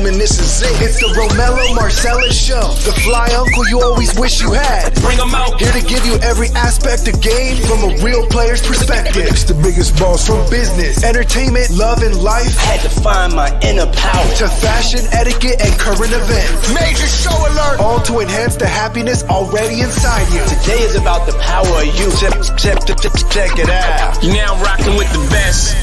and this is it. It's the ROMELLO Marcellus show. The fly uncle you always wish you had. Bring them out. Here to give you every aspect of game from a real player's perspective. It's the biggest boss from business, entertainment, love, and life. Had to find my inner power. To fashion, etiquette, and current events. Major show alert. All to enhance the happiness already inside you. Today is about the power of you. Check it out. You're now rocking with the best.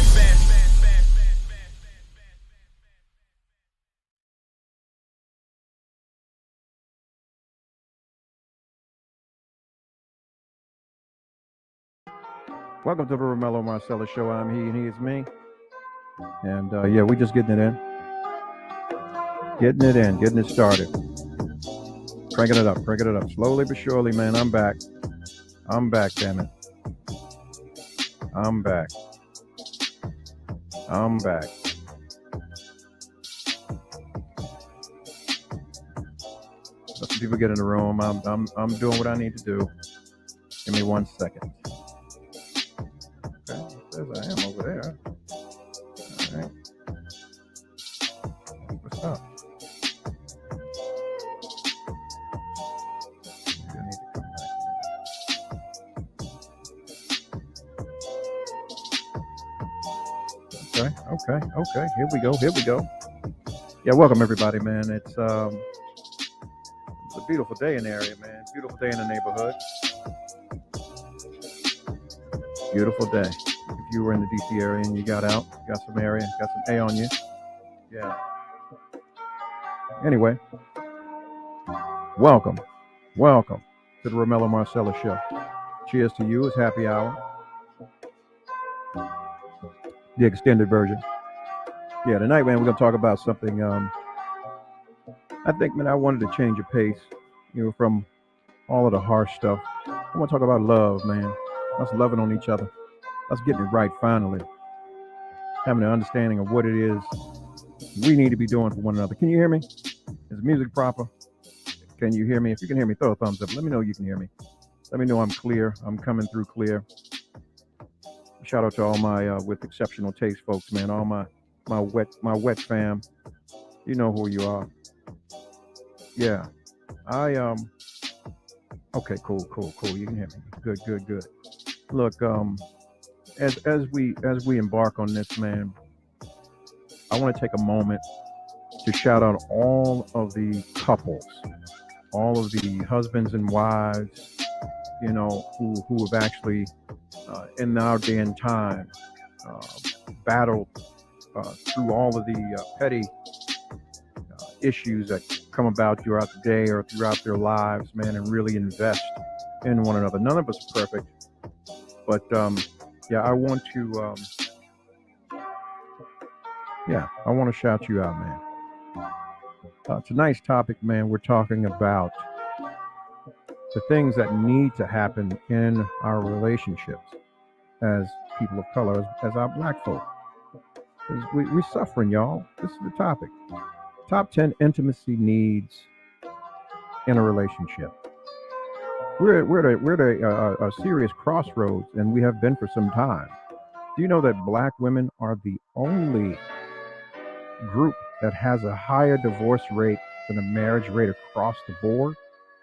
Welcome to the ROMELLO Marcellus show. I'm he and he is me. And yeah, we just getting it in. Getting it started. Cranking it up. Slowly but surely, man, I'm back, damn it. I'm back. Let some people get in the room. I'm doing what I need to do. Give me 1 second. Okay, says I am over there. All right. What's up? I need to come back. Okay. Here we go. Yeah, welcome everybody, man. It's a beautiful day in the area, man. Beautiful day in the neighborhood. Beautiful day. If you were in the DC area and you got out, got some area, got some A on you. Yeah. Anyway, welcome to the ROMELLO Marcellus show. Cheers to you. It's happy hour. The extended version. Yeah, tonight, man, we're going to talk about something. I think, man, I wanted to change the pace, from all of the harsh stuff. I want to talk about love, man. Us loving on each other. Us getting it right finally. Having an understanding of what it is we need to be doing for one another. Can you hear me? Is the music proper? Can you hear me? If you can hear me, throw a thumbs up. Let me know you can hear me. Let me know I'm clear. I'm coming through clear. Shout out to all my with exceptional taste folks, man. All my wet fam. You know who you are. Yeah. Okay, cool. You can hear me. Good. Look, as we embark on this, man, I want to take a moment to shout out all of the couples, all of the husbands and wives, who have actually in our day and time battled through all of the petty issues that come about throughout the day or throughout their lives, man, and really invest in one another. None of us are perfect, but I want to shout you out, man. Tonight's topic, man, we're talking about the things that need to happen in our relationships as people of color, as our black folk. We're suffering, y'all. This is the topic. Top 10 intimacy needs in a relationship. We're at a serious crossroads, and we have been for some time. Do you know that black women are the only group that has a higher divorce rate than the marriage rate across the board?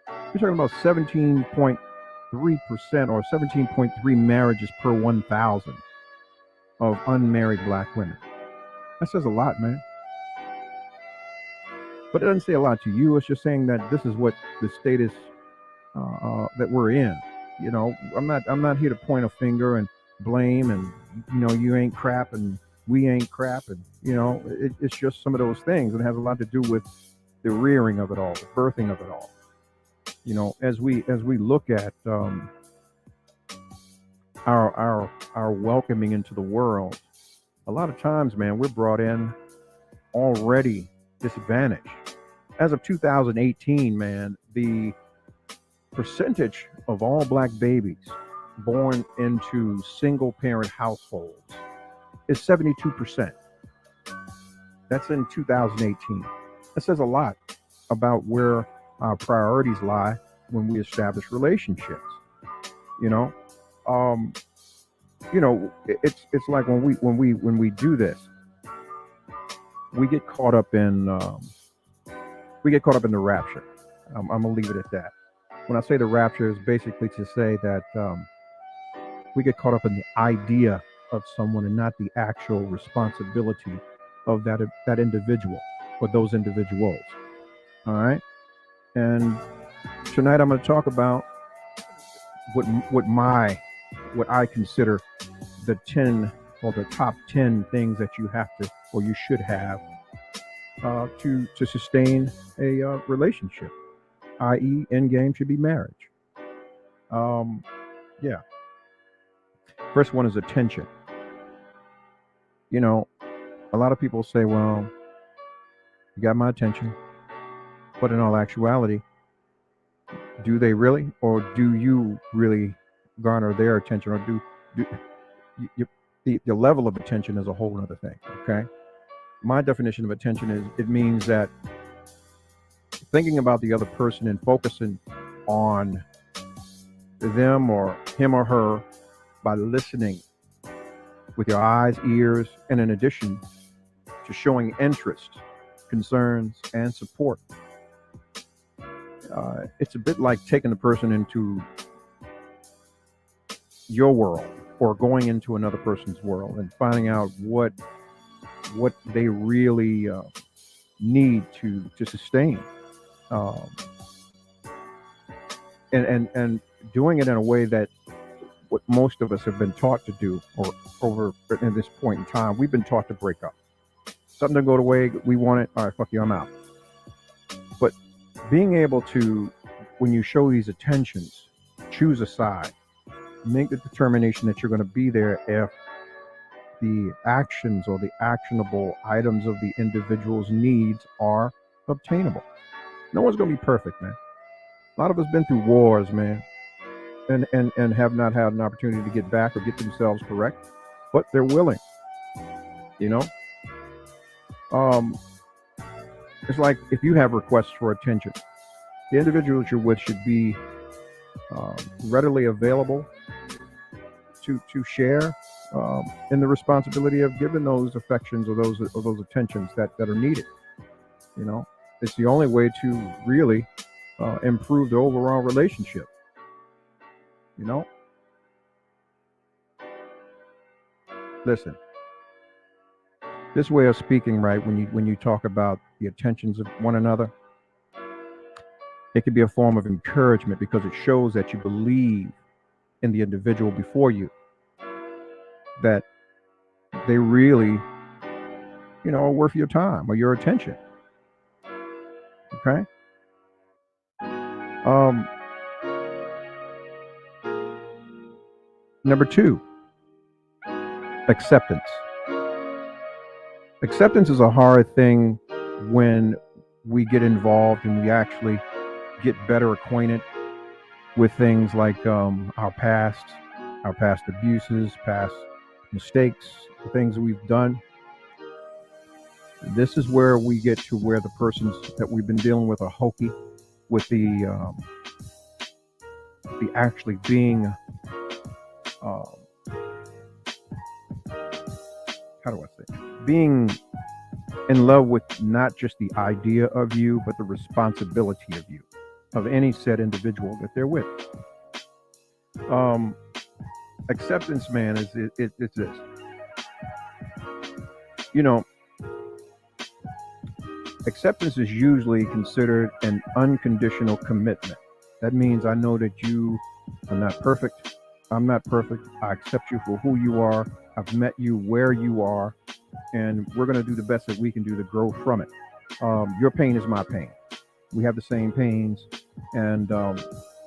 We're talking about 17.3% or 17.3 marriages per 1,000 of unmarried black women. That says a lot, man. But it doesn't say a lot to you. It's just saying that this is what the status that we're in. I'm not here to point a finger and blame and you ain't crap and we ain't crap and it's just some of those things. It has a lot to do with the rearing of it all, the birthing of it all. As we look at our welcoming into the world, a lot of times, man, we're brought in already disadvantaged. As of 2018, man, the percentage of all black babies born into single parent households is 72%. That's in 2018. That says a lot about where our priorities lie when we establish relationships. It's like when we do this, we get caught up in the rapture. I'm gonna leave it at that. When I say the rapture, is basically to say that we get caught up in the idea of someone and not the actual responsibility of that individual or those individuals. All right. And tonight I'm going to talk about what I consider the 10 or the top 10 things that you have to or you should have to sustain a relationship, i.e., end game should be marriage. Yeah. First one is attention. You know, a lot of people say, well, you got my attention. But in all actuality, do they really? Or do you really garner their attention? Or do the level of attention is a whole other thing, okay? My definition of attention is it means that thinking about the other person and focusing on them or him or her by listening with your eyes, ears, and in addition to showing interest, concerns, and support. It's a bit like taking the person into your world or going into another person's world and finding out what they really need to sustain, and doing it in a way that what most of us have been taught to do, or over at this point in time, we've been taught to break up. Something to go the way we want it. All right, fuck you, I'm out. But being able to, when you show these attentions, choose a side, make the determination that you're going to be there if the actions or the actionable items of the individual's needs are obtainable. No one's going to be perfect, man. A lot of us been through wars, man, and have not had an opportunity to get back or get themselves correct, but they're willing, you know? It's like if you have requests for attention, the individuals you're with should be readily available to share in the responsibility of giving those affections or those attentions that are needed. You know, it's the only way to really improve the overall relationship. You know, listen. This way of speaking, right, when you talk about the attentions of one another, it can be a form of encouragement because it shows that you believe in the individual before you, that they really, you know, are worth your time or your attention. Okay? Number 2, acceptance. Acceptance is a hard thing when we get involved and we actually get better acquainted with things like our past abuses, past mistakes, the things we've done. This is where we get to where the persons that we've been dealing with are hokey, with the actually being, how do I say, being in love with not just the idea of you, but the responsibility of you, of any said individual that they're with. Acceptance, man, it's this. You know, acceptance is usually considered an unconditional commitment. That means I know that you are not perfect. I'm not perfect. I accept you for who you are. I've met you where you are, and we're going to do the best that we can do to grow from it. Your pain is my pain. We have the same pains, and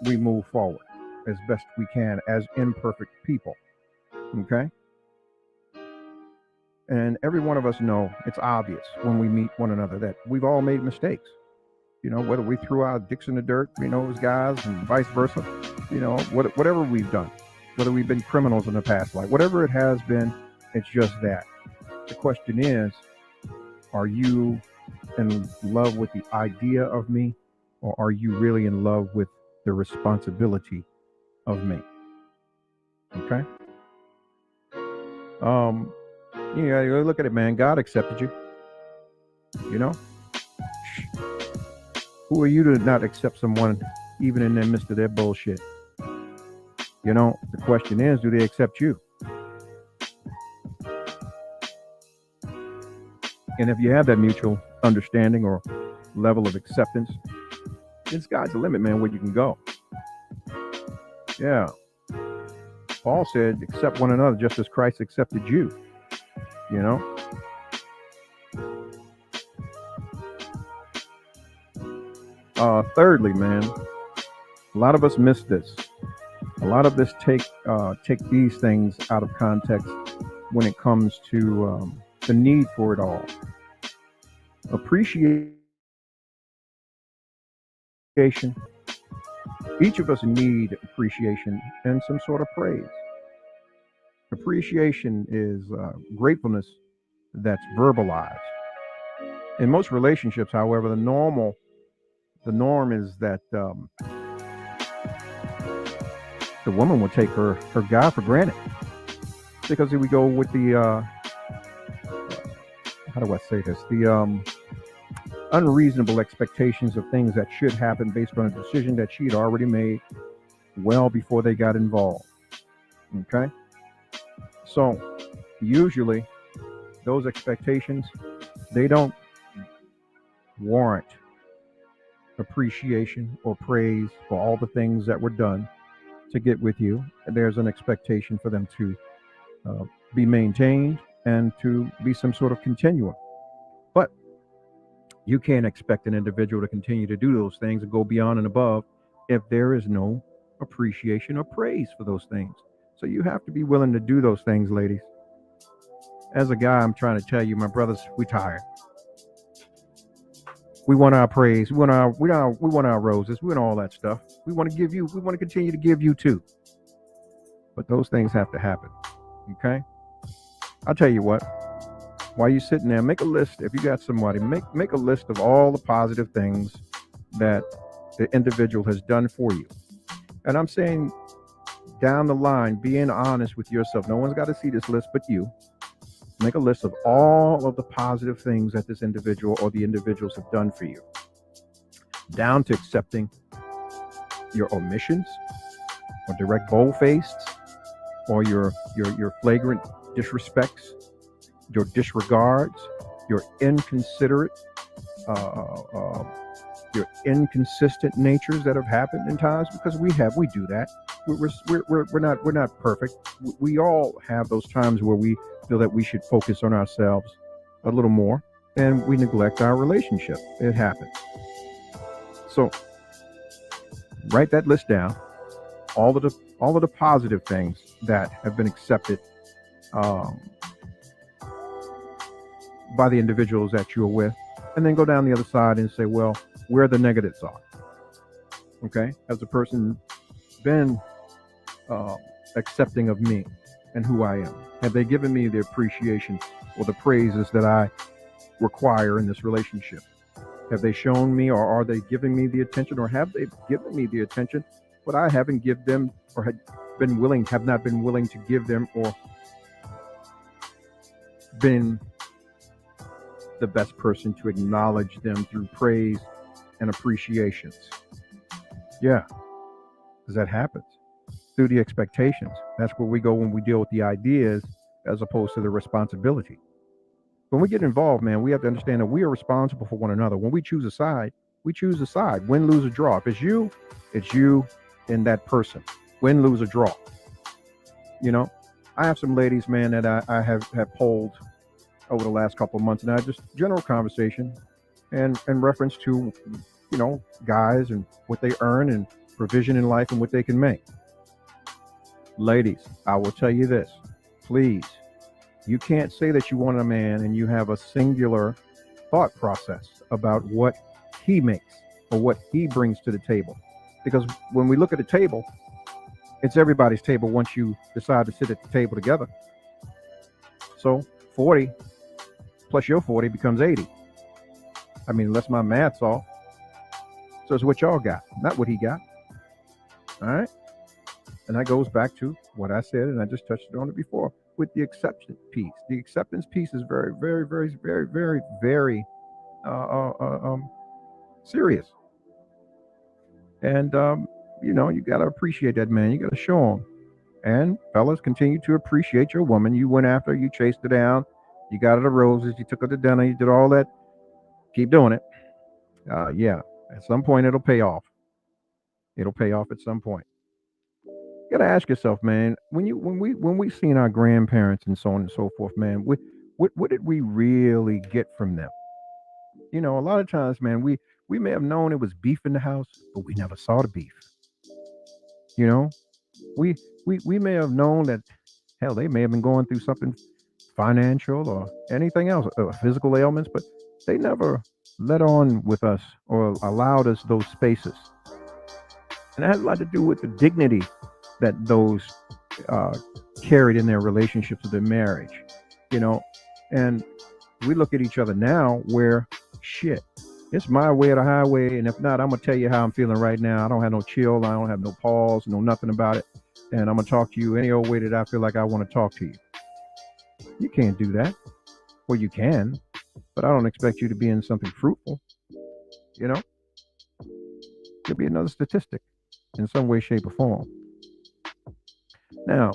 we move forward as best we can as imperfect people. Okay? And every one of us know, it's obvious when we meet one another that we've all made mistakes. You know, whether we threw our dicks in the dirt, you know, as guys, and vice versa. You know, whatever we've done, whether we've been criminals in the past life, whatever it has been, it's just that. The question is, are you in love with the idea of me, or are you really in love with the responsibility of me? Okay? You look at it, man. God accepted you. You know, who are you to not accept someone even in the midst of their bullshit? You know, the question is, do they accept you? And if you have that mutual understanding or level of acceptance, the sky's the limit, man, where you can go. Yeah. Paul said, accept one another just as Christ accepted you. You know? Thirdly, man, a lot of us miss this. A lot of us take these things out of context when it comes to the need for it all. Appreciation. Each of us need appreciation and some sort of praise. Appreciation is gratefulness that's verbalized. In most relationships, however, the norm is that the woman will take her guy for granted, because here we go with the how do I say this? The unreasonable expectations of things that should happen based on a decision that she'd already made well before they got involved. Okay? So usually those expectations, they don't warrant appreciation or praise for all the things that were done to get with you. There's an expectation for them to be maintained and to be some sort of continuum. But you can't expect an individual to continue to do those things and go beyond and above if there is no appreciation or praise for those things. So you have to be willing to do those things, ladies. As a guy, I'm trying to tell you, my brothers, we tired. We want our praise. We want our roses. We want all that stuff. We want to give you. We want to continue to give you too. But those things have to happen. Okay? I'll tell you what. While you're sitting there, make a list. If you got somebody, make a list of all the positive things that the individual has done for you. And I'm saying down the line, being honest with yourself. No one's got to see this list but you. Make a list of all of the positive things that this individual or the individuals have done for you, down to accepting your omissions or direct bold-faced or your flagrant disrespects, your disregards, your inconsiderate, your inconsistent natures that have happened in times, because we do that. We're not perfect. We all have those times where we feel that we should focus on ourselves a little more and we neglect our relationship. It happens. So write that list down. All of the positive things that have been accepted by the individuals that you're with, and then go down the other side and say, well, where the negatives are. Okay? Has the person been accepting of me and who I am? Have they given me the appreciation or the praises that I require in this relationship? Have they shown me, or are they giving me the attention, or have they given me the attention, but I haven't given them, or have not been willing to give them, or been the best person to acknowledge them through praise and appreciations? Yeah, because that happens through the expectations. That's where we go when we deal with the ideas as opposed to the responsibility. When we get involved, man, we have to understand that we are responsible for one another. When we choose a side, win, lose, or draw. If it's you and that person. Win, lose, or draw. You know, I have some ladies, man, that I have polled over the last couple of months, and I just general conversation and reference to, you know, guys and what they earn and provision in life and what they can make. Ladies, I will tell you this, please, you can't say that you want a man and you have a singular thought process about what he makes or what he brings to the table. Because when we look at a table, it's everybody's table once you decide to sit at the table together. So 40 plus your 40 becomes 80. I mean, unless my math's off. So it's what y'all got, not what he got. All right? And that goes back to what I said, and I just touched on it before, with the acceptance piece. The acceptance piece is very, very, very, very, very, very serious. And you got to appreciate that man. You got to show him. And fellas, continue to appreciate your woman. You went after her, you chased her down, you got her the roses, you took her to dinner, you did all that. Keep doing it. Yeah, at some point it'll pay off. It'll pay off at some point. You gotta ask yourself, man, when we seen our grandparents and so on and so forth, man, what did we really get from them? A lot of times, man, we may have known it was beef in the house, but we never saw the beef. You know, we we may have known that hell they may have been going through something financial or anything else, physical ailments, but they never let on with us or allowed us those spaces. And it has a lot to do with the dignity that those uh, carried in their relationships or their marriage, you know. And we look at each other now where shit, it's my way or the highway. And if not, I'm going to tell you how I'm feeling right now. I don't have no chill. I don't have no pause, no nothing about it. And I'm going to talk to you any old way that I feel like I want to talk to you. You can't do that. Well, you can, but I don't expect you to be in something fruitful. You know, you'll be another statistic in some way, shape, or form. Now,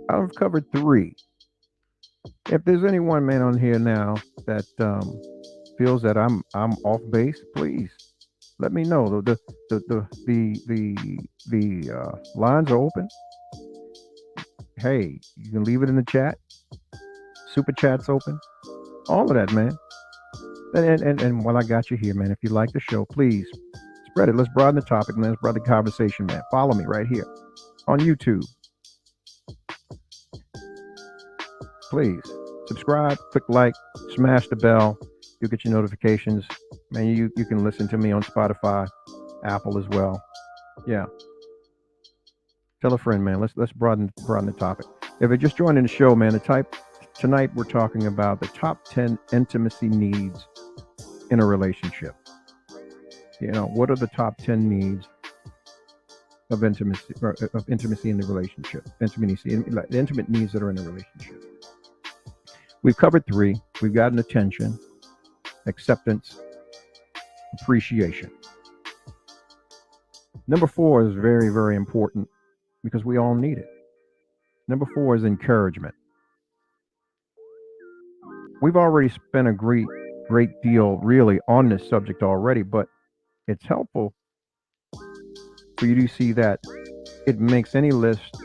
I've covered three. If there's anyone man on here now that feels that I'm off base, please let me know. The lines are open. Hey, you can leave it in the chat. Super chat's open. All of that, man. And while I got you here, man, if you like the show, please spread it. Let's broaden the topic, man. Let's broaden the conversation, man. Follow me right here on YouTube. Please subscribe, click like, smash the bell. You'll get your notifications. Man, you can listen to me on Spotify, Apple as well. Yeah. Tell a friend, man. Let's broaden the topic. If you're just joining the show, man, tonight we're talking about the top 10 intimacy needs in a relationship. What are the top 10 needs of intimacy in the relationship? The intimate needs that are in a relationship. We've covered three. We've gotten attention, acceptance, appreciation. Number 4 is very, very important because we all need it. Number 4 is encouragement. We've already spent a great deal really on this subject already, but it's helpful for you to see that it makes any list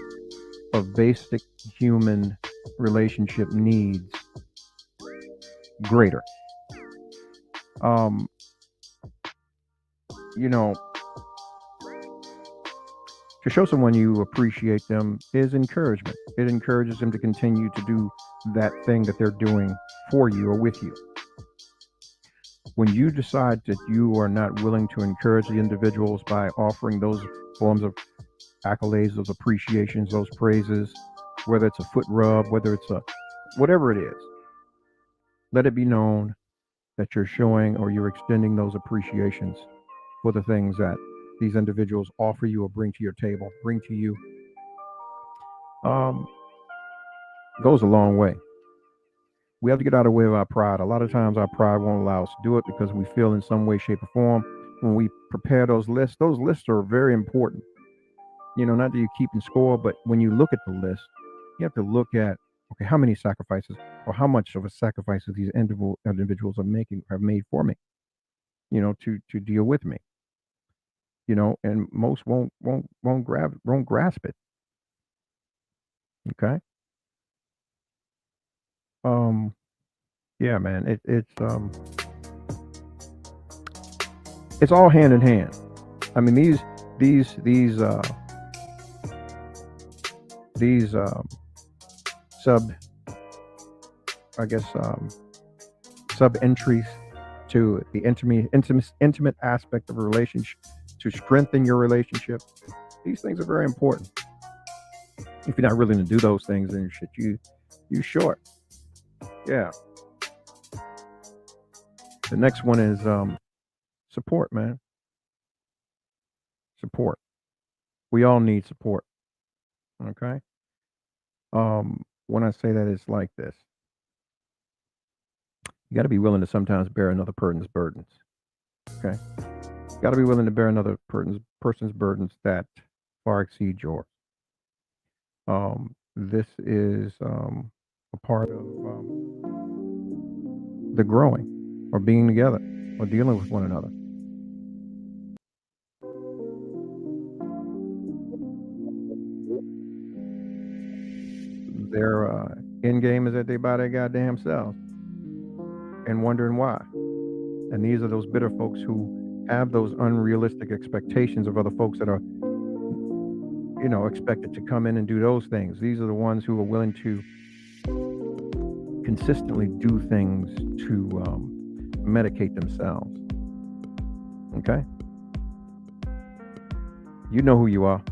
of basic human relationship needs greater. Um, you know, to show someone you appreciate them is encouragement. It encourages them to continue to do that thing that they're doing for you or with you. When you decide that you are not willing to encourage the individuals by offering those forms of accolades, those appreciations, those praises, whether it's a foot rub, whether it's whatever it is, let it be known that you're showing or you're extending those appreciations for the things that these individuals offer you or bring to your table, bring to you. Goes a long way. We have to get out of the way of our pride. A lot of times our pride won't allow us to do it because we feel in some way, shape, or form when we prepare those lists are very important. Not that you keep in score, but when you look at the list, you have to look at, okay, how many sacrifices or how much of a sacrifice these individuals have made for me, to deal with me. And most won't grasp it. Okay. Yeah, man, it's all hand in hand. I mean, these sub I guess sub entries to the intimate aspect of a relationship to strengthen your relationship. These things are very important. If you're not willing to do those things, then you short. Yeah. The next one is support, man. Support. We all need support. Okay. When I say that, it's like this. You got to be willing to sometimes bear another person's burdens. Okay, you got to be willing to bear another person's burdens that far exceed yours. This is a part of the growing, or being together, or dealing with one another. Their end game is that they by their goddamn selves and wondering why. And these are those bitter folks who have those unrealistic expectations of other folks that are, expected to come in and do those things. These are the ones who are willing to consistently do things to medicate themselves. Okay? You know who you are.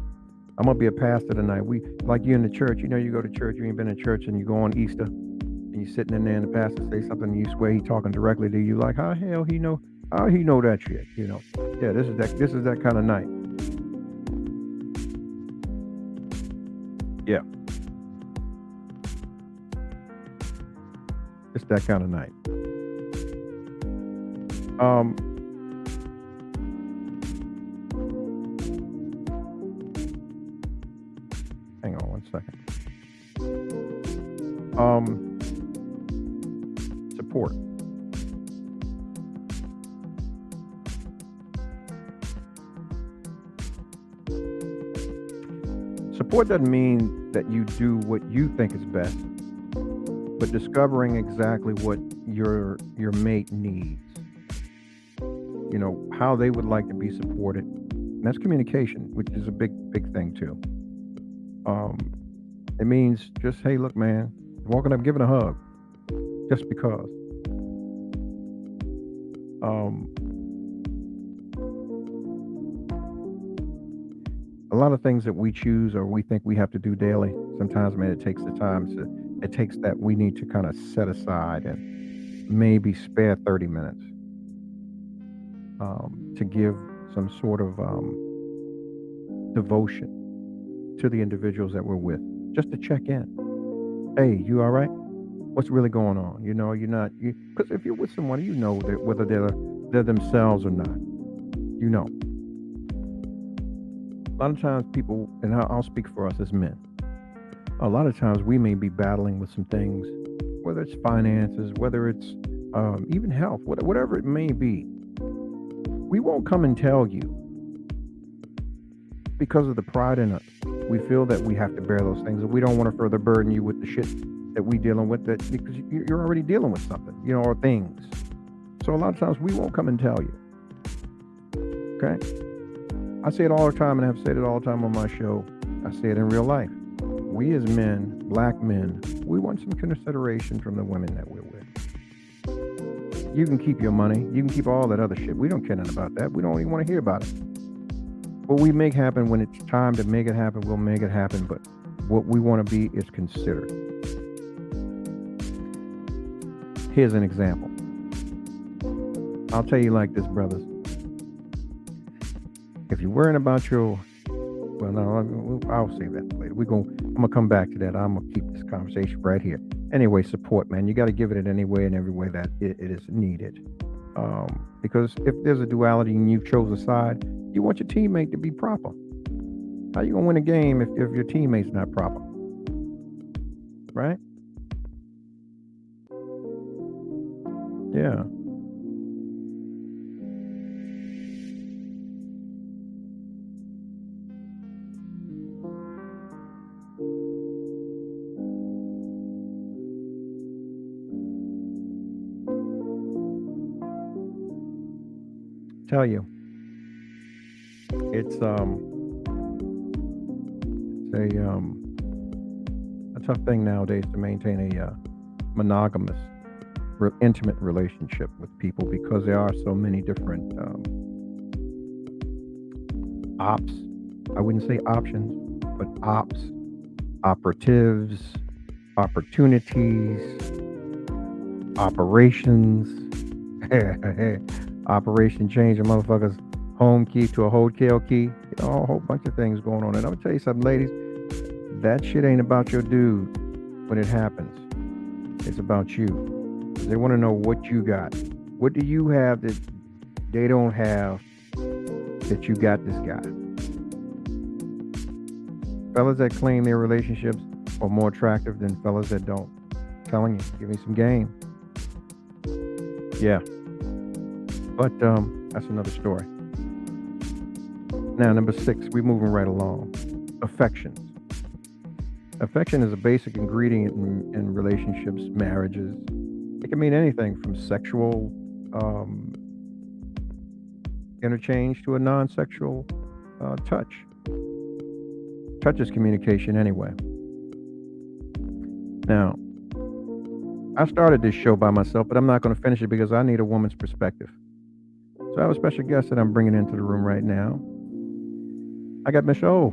I'm gonna be a pastor tonight. We like you in the church. You go to church. You ain't been in church, and you go on Easter, and you're sitting in there, and the pastor say something, and you swear he talking directly to you. Like, how the hell he know? How he know that shit? Yeah, this is that kind of night. Yeah, it's that kind of night. Hang on one second. Support. Support doesn't mean that you do what you think is best, but discovering exactly what your mate needs. How they would like to be supported. And that's communication, which is a big thing too. It means just, hey, look, man, walking up, giving a hug, just because. A lot of things that we choose or we think we have to do daily, sometimes, man, it takes that we need to kind of set aside and maybe spare 30 minutes to give some sort of devotion to the individuals that we're with, just to check in. Hey, you all right? What's really going on? Because if you're with someone, that whether they're themselves or not. A lot of times people, and I'll speak for us as men, a lot of times we may be battling with some things, whether it's finances, whether it's even health, whatever it may be. We won't come and tell you because of the pride in us. We feel that we have to bear those things, and we don't want to further burden you with the shit that we dealing with, that because you're already dealing with something, or things. So a lot of times we won't come and tell you. Okay? I say it all the time, and I've said it all the time on my show. I say it in real life. We as men, black men, we want some consideration from the women that we're with. You can keep your money. You can keep all that other shit. We don't care nothing about that. We don't even want to hear about it. What we make happen when it's time to make it happen, we'll make it happen. But what we want to be is considered. Here's an example. I'll tell you like this, brothers. If you're worrying about your, well, no, I'll say that later. I'm gonna come back to that. I'm gonna keep this conversation right here. Anyway, support, man. You got to give it in any way and every way that it is needed. Because if there's a duality and you've chosen a side, you want your teammate to be proper. How you gonna win a game if your teammate's not proper? Right? Yeah. Tell you, it's a tough thing nowadays to maintain a monogamous, intimate relationship with people, because there are so many different ops. I wouldn't say options, but operatives, opportunities, operations. Operation change a motherfucker's home key to a hotel key. A whole bunch of things going on. And I'm gonna tell you something, ladies. That shit ain't about your dude when it happens. It's about you. They want to know what you got. What do you have that they don't have that you got this guy? Fellas that claim their relationships are more attractive than fellas that don't. I'm telling you, give me some game. Yeah. But that's another story. Now, number 6, we're moving right along. Affections. Affection is a basic ingredient in relationships, marriages. It can mean anything from sexual interchange to a non-sexual touch. Touch is communication anyway. Now, I started this show by myself, but I'm not going to finish it because I need a woman's perspective. So I have a special guest that I'm bringing into the room right now. I got Miss O.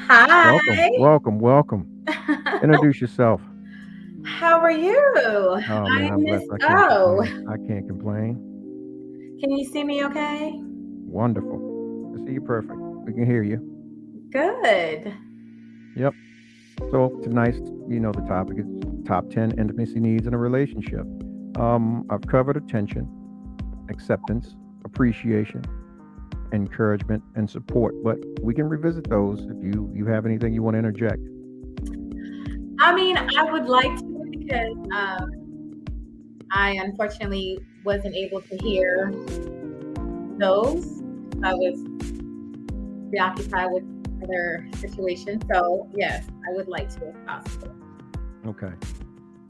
Hi. Welcome. Introduce yourself. How are you? Oh man, I'm blessed. I can't complain. Can you see me okay? Wonderful. I see you perfect. We can hear you. Good. Yep. So tonight's, the topic is top 10 intimacy needs in a relationship. I've covered attention, acceptance, appreciation, encouragement, and support, but we can revisit those if you have anything you want to interject. I mean, I would like to because I unfortunately wasn't able to hear those. I was preoccupied with other situations. So yes, I would like to if possible. Okay.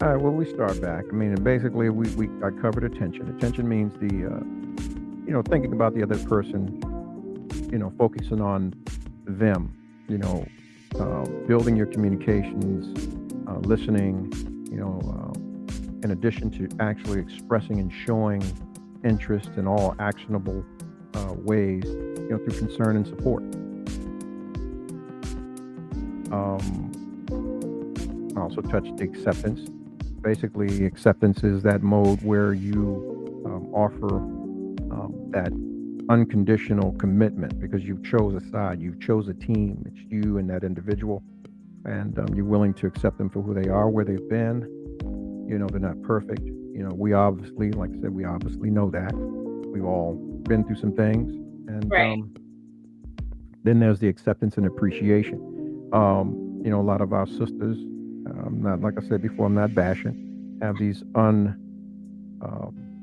All right. Well, we start back. I mean, basically, I covered attention. Attention means thinking about the other person, focusing on them, building your communications, listening, in addition to actually expressing and showing interest in all actionable ways, through concern and support. I also touched acceptance. Basically, acceptance is that mode where you offer that unconditional commitment because you've chose a side, you've chose a team. It's you and that individual, and you're willing to accept them for who they are, where they've been. They're not perfect. We obviously, like I said, we obviously know that. We've all been through some things, and Right. Then there's the acceptance and appreciation. A lot of our sisters, not like I said before, I'm not bashing, have these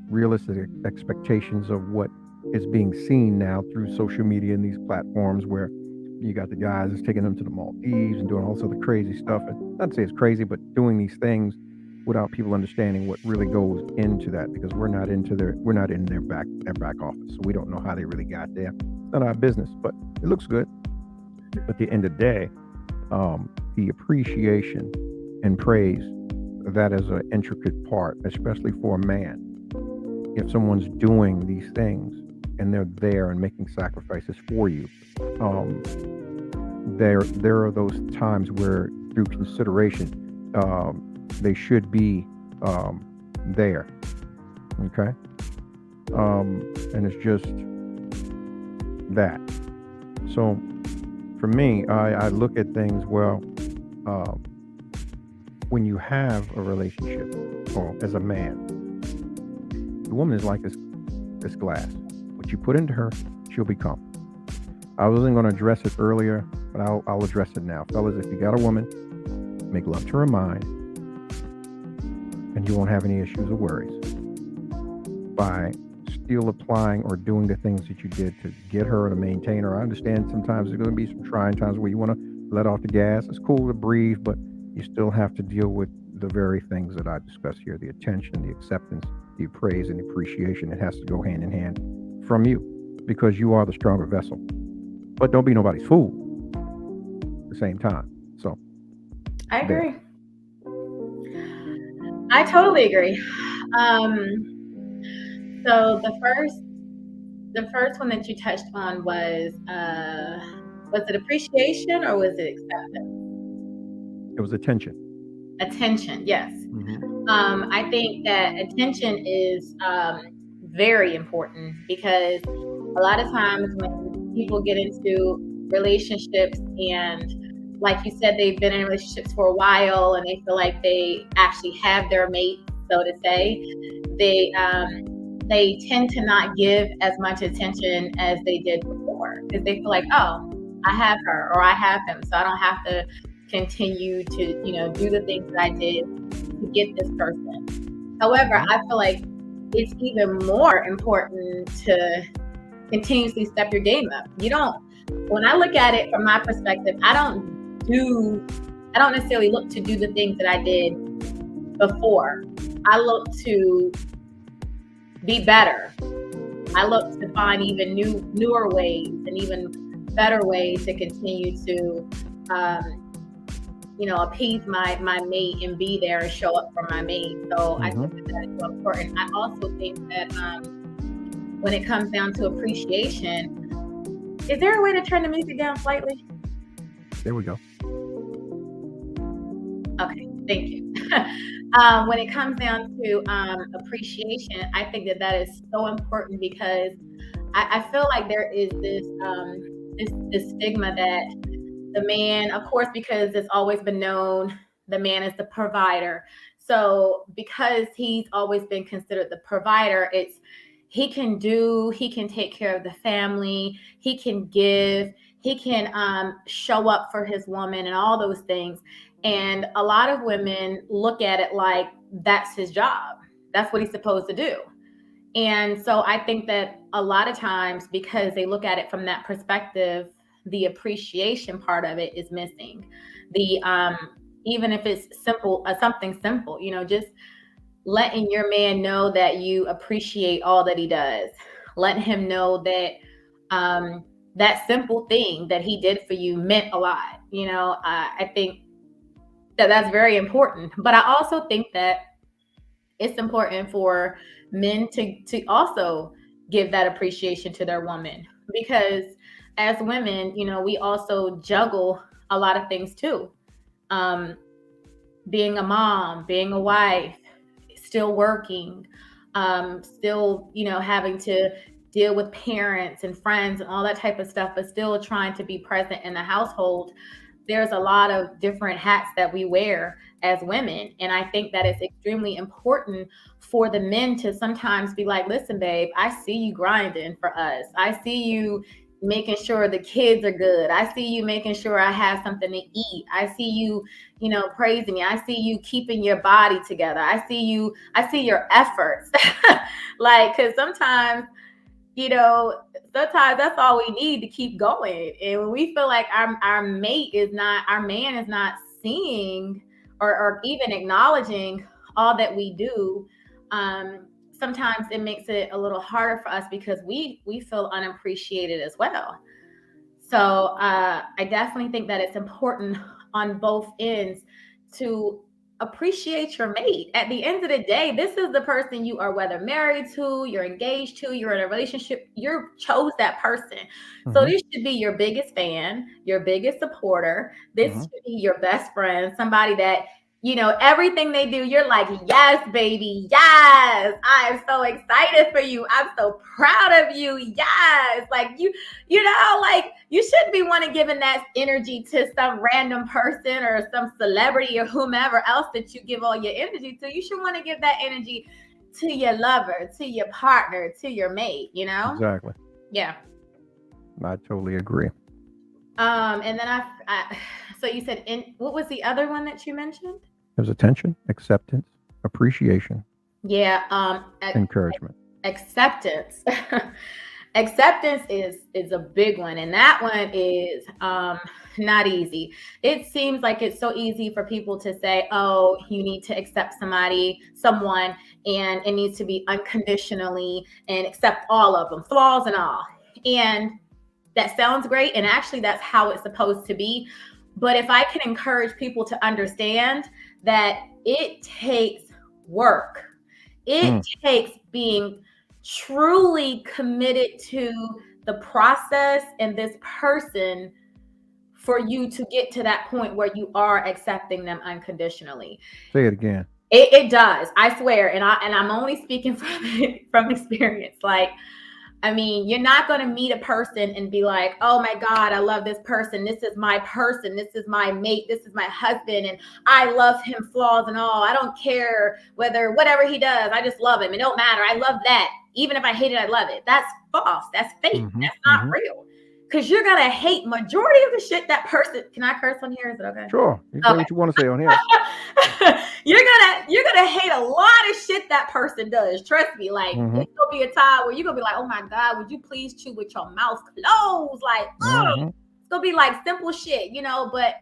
unrealistic expectations of what is being seen now through social media and these platforms where you got the guys that's taking them to the Maldives and doing all this other crazy stuff. And not to say it's crazy, but doing these things without people understanding what really goes into that, because we're not in their back office, so we don't know how they really got there. It's not our business, but it looks good. But at the end of the day, the appreciation and praise, that is an intricate part, especially for a man. If someone's doing these things and they're there and making sacrifices for you, there are those times where, through consideration, they should be there. Okay? And it's just that. So for me, I look at things, when you have a relationship, or as a man, the woman is like this glass. What you put into her, she'll become. I wasn't going to address it earlier, but I'll address it now. Fellas, if you got a woman, make love to her mind, and you won't have any issues or worries by still applying or doing the things that you did to get her, to maintain her. I understand sometimes there's going to be some trying times where you want to let off the gas. It's cool to breathe, but you still have to deal with the very things that I discussed here: the attention, the acceptance, the praise, and the appreciation. It has to go hand in hand from you, because you are the stronger vessel. But don't be nobody's fool at the same time. So I agree. I totally agree. So the first one that you touched on was it appreciation or was it acceptance? it was attention. Attention, yes. Mm-hmm. I think that attention is very important, because a lot of times when people get into relationships and, like you said, they've been in relationships for a while and they feel like they actually have their mate, so to say, they tend to not give as much attention as they did before, because they feel like, oh, I have her or I have him, so I don't have to continue to, do the things that I did to get this person. However, I feel like it's even more important to continuously step your game up. When I look at it from my perspective, I don't necessarily look to do the things that I did before. I look to be better. I look to find even newer ways and even better ways to continue to appease my mate and be there and show up for my mate. So I think that is so important. I also think that when it comes down to appreciation, is there a way to turn the music down slightly? There we go. Okay, thank you. When it comes down to appreciation, I think that is so important, because I feel like there is this stigma that the man, of course, because it's always been known, the man is the provider. So because he's always been considered the provider, he can take care of the family, he can give, he can show up for his woman and all those things. And a lot of women look at it like that's his job. That's what he's supposed to do. And so I think that a lot of times, because they look at it from that perspective, the appreciation part of it is missing. Even if it's simple, something simple, just letting your man know that you appreciate all that he does. Letting him know that that simple thing that he did for you meant a lot. I think that's very important. But I also think that it's important for men to also give that appreciation to their woman, because as women, we also juggle a lot of things too. Being a mom, being a wife, still working, still, having to deal with parents and friends and all that type of stuff, but still trying to be present in the household. There's a lot of different hats that we wear as women. And I think that it's extremely important for the men to sometimes be like, listen, babe, I see you grinding for us. I see you making sure the kids are good. I see you making sure I have something to eat. I see you, praising me. I see you keeping your body together. I see your efforts. Cause sometimes that's all we need to keep going. And when we feel like our man is not seeing or even acknowledging all that we do, sometimes it makes it a little harder for us, because we feel unappreciated as well. So I definitely think that it's important on both ends to appreciate your mate. At the end of the day, this is the person you are, whether married to, you're engaged to, you're in a relationship, you chose that person. So this should be your biggest fan, your biggest supporter. This should be your best friend, somebody that, everything they do, you're like, yes, baby, yes, I am so excited for you. I'm so proud of you. Yes. You shouldn't be wanting giving that energy to some random person or some celebrity or whomever else that you give all your energy to. You should want to give that energy to your lover, to your partner, to your mate, Exactly. Yeah. I totally agree. And then so you said, what was the other one that you mentioned? There's attention, acceptance, appreciation. Yeah. Encouragement. Acceptance. Acceptance is a big one. And that one is not easy. It seems like it's so easy for people to say, oh, you need to accept someone, and it needs to be unconditionally and accept all of them, flaws and all. And that sounds great. And actually, that's how it's supposed to be. But if I can encourage people to understand that it takes work, it takes being truly committed to the process and this person for you to get to that point where you are accepting them unconditionally. Say it again. It does, I swear. And I'm only speaking from experience. I mean, you're not going to meet a person and be like, oh my God, I love this person. This is my person. This is my mate. This is my husband. And I love him, flaws and all. I don't care whatever he does. I just love him. It don't matter. I love that. Even if I hate it, I love it. That's false. That's fake. That's not real. Because you're going to hate majority of the shit that person. Can I curse on here? Is it okay? Sure. You say what you want to say on here. You're gonna hate a lot of shit that person does. Trust me. Like it's gonna be a time where you're gonna be like, oh my God, would you please chew with your mouth closed? Like, it's gonna be like simple shit, you know. But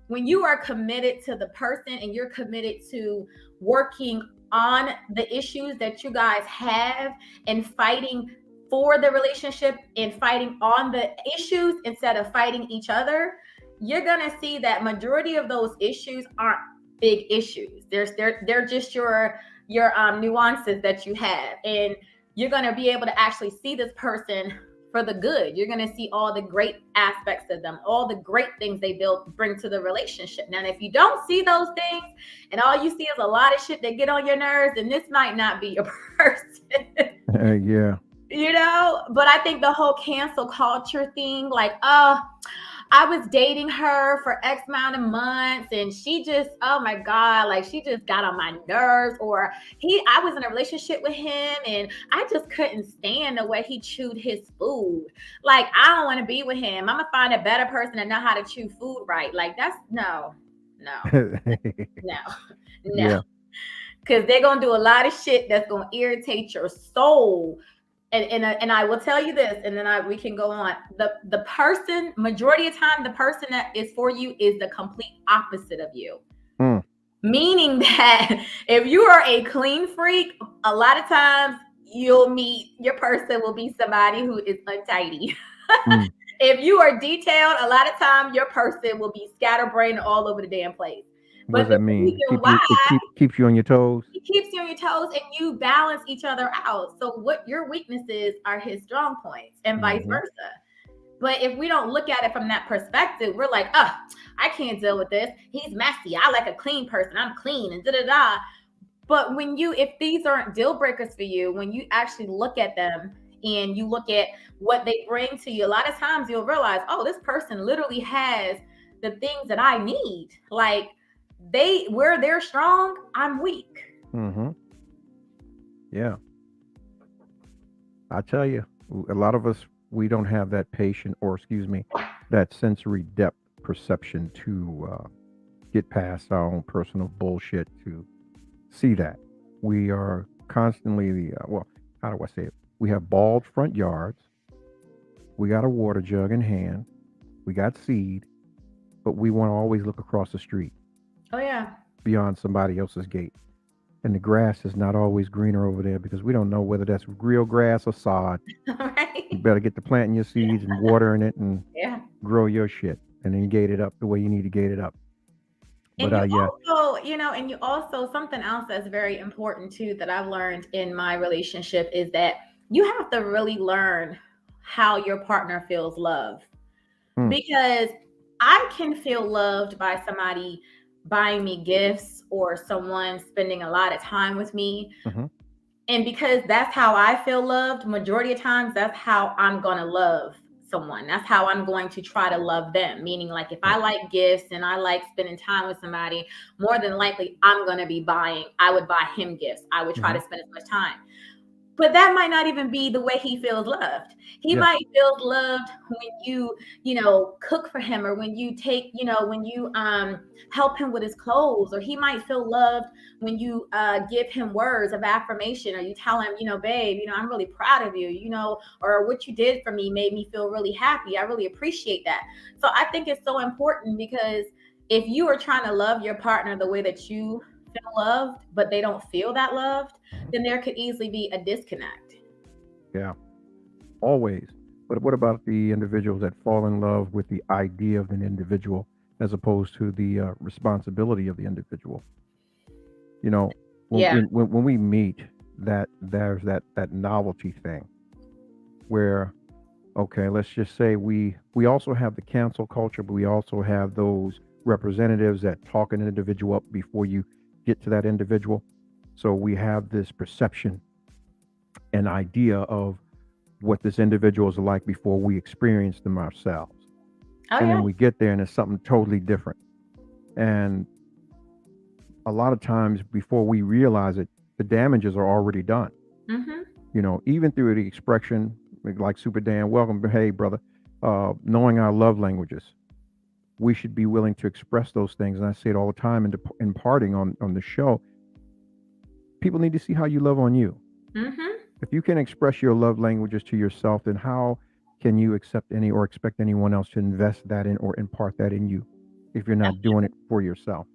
when you are committed to the person and you're committed to working on the issues that you guys have and fighting for the relationship and fighting on the issues instead of fighting each other, you're gonna see that majority of those issues aren't big issues. They're just your nuances that you have, and you're gonna be able to actually see this person for the good. You're gonna see all the great aspects of them, all the great things they bring to the relationship. Now, if you don't see those things, and all you see is a lot of shit that get on your nerves, then this might not be your person. Yeah. You know, but I think the whole cancel culture thing, like, oh, I was dating her for X amount of months and she just, oh my God, like she just got on my nerves. Or I was in a relationship with him and I just couldn't stand the way he chewed his food. Like, I don't want to be with him. I'm gonna find a better person that know how to chew food right. Like, that's no. Yeah. Because they're gonna do a lot of shit that's gonna irritate your soul. And I will tell you this, and then we can go on. The person, majority of the time, the person that is for you is the complete opposite of you. Meaning that if you are a clean freak, a lot of times your person will be somebody who is untidy. If you are detailed, a lot of time your person will be scatterbrained all over the damn place. What does that mean? Keeps you on your toes? He keeps you on your toes and you balance each other out. So what your weaknesses are his strong points and vice versa. But if we don't look at it from that perspective, we're like, oh, I can't deal with this. He's messy. I like a clean person. I'm clean and da-da-da. But if these aren't deal breakers for you, when you actually look at them and you look at what they bring to you, a lot of times you'll realize, oh, this person literally has the things that I need. Like, where they're strong, I'm weak. Yeah. I tell you, a lot of us, we don't have that that sensory depth perception to get past our own personal bullshit to see that. We are constantly, how do I say it? We have bald front yards. We got a water jug in hand. We got seed, but we want to always look across the street. Oh, yeah. Beyond somebody else's gate. And the grass is not always greener over there because we don't know whether that's real grass or sod. Right. You better get to planting your seeds and watering it and grow your shit and then gate it up the way you need to gate it up. And you also, something else that's very important too that I've learned in my relationship is that you have to really learn how your partner feels love. Because I can feel loved by somebody buying me gifts or someone spending a lot of time with me. And because that's how I feel loved, majority of times, that's how I'm going to love someone. That's how I'm going to try to love them. Meaning, like, if I like gifts and I like spending time with somebody, more than likely I would buy him gifts. I would try to spend as much time. But that might not even be the way he feels loved. He might feel loved when you cook for him, or when you help him with his clothes, or he might feel loved when you give him words of affirmation, or you tell him, babe, I'm really proud of you, or what you did for me made me feel really happy. I really appreciate that. So I think it's so important, because if you are trying to love your partner the way that you feel loved, but they don't feel that loved, then there could easily be a disconnect. Yeah, always. But what about the individuals that fall in love with the idea of an individual as opposed to the responsibility of the individual? When we meet, that there's that novelty thing where, okay, let's just say we also have the cancel culture, but we also have those representatives that talk an individual up before you get to that individual. So we have this perception and idea of what this individual is like before we experience them ourselves. Oh And yeah. then we get there and it's something totally different. And a lot of times before we realize it, the damages are already done. Mhm. Even through the expression, like Super Dan, welcome, hey, brother, knowing our love languages, we should be willing to express those things. And I say it all the time in imparting on the show. People need to see how you love on you. Mhm. If you can express your love languages to yourself, then how can you accept any or expect anyone else to invest that in or impart that in you if you're not doing it for yourself?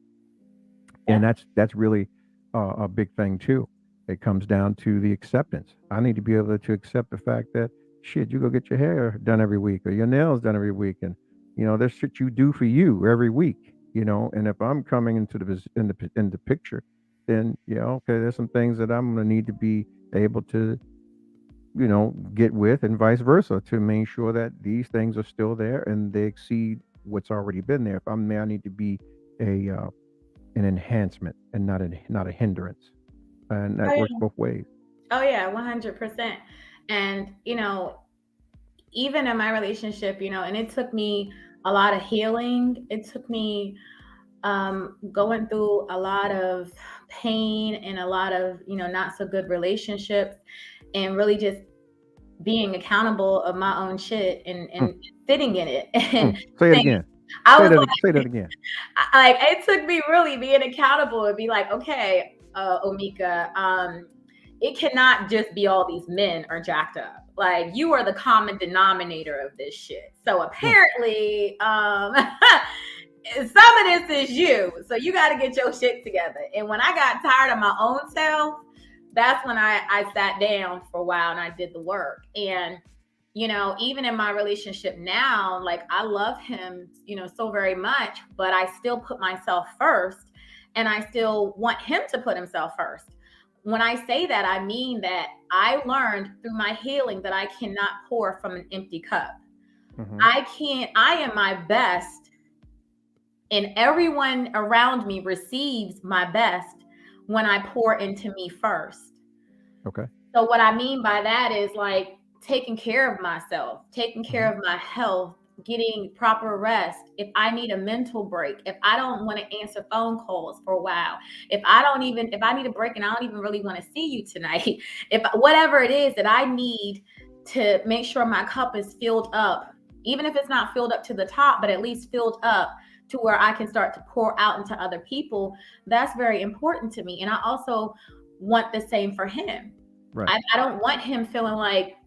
And that's really a big thing too. It comes down to the acceptance. I need to be able to accept the fact that shit, you go get your hair done every week or your nails done every week, and there's shit you do for you every week. And if I'm coming into the picture, then okay, there's some things that I'm gonna need to be able to get with, and vice versa, to make sure that these things are still there and they exceed what's already been there. If I'm there, I need to be a an enhancement and not a hindrance, and Oh that works yeah. both ways. Oh yeah, 100%. And even in my relationship, and it took me a lot of healing. It took me going through a lot of pain and a lot of not so good relationships, and really just being accountable of my own shit and Mm, sitting in it mm. and Say it saying, again. I Say was that. like, Say that again. like it took me really being accountable and be like, okay, Omika, it cannot just be all these men are jacked up. Like, you are the common denominator of this shit. So Mm, apparently, some of this is you. So you got to get your shit together. And when I got tired of my own self, that's when I sat down for a while and I did the work. And even in my relationship now, like, I love him, so very much, but I still put myself first, and I still want him to put himself first. When I say that, I mean that I learned through my healing that I cannot pour from an empty cup. mhm. I am my best, and everyone around me receives my best when I pour into me first. Okay. So what I mean by that is, like, taking care of myself, taking care Mhm. of my health, getting proper rest. If I need a mental break, if I don't want to answer phone calls for a while, if I need a break and I don't even really want to see you tonight, if whatever it is that I need to make sure my cup is filled up, even if it's not filled up to the top, but at least filled up to where I can start to pour out into other people, that's very important to me. And I also want the same for him. Right. I don't want him feeling like,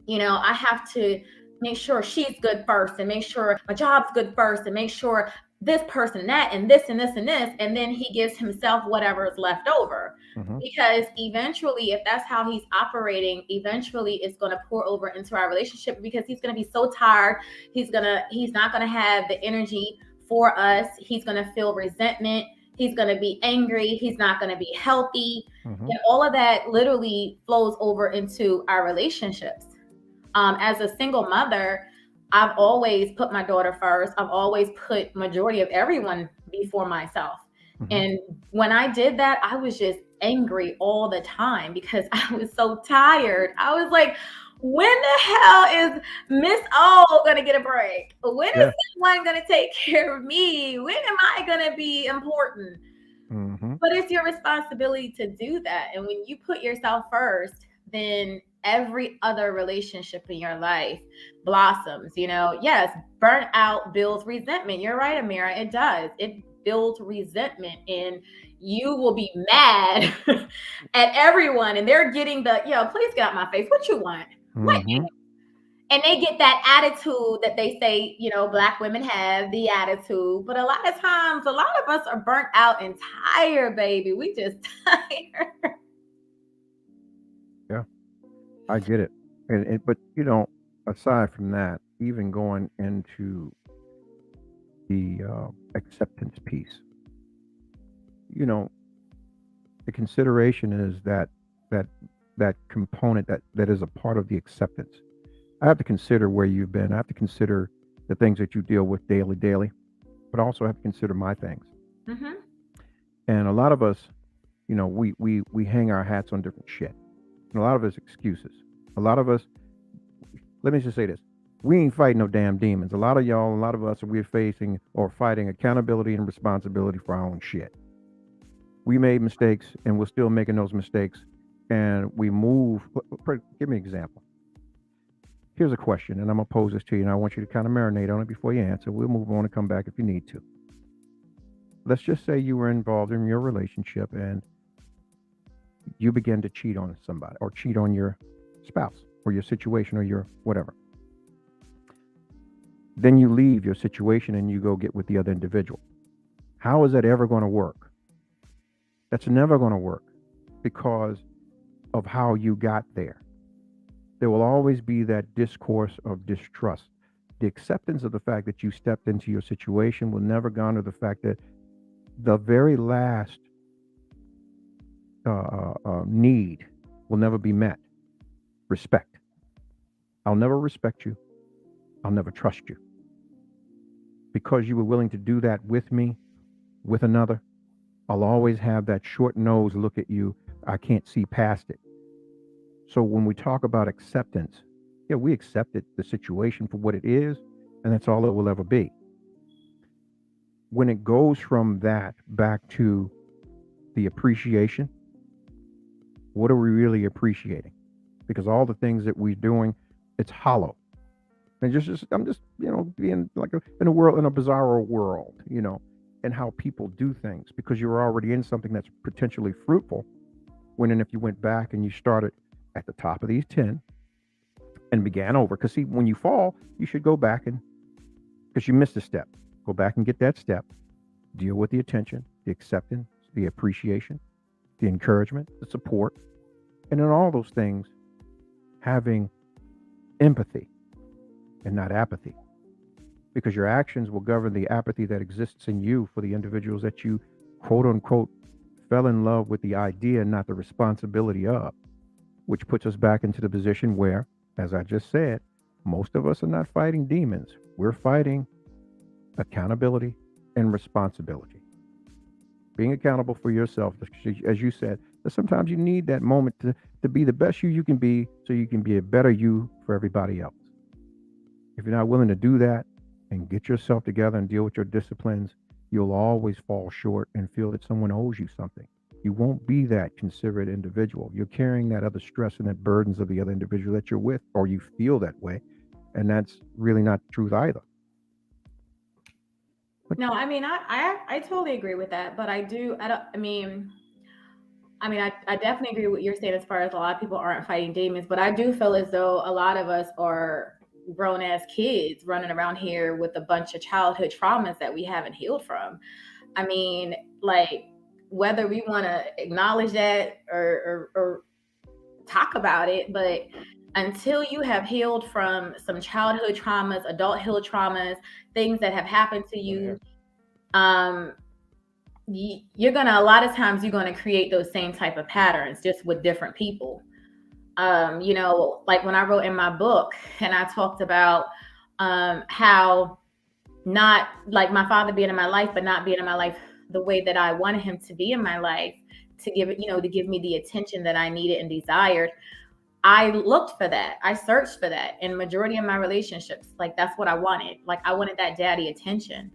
I have to make sure she's good first, and make sure my job's good first, and make sure this person that, and this and this and this. And then he gives himself whatever is left over. Mhm. Because eventually, if that's how he's operating, eventually it's going to pour over into our relationship, because he's going to be so tired. He's not going to have the energy for us. He's going to feel resentment. He's going to be angry. He's not going to be healthy. Mhm. And all of that literally flows over into our relationships. As a single mother, I've always put my daughter first. I've always put majority of everyone before myself. Mhm. And when I did that, I was just angry all the time because I was so tired. I was like, when the hell is Miss O gonna get a break? When is Yeah. someone gonna take care of me? When am I gonna be important? Mhm. But it's your responsibility to do that. And when you put yourself first, then every other relationship in your life blossoms. Yes, burnout builds resentment. You're right, Amira. It does. It builds resentment, and you will be mad at everyone. And they're getting please get out my face. What you want? What? Mhm. And they get that attitude that they say, Black women have the attitude. But a lot of times, a lot of us are burnt out and tired, baby. We just tired. Yeah, I get it. But aside from that, even going into the acceptance piece, you know, the consideration is that that component that is a part of the acceptance. I have to consider where you've been. I have to consider the things that you deal with daily, but also have to consider my things. Mm-hmm. And a lot of us, we hang our hats on different shit. And a lot of us excuses. A lot of us let me just say this. We ain't fighting no damn demons. A lot of y'all, a lot of us, we're facing or fighting accountability and responsibility for our own shit. We made mistakes and we're still making those mistakes. And we move. Give me an example. Here's a question, and I'm going to pose this to you, and I want you to kind of marinate on it before you answer. We'll move on and come back if you need to. Let's just say you were involved in your relationship and you begin to cheat on somebody or cheat on your spouse or your situation or your whatever. Then you leave your situation and you go get with the other individual. How is that ever going to work? That's never going to work because of how you got there. There will always be that discourse of distrust. The acceptance of the fact that you stepped into your situation will never garner the fact that the very last need will never be met. Respect. I'll never respect you. I'll never trust you. Because you were willing to do that with me, with another, I'll always have that short nose look at you. I can't see past it. So when we talk about acceptance, yeah, we accepted the situation for what it is, and that's all it will ever be. When it goes from that back to the appreciation, what are we really appreciating? Because all the things that we're doing, it's hollow. And I'm just, being like in a bizarre world, and how people do things because you're already in something that's potentially fruitful. When if you went back and you started at the top of these 10 and began over, because see, when you fall, you should go back because you missed a step, go back and get that step, deal with the attention, the acceptance, the appreciation, the encouragement, the support, and in all those things, having empathy and not apathy. Because your actions will govern the apathy that exists in you for the individuals that you, quote unquote, fell in love with the idea, not the responsibility of, which puts us back into the position where, as I just said, most of us are not fighting demons. We're fighting accountability and responsibility. Being accountable for yourself, as you said, that sometimes you need that moment to be the best you can be so you can be a better you for everybody else. If you're not willing to do that and get yourself together and deal with your disciplines, you'll always fall short and feel that someone owes you something. You won't be that considerate individual. You're carrying that other stress and that burdens of the other individual that you're with, or you feel that way. And that's really not the truth either. No, I mean, I totally agree with that, but I definitely agree with what you're saying as far as a lot of people aren't fighting demons, but I do feel as though a lot of us are grown ass kids running around here with a bunch of childhood traumas that we haven't healed from. I mean, like, whether we want to acknowledge that or talk about it, but until you have healed from some childhood traumas, adulthood traumas, things that have happened to you, you're gonna, a lot of times you're gonna create those same type of patterns just with different people. Like when I wrote in my book and I talked about how not like my father being in my life, but not being in my life the way that I wanted him to be in my life, to give me the attention that I needed and desired. I looked for that. I searched for that in majority of my relationships. Like, that's what I wanted. Like, I wanted that daddy attention.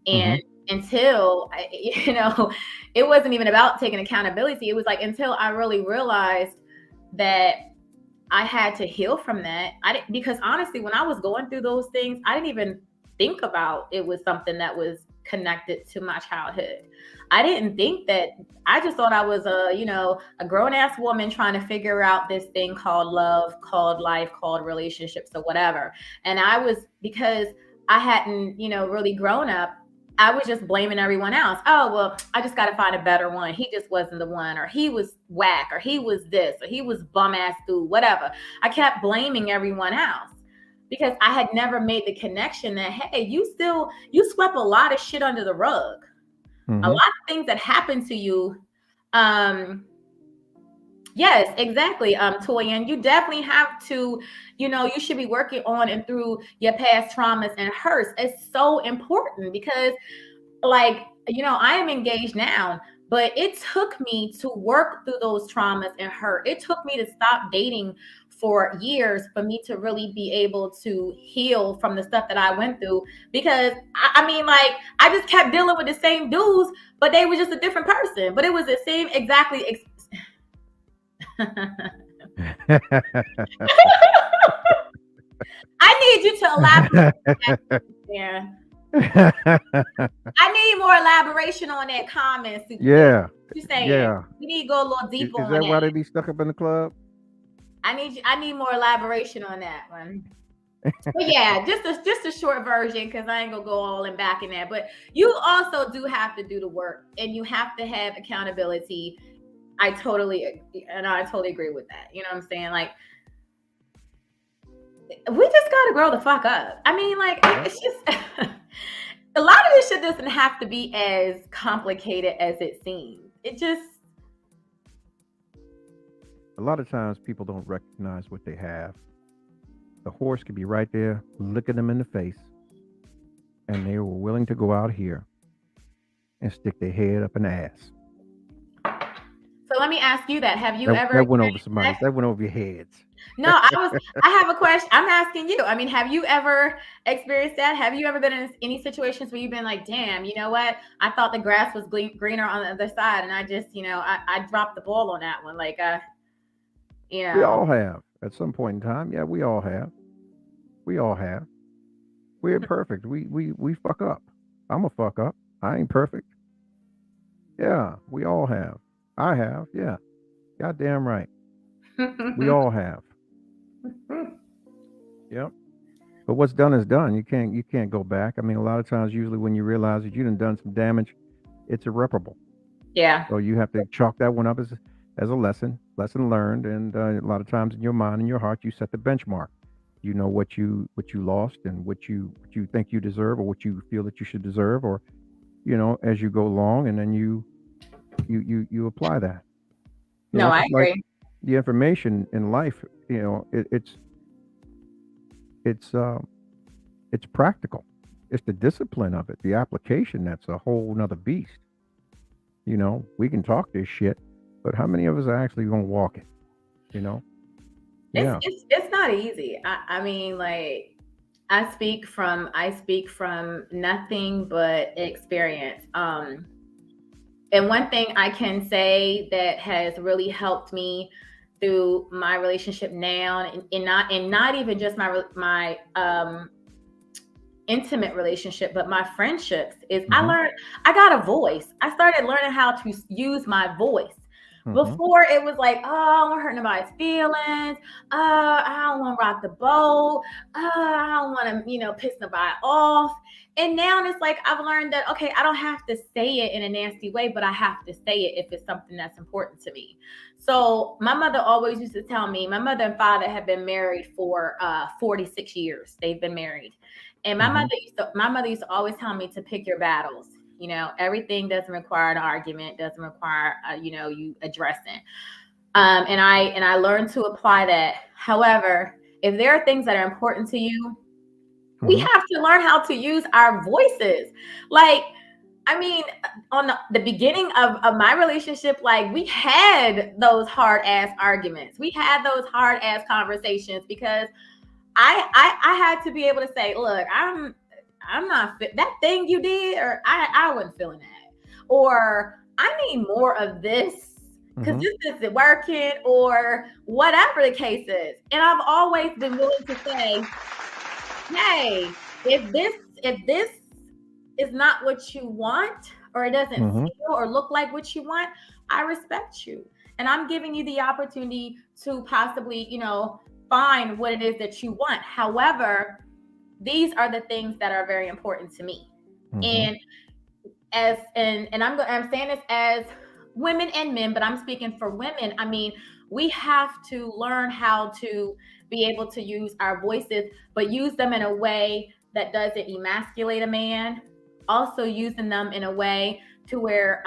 And until, it wasn't even about taking accountability. It was like, until I really realized that I had to heal from that. Because honestly, when I was going through those things, I didn't even think about it was something that was connected to my childhood. I didn't think that. I just thought I was a grown-ass woman trying to figure out this thing called love, called life, called relationships, or whatever. And because I hadn't, really grown up, I was just blaming everyone else. Oh, well, I just got to find a better one. He just wasn't the one, or he was whack, or he was this, or he was bum-ass dude, whatever. I kept blaming everyone else because I had never made the connection that, hey, you swept a lot of shit under the rug. A lot of things that happened to you. Yes, exactly. Toy, and you definitely have to, you should be working on and through your past traumas and hurts. It's so important because, like, I am engaged now, but it took me to work through those traumas and hurt. It took me to stop dating for years for me to really be able to heal from the stuff that I went through, because I mean, like, I just kept dealing with the same dudes, but they were just a different person, but it was the same exactly. I need you to elaborate. Yeah. I need more elaboration on that comment. Yeah. You saying? Yeah. We need to go a little deeper Is on that that. why they be stuck up in the club? I need more elaboration on that one. But yeah, just a short version, because I ain't gonna go all in back in that. But you also do have to do the work, and you have to have accountability. I totally agree with that. You know what I'm saying? Like, we just gotta grow the fuck up. I mean, like, it's just a lot of this shit doesn't have to be as complicated as it seems. It just, a lot of times people don't recognize what they have. The horse could be right there looking them in the face, and they were willing to go out here and stick their head up an ass. so let me ask you that. Have you ever That went over somebody's. That went over your heads. No, I have a question. I'm asking you. I mean, have you ever experienced that? Have you ever been in any situations where you've been like, damn, you know what? I thought the grass was greener on the other side, and I just, I dropped the ball on that one. Like, We all have at some point in time. Yeah, we all have. We ain't perfect. We fuck up. I'm a fuck up. I ain't perfect. Yeah, we all have. I have. Yeah, goddamn right. We all have. Yep. But what's done is done. You can't go back. I mean, a lot of times, usually when you realize that you've done some damage, it's irreparable. Yeah. So you have to chalk that one up as a lesson learned. And a lot of times in your mind and your heart, you set the benchmark. You know what you lost and what you think you deserve, or what you feel that you should deserve, or as you go along, and then you apply that. No, I agree. Like the information in life, it's practical. It's the discipline of it, the application, that's a whole nother beast. We can talk this shit, but how many of us are actually gonna walk it? Yeah. It's not easy. I mean, like, I speak from nothing but experience. And one thing I can say that has really helped me through my relationship now, and not even just my intimate relationship, but my friendships, is I got a voice. I started learning how to use my voice. Before, it was like, oh, I don't want to hurt nobody's feelings. I don't want to rock the boat. I don't want to, piss nobody off. And now it's like, I've learned that, okay, I don't have to say it in a nasty way, but I have to say it if it's something that's important to me. So my mother always used to tell me, my mother and father have been married for 46 years. They've been married. And my mother used to always tell me to pick your battles. Everything doesn't require an argument, doesn't require, you addressing. And I learned to apply that. However, if there are things that are important to you, we have to learn how to use our voices. Like, I mean, on the beginning of my relationship, like, we had those hard ass arguments. We had those hard ass conversations, because I had to be able to say, look, I'm not fit. That thing you did, or I wasn't feeling that, or I need more of this because this isn't working, or whatever the case is. And I've always been willing to say, hey, if this is not what you want, or it doesn't feel or look like what you want, I respect you, and I'm giving you the opportunity to possibly, find what it is that you want. However, these are the things that are very important to me. And I'm saying this as women and men, but I'm speaking for women. I mean, we have to learn how to be able to use our voices, but use them in a way that doesn't emasculate a man. Also using them in a way to where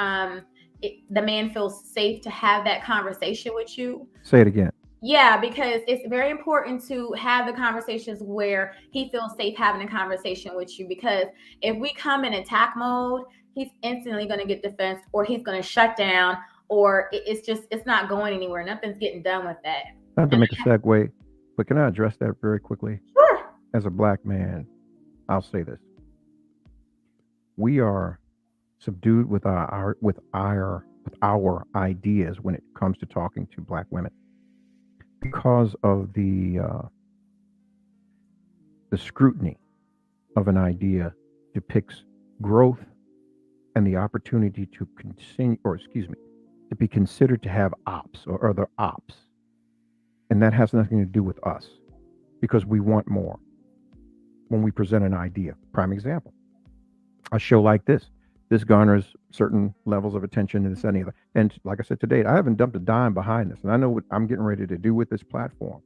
the man feels safe to have that conversation with you. Say it again. Yeah, because it's very important to have the conversations where he feels safe having a conversation with you. Because if we come in attack mode, he's instantly going to get defense, or he's going to shut down, or it's not going anywhere. Nothing's getting done with that. I have to make a segue. But can I address that very quickly? Sure. As a black man, I'll say this: we are subdued with our ideas when it comes to talking to black women because of the scrutiny of an idea depicts growth and the opportunity to continue, or excuse me, to be considered to have ops or other ops. And that has nothing to do with us because we want more when we present an idea. Prime example, a show like this garners certain levels of attention and this and the other. And like I said today, I haven't dumped a dime behind this, and I know what I'm getting ready to do with this platform.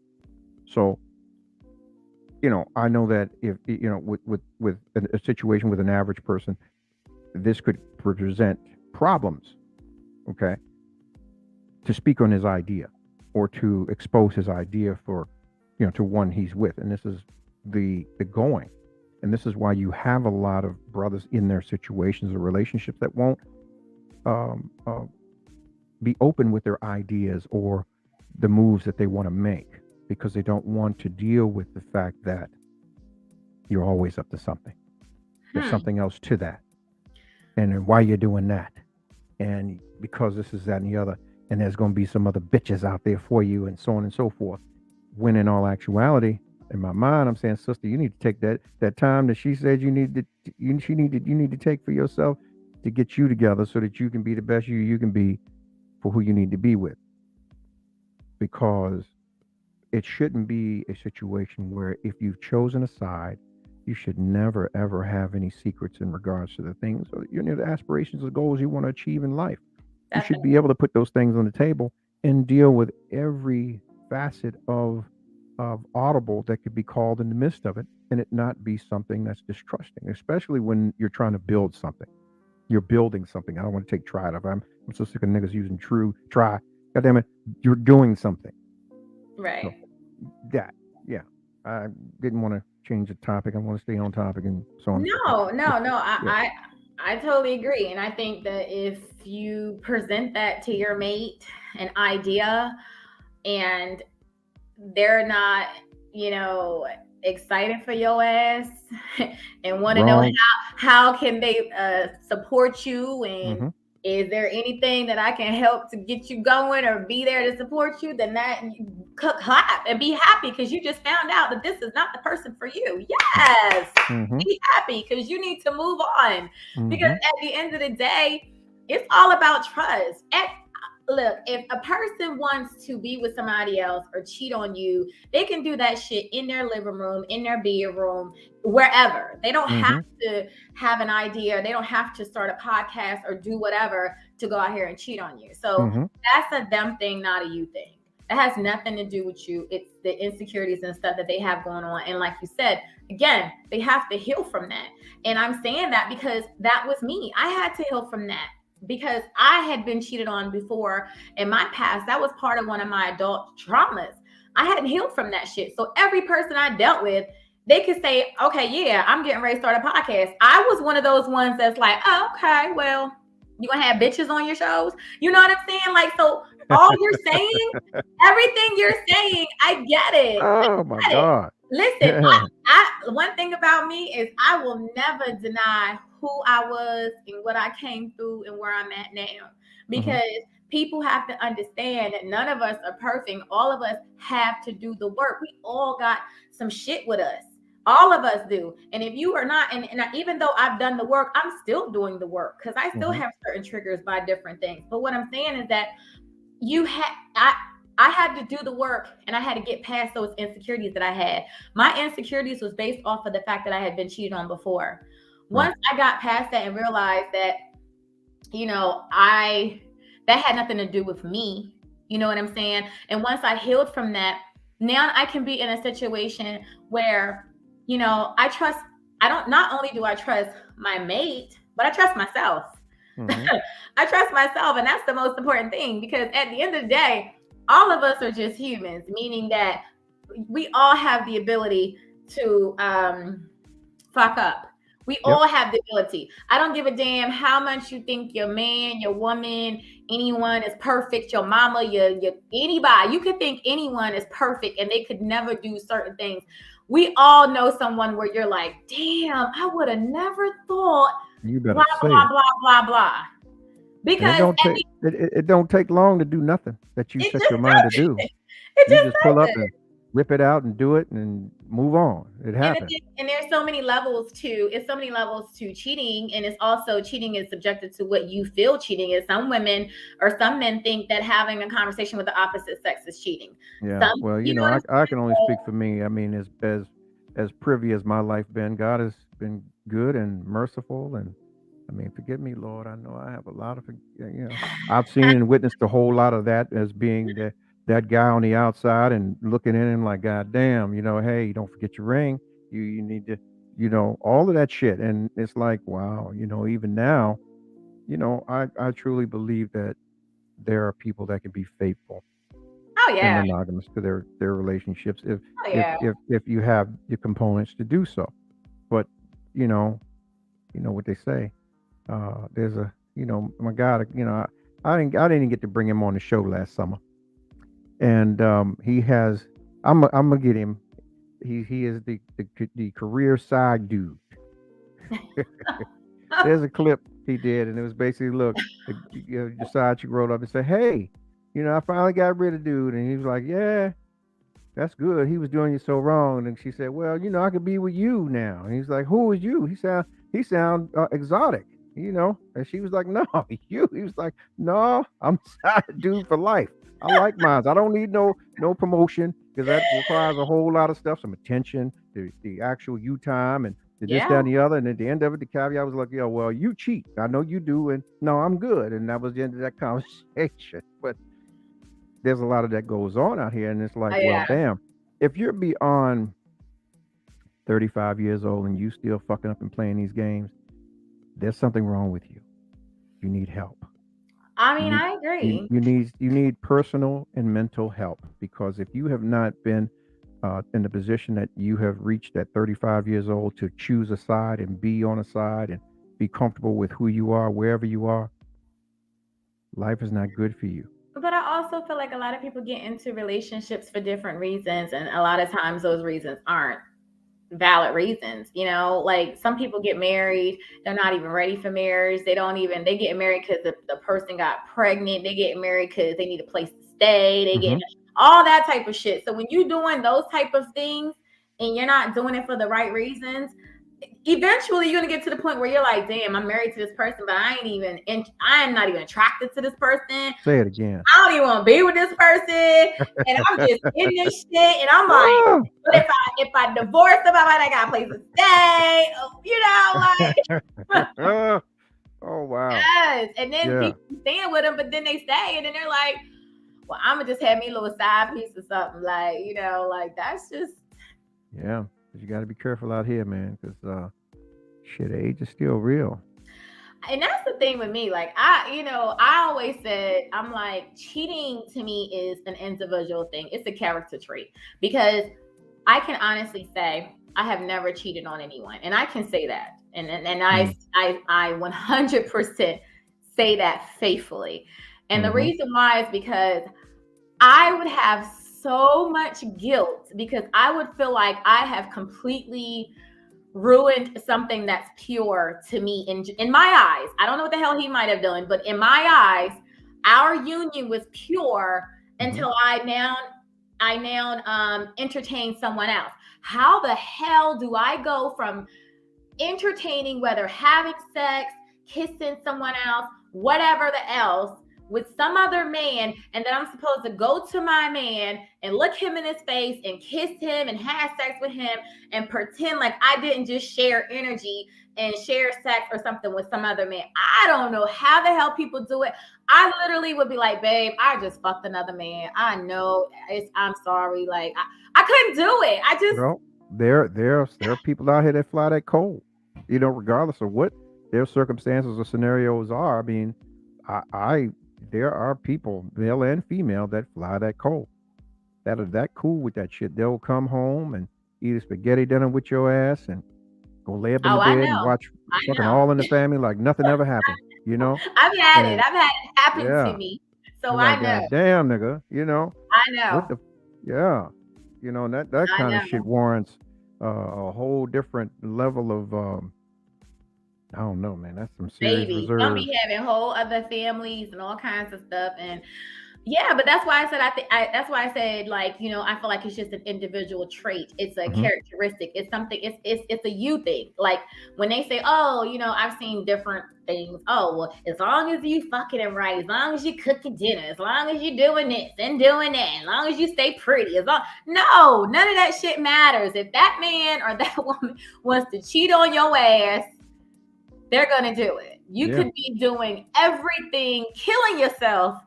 So, I know that if, with a situation with an average person, this could present problems, okay, to speak on his idea or to expose his idea for, to one he's with. And this is the going. And this is why you have a lot of brothers in their situations or relationships that won't be open with their ideas or the moves that they want to make because they don't want to deal with the fact that you're always up to something. There's something else to that. And why you're doing that. And because this is that and the other. And there's going to be some other bitches out there for you and so on and so forth. When in all actuality, in my mind, I'm saying, sister, you need to take that time that she said you need to take for yourself to get you together so that you can be the best you can be for who you need to be with. Because it shouldn't be a situation where if you've chosen a side, you should never, ever have any secrets in regards to the things or the aspirations or goals you want to achieve in life. Definitely. You should be able to put those things on the table and deal with every facet of audible that could be called in the midst of it, and it not be something that's distrusting, especially when you're trying to build something. You're building something. I don't want to take try out of it. I'm so sick of niggas using try. God damn it, you're doing something. Right. So yeah. I didn't want to change the topic. I want to stay on topic and so on. No. I totally agree. And I think that if you present that to your mate, an idea, and they're not, excited for your ass and want to know how can they support you and is there anything that I can help to get you going or be there to support you, then that you clap and be happy because you just found out that this is not the person for you. Yes. Be happy because you need to move on because at the end of the day, it's all about trust. Look, if a person wants to be with somebody else or cheat on you, they can do that shit in their living room, in their bedroom, wherever. They don't have to have an idea. They don't have to start a podcast or do whatever to go out here and cheat on you. So that's a them thing, not a you thing. That has nothing to do with you. It's the insecurities and stuff that they have going on. And like you said, again, they have to heal from that. And I'm saying that because that was me. I had to heal from that. Because I had been cheated on before in my past. That was part of one of my adult traumas. I hadn't healed from that shit. So every person I dealt with, they could say, okay, yeah, I'm getting ready to start a podcast. I was one of those ones that's like, oh, okay, well, you gonna have bitches on your shows? You know what I'm saying? Like, so all you're saying, everything you're saying, I get it. Oh my God. Listen, one thing about me is I will never deny who I was and what I came through and where I'm at now. Because people have to understand that none of us are perfect. All of us have to do the work. We all got some shit with us. All of us do. And if you are not, and even though I've done the work, I'm still doing the work because I still have certain triggers by different things. But what I'm saying is that I had to do the work and I had to get past those insecurities that I had. My insecurities was based off of the fact that I had been cheated on before. Once I got past that and realized that, that had nothing to do with me. You know what I'm saying? And once I healed from that, now I can be in a situation where, not only do I trust my mate, but I trust myself. I trust myself. And that's the most important thing because at the end of the day, all of us are just humans, meaning that we all have the ability to fuck up. We Yep. all have the ability. I don't give a damn how much you think your man, your woman, anyone is perfect, your mama, your anybody. You could think anyone is perfect and they could never do certain things. We all know someone where you're like, damn, I would have never thought You blah, better say blah, it. blah, blah, blah. And Because it don't take long to do nothing that you it set just your mind to do. doesn't. It You just just pull up doesn't. and rip it out and do it and move on. It happens. And there's so many levels to it's so many levels to cheating, and it's also cheating is subjected to what you feel cheating is. Some women or some men think that having a conversation with the opposite sex is cheating. Yeah. Some, Well, you know what I'm I can only speak saying? for me. I mean, as privy as my life been, God has been good and merciful. And I mean, forgive me, Lord. I know I have a lot of, I've seen and witnessed a whole lot of that as being that guy on the outside and looking in him like, God damn, hey, don't forget your ring. You need to, all of that shit. And it's like, wow, even now, I truly believe that there are people that can be faithful Oh and yeah. monogamous to their relationships Oh yeah. if you have the components to do so. But you know, what they say. There's a my God, I didn't even get to bring him on the show last summer, and he has. I'm gonna get him. He is the career side dude. There's a clip he did, and it was basically, look, the side chick rolled up and said, "Hey, I finally got rid of dude," and he was like, "Yeah, that's good. He was doing you so wrong." And she said, "Well, I could be with you now." And he's like, "Who is you?" He sound exotic, And she was like, "No, you." He was like, "No, I'm side dude for life. I like mine. I don't need no promotion because that requires a whole lot of stuff, some attention, the actual you time, and the this, that, Yeah. and the other." And at the end of it, the caveat was like, "Yo, well, you cheat. I know you do, and no, I'm good." And that was the end of that conversation. But there's a lot of that goes on out here, and it's Oh like, well, yeah. damn, if you're beyond 35 years old and you still fucking up and playing these games, there's something wrong with you. You need help. I You mean, need I agree. you need personal and mental help, because if you have not been in the position that you have reached at 35 years old to choose a side and be on a side and be comfortable with who you are wherever you are, life is not good for you. But I also feel like a lot of people get into relationships for different reasons, and a lot of times those reasons aren't valid reasons. Like some people get married, they're not even ready for marriage. They get married because the person got pregnant. They get married because they need a place to stay. They get Hmm. all that type of shit. So when you're doing those type of things and you're not doing it for the right reasons, eventually you're gonna get to the point where you're like, damn, I'm married to this person, but I'm not even attracted to this person. Say it again. I don't even want to be with this person, and I'm just in this shit, and I'm like, Ah! but if I divorce them, I got a place to stay, like Oh wow. yes. And then Yeah. people staying with them, but then they stay, and then they're like, well, I'm gonna just have me a little side piece or something, like that's just. Yeah. But you got to be careful out here, man, because shit, age is still real. And that's the thing with me. Like I always said, I'm like, cheating to me is an individual thing. It's a character trait because I can honestly say I have never cheated on anyone, and I can say that, and Mm. I 100% say that faithfully. And the Hmm. reason why is because I would have so much guilt because I would feel like I have completely ruined something that's pure to me in my eyes. I don't know what the hell he might have done, but in my eyes, our union was pure Hmm. until I now entertain someone else. How the hell do I go from entertaining, whether having sex, kissing someone else, whatever the else, with some other man, and then I'm supposed to go to my man and look him in his face and kiss him and have sex with him and pretend like I didn't just share energy and share sex or something with some other man. I don't know how the hell people do it. I literally would be like, babe, I just fucked another man. I know I'm sorry. Like I couldn't do it. I just. Well, there are people out here that fly that cold. Regardless of what their circumstances or scenarios are. I mean, I there are people, male and female, that fly that cold. That are that cool with that shit. They'll come home and eat a spaghetti dinner with your ass and Go lay up in Oh, the I bed and know. watch I fucking know. All in the Family like nothing ever happened, I've had it. And I've had it happen to yeah, me. So you're I like, know. God damn, nigga, I what know. the, yeah, and that I kind of shit know. warrants a whole different level of, I don't know, man. That's some serious Baby. Some reserve. be having whole other families and all kinds of stuff. And yeah, but that's why I said that's why I said, like, I feel like it's just an individual trait. It's a Hmm. characteristic. It's something. It's a you thing. Like when they say, oh, I've seen different things. Oh, well, as long as you fucking it right, as long as you cooking dinner, as long as you doing this and doing that, as long as you stay pretty, no, none of that shit matters. If that man or that woman wants to cheat on your ass, they're gonna do it. You Yeah. could be doing everything, killing yourself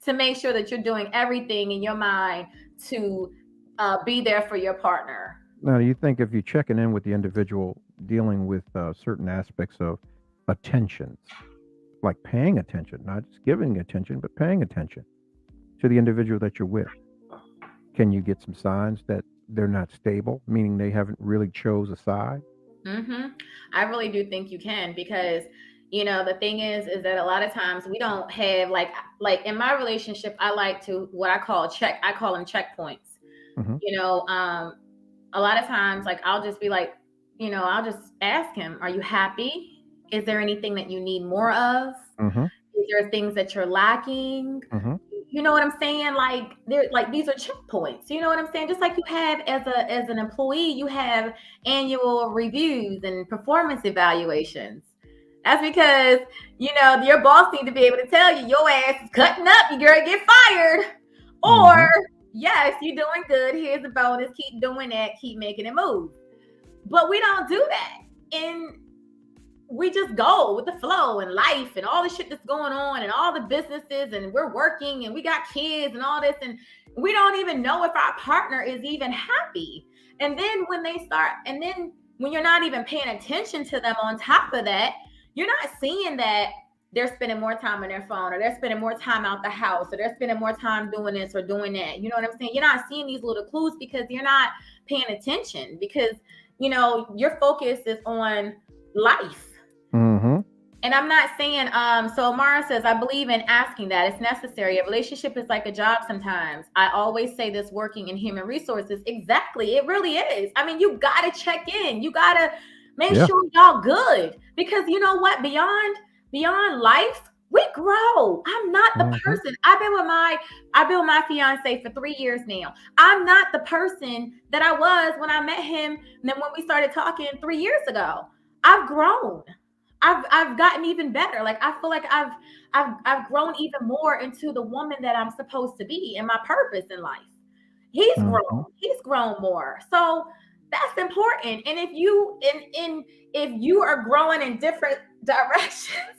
to make sure that you're doing everything in your mind to be there for your partner. Now, do you think if you're checking in with the individual dealing with certain aspects of attention, like paying attention, not just giving attention, but paying attention to the individual that you're with, can you get some signs that they're not stable, meaning they haven't really chose a side? I really do think you can, because the thing is that a lot of times we don't have like in my relationship, I like to what I call them checkpoints. Hmm. A lot of times, like, I'll just be like, I'll just ask him, are you happy? Is there anything that you need more of? Hmm. Is there things that you're lacking? Hmm. You know what I'm saying? Like, these are checkpoints. You know what I'm saying? Just like you have as an employee, you have annual reviews and performance evaluations. That's because your boss needs to be able to tell you your ass is cutting up, you're gonna get fired. Or, Hmm. yes, you're doing good. Here's a bonus. Keep doing that. Keep making it move. But we don't do that. And we just go with the flow and life and all the shit that's going on and all the businesses, and we're working and we got kids and all this, and we don't even know if our partner is even happy. And then when you're not even paying attention to them on top of that, you're not seeing that they're spending more time on their phone, or they're spending more time out the house, or they're spending more time doing this or doing that. You know what I'm saying? You're not seeing these little clues because you're not paying attention, because your focus is on life. Hmm. And I'm not saying, so Mara says, I believe in asking that. It's necessary. A relationship is like a job sometimes. I always say this working in human resources. Exactly. It really is. I mean, you got to check in. You got to make Yeah. sure y'all good. Because you know what? Beyond life, we grow. I'm not the Hmm. person. I've been with my fiance for 3 years now. I'm not the person that I was when I met him and then when we started talking 3 years ago. I've grown. I've gotten even better. Like, I feel like I've grown even more into the woman that I'm supposed to be and my purpose in life. He's grown. Hmm. He's grown more. So that's important. And if you are growing in different directions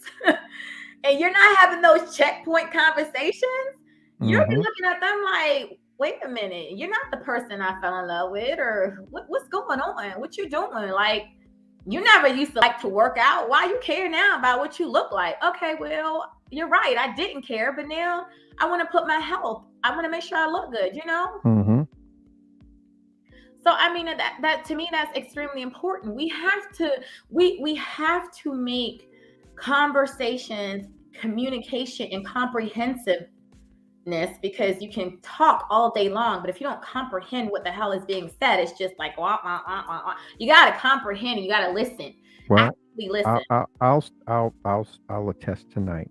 and you're not having those checkpoint conversations, you'll be Hmm. looking at them like, wait a minute, you're not the person I fell in love with, or what's going on? What you doing? Like, you never used to like to work out. Why you care now about what you look like? Okay, well, you're right. I didn't care, but now I want to put my health. I want to make sure I look good, Hmm. So I mean, that to me, that's extremely important. We have to make conversations, communication, and comprehensiveness, because you can talk all day long, but if you don't comprehend what the hell is being said, it's just like wah, wah, wah, wah, wah. You got to comprehend and you got to listen. Well, Actively listen. I'll attest tonight.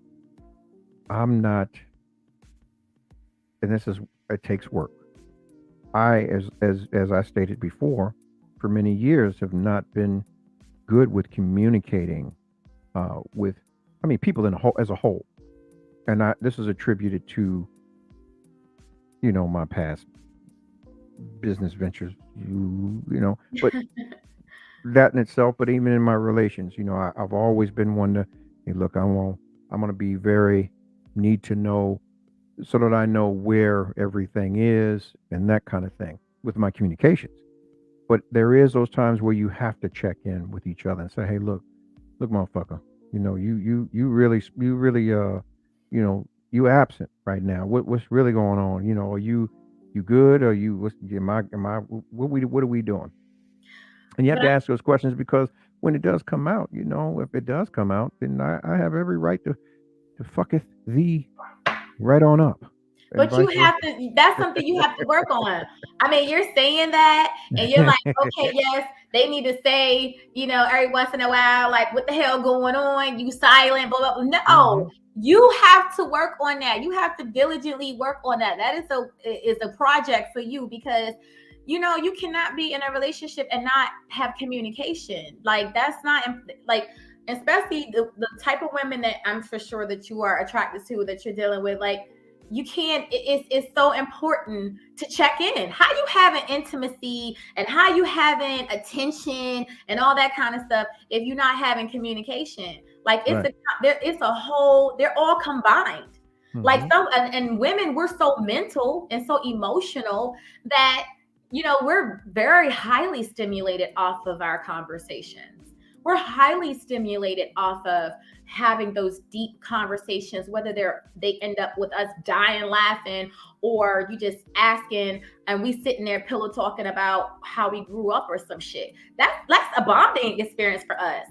I'm not, and it takes work. As I stated before, for many years have not been good with communicating with, I mean, people as a whole, and this is attributed to my past business ventures, but that in itself, but even in my relations, I've always been one to, hey, look, I'm going to be very need to know, so that I know where everything is and that kind of thing with my communications. But there is those times where you have to check in with each other and say, hey, look, motherfucker, you absent right now. What's really going on? Are you good? What are we doing? And you have to ask those questions, because when it does come out, if it does come out, then I have every right to fucketh thee right on up, and But you vice versa. have to, that's something you have to work on. I mean, you're saying that and you're like, okay, yes, they need to say, every once in a while, like, what the hell going on? You silent, blah, blah, blah. No, Mhm. you have to work on that. You have to diligently work on that. That is a project for you because you cannot be in a relationship and not have communication. Like, that's not like, especially the type of women that I'm for sure that you are attracted to, that you're dealing with, like, you can't, it's so important to check in how you having intimacy and how you having attention and all that kind of stuff if you're not having communication. Like, Right. it's a whole, they're all combined. Like, Mhm. and women, we're so mental and so emotional that we're very highly stimulated off of our conversations. We're highly stimulated off of having those deep conversations, whether they end up with us dying laughing, or you just asking and we sitting there pillow talking about how we grew up or some shit. That's a bonding experience for us.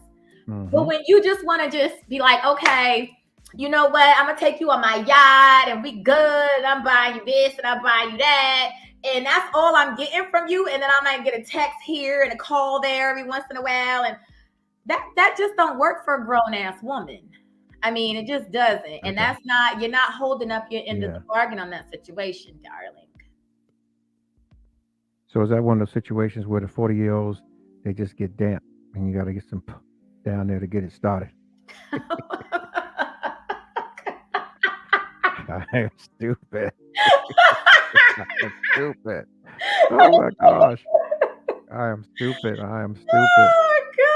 But Mhm. when you just want to just be like, okay, you know what, I'm gonna take you on my yacht and we good, and I'm buying you this and I'm buying you that, and that's all I'm getting from you, and then I might get a text here and a call there every once in a while, and that just don't work for a grown ass woman. I mean, it just doesn't. And Okay. that's not, you're not holding up your end of the Yeah. bargain on that situation, darling. So is that one of those situations where the 40-year-olds, they just get damp, and you got to get some down there to get it started? I am stupid. I am stupid. Oh my gosh. I am stupid. I am stupid. Oh my God.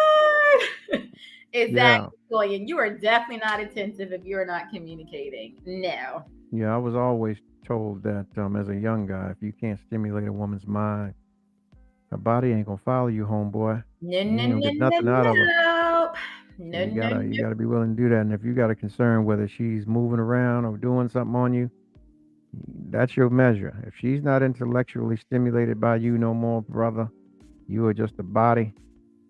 Yeah. Exactly, Toya. You are definitely not attentive if you're not communicating. No. Yeah. I was always told that as a young guy, if you can't stimulate a woman's mind, her body ain't gonna follow you, homeboy. No, You no, ain't gonna no, get no, nothing out of her. no. So No, you no, gotta you no. gotta be willing to do that. And if you got a concern whether she's moving around or doing something on you, that's your measure. If she's not intellectually stimulated by you no more, brother, you are just a body,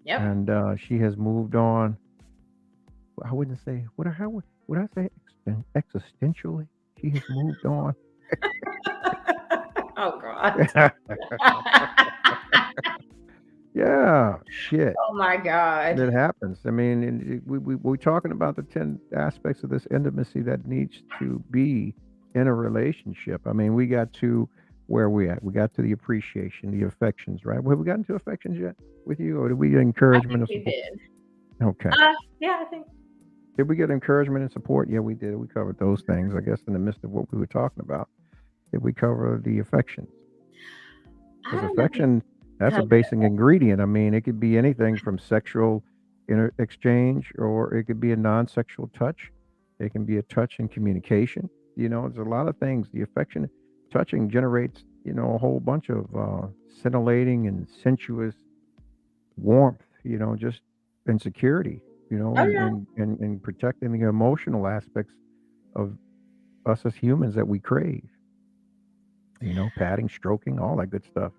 Yep. and she has moved on. I wouldn't say would I say existentially? She has moved on. Oh God. Yeah, shit. Oh my God. That happens. I mean, we're talking about the 10 aspects of this intimacy that needs to be in a relationship. I mean, we got to where we at. We got to the appreciation, the affections, right? Have we gotten to affections yet with you, or did we get I encouragement think or we support? did. Okay. Yeah, I think. Did we get encouragement and support? Yeah, we did. We covered those things, I guess, in the midst of what we were talking about. Did we cover the affections? I Because don't know if we affection, that's a covered basic ingredient. I mean, it could be anything from sexual exchange, or it could be a non-sexual touch. It can be a touch in communication. There's a lot of things. The affection, touching generates, a whole bunch of scintillating and sensuous warmth. Just insecurity. Oh And yeah. and protecting the emotional aspects of us as humans that we crave. Patting, stroking, all that good stuff.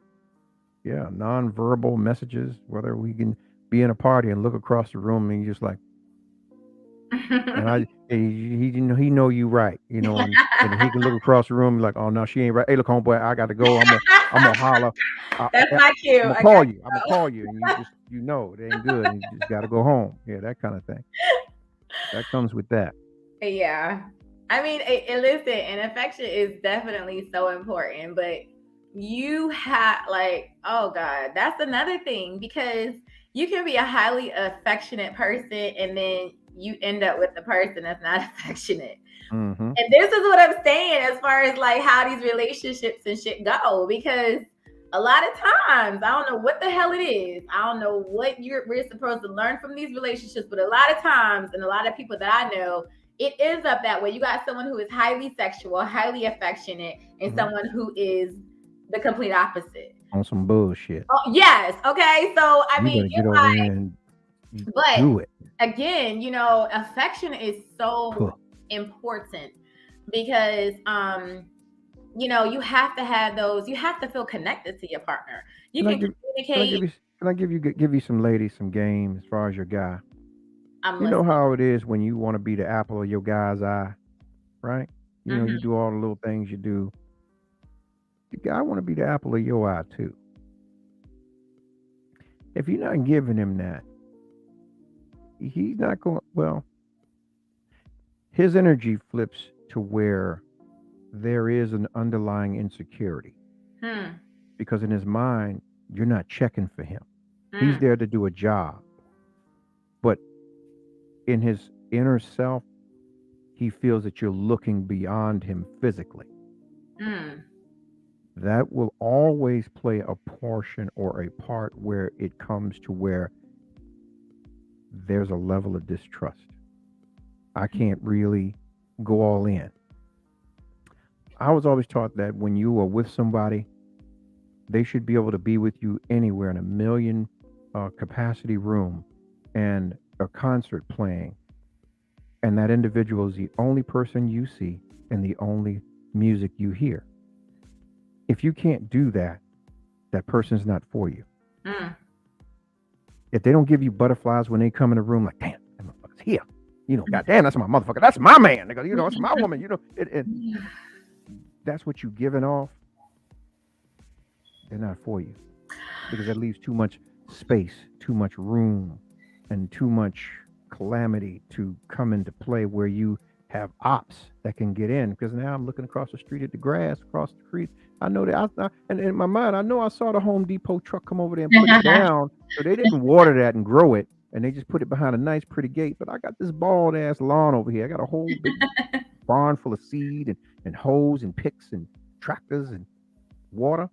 Yeah, non-verbal messages. Whether we can be in a party and look across the room and you just like, and he know you right, and he can look across the room like, oh no, she ain't right. Hey, look, homeboy, I got to go. I'm gonna holler. That's I'm my cue. gonna I call got you. I'm gonna call you, and you just it ain't good, and you just got to go home. Yeah, that kind of thing. That comes with that. Yeah. I mean, listen, and affection is definitely so important, but you have, like, oh God, that's another thing, because you can be a highly affectionate person and then you end up with the person that's not affectionate. Mm-hmm. And this is what I'm saying as far as like how these relationships and shit go, because a lot of times, I don't know what the hell it is. I don't know what we're supposed to learn from these relationships, but a lot of times, and a lot of people that I know, it ends up that way. You got someone who is highly sexual, highly affectionate, and Mm-hmm. someone who is the complete opposite. On some bullshit. Oh, yes. Okay. So, I You mean, better get over there and but do it. again, affection is so important because, you have to have those, you have to feel connected to your partner. You Can I can give can I give communicate. you Can I give you some ladies some game as far as your guy? I'm You know listening. how it is when you want to be the apple of your guy's eye, right? You know, you Mhm. do all the little things you do. The guy want to be the apple of your eye too. If you're not giving him that, he's not going. Well, his energy flips to where there is an underlying insecurity Hmm. because in his mind, you're not checking for him. He's Mm. there to do a job, but in his inner self, he feels that you're looking beyond him physically. Mm. That will always play a portion or a part where it comes to where there's a level of distrust. I can't really go all in. I was always taught that when you are with somebody, they should be able to be with you anywhere in a million capacity room and a concert playing, and that individual is the only person you see and the only music you hear. If you can't do that, that person's not for you. Mm. If they don't give you butterflies when they come in the room, like, damn, that motherfucker's here. You know, goddamn, that's my motherfucker. That's my man. Nigga. You know, that's my woman. You know, that's what you giving off. They're not for you because that leaves too much space, too much room, and too much calamity to come into play where you have ops that can get in. Because now I'm looking across the street at the grass across the street. I know that, and in my mind, I know I saw the Home Depot truck come over there and put it down. So they didn't water that and grow it, and they just put it behind a nice, pretty gate. But I got this bald ass lawn over here. I got a whole big barn full of seed and hoes and picks and tractors and water,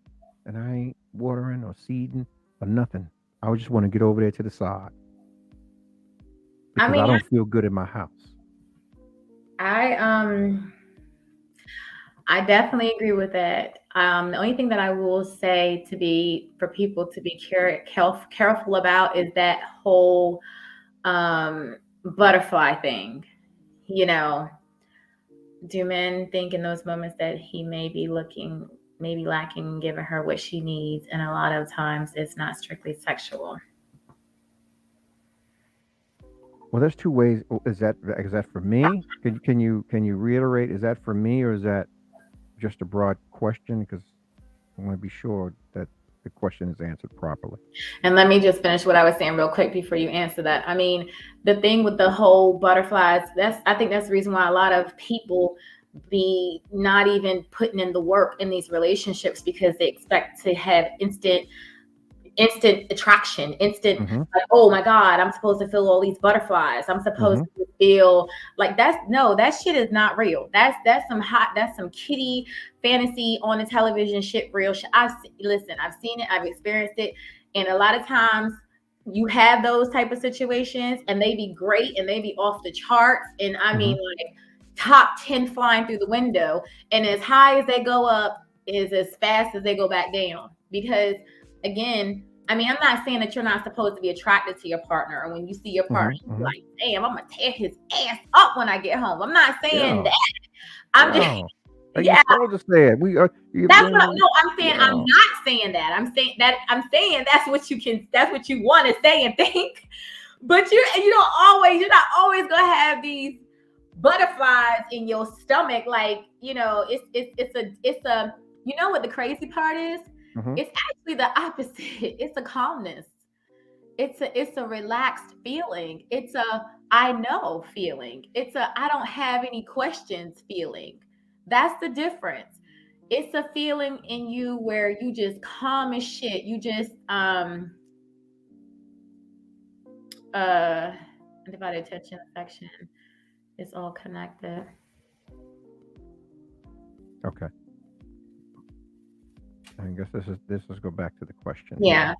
and I ain't watering or seeding or nothing. I just want to get over there to the side I because I mean, don't feel good in my house. I definitely agree with that. The only thing that I will say for people to be careful about is that whole butterfly thing. You know, do men think in those moments that he may be lacking in giving her what she needs, and a lot of times it's not strictly sexual. Well, there's two ways. Is that for me? Can you reiterate? Is that for me or is that just a broad question? Because I want to be sure that the question is answered properly. And let me just finish what I was saying real quick before you answer that. I mean, the thing with the whole butterflies, I think that's the reason why a lot of people be not even putting in the work in these relationships, because they expect to have instant attraction, Mm-hmm. like, oh my God, I'm supposed to feel all these butterflies. I'm supposed Mm-hmm. to feel like that shit is not real. That's some kitty fantasy on the television shit, real shit. I've seen it, I've experienced it. And a lot of times you have those type of situations and they be great and they be off the charts. And I mean, like top 10 flying through the window. And as high as they go up is as fast as they go back down. Because again, I mean, I'm not saying that you're not supposed to be attracted to your partner, and when you see your partner, Mm-hmm. you're like, damn, I'm gonna tear his ass up when I get home. I'm not saying Yeah. that. I'm just, Yeah. Like yeah, you're supposed to say it. I'm saying. Yeah. I'm not saying that. I'm saying that's what you want to say and think. But you're not always gonna have these butterflies in your stomach. Like, it's a, you know what the crazy part is? Mm-hmm. It's actually the opposite. It's a calmness. It's a relaxed feeling. It's a I know feeling. It's a I don't have any questions feeling. That's the difference. It's a feeling in you where you just calm as shit. You just undivided attention, affection. It's all connected. Okay. I guess this is go back to the question. Yeah.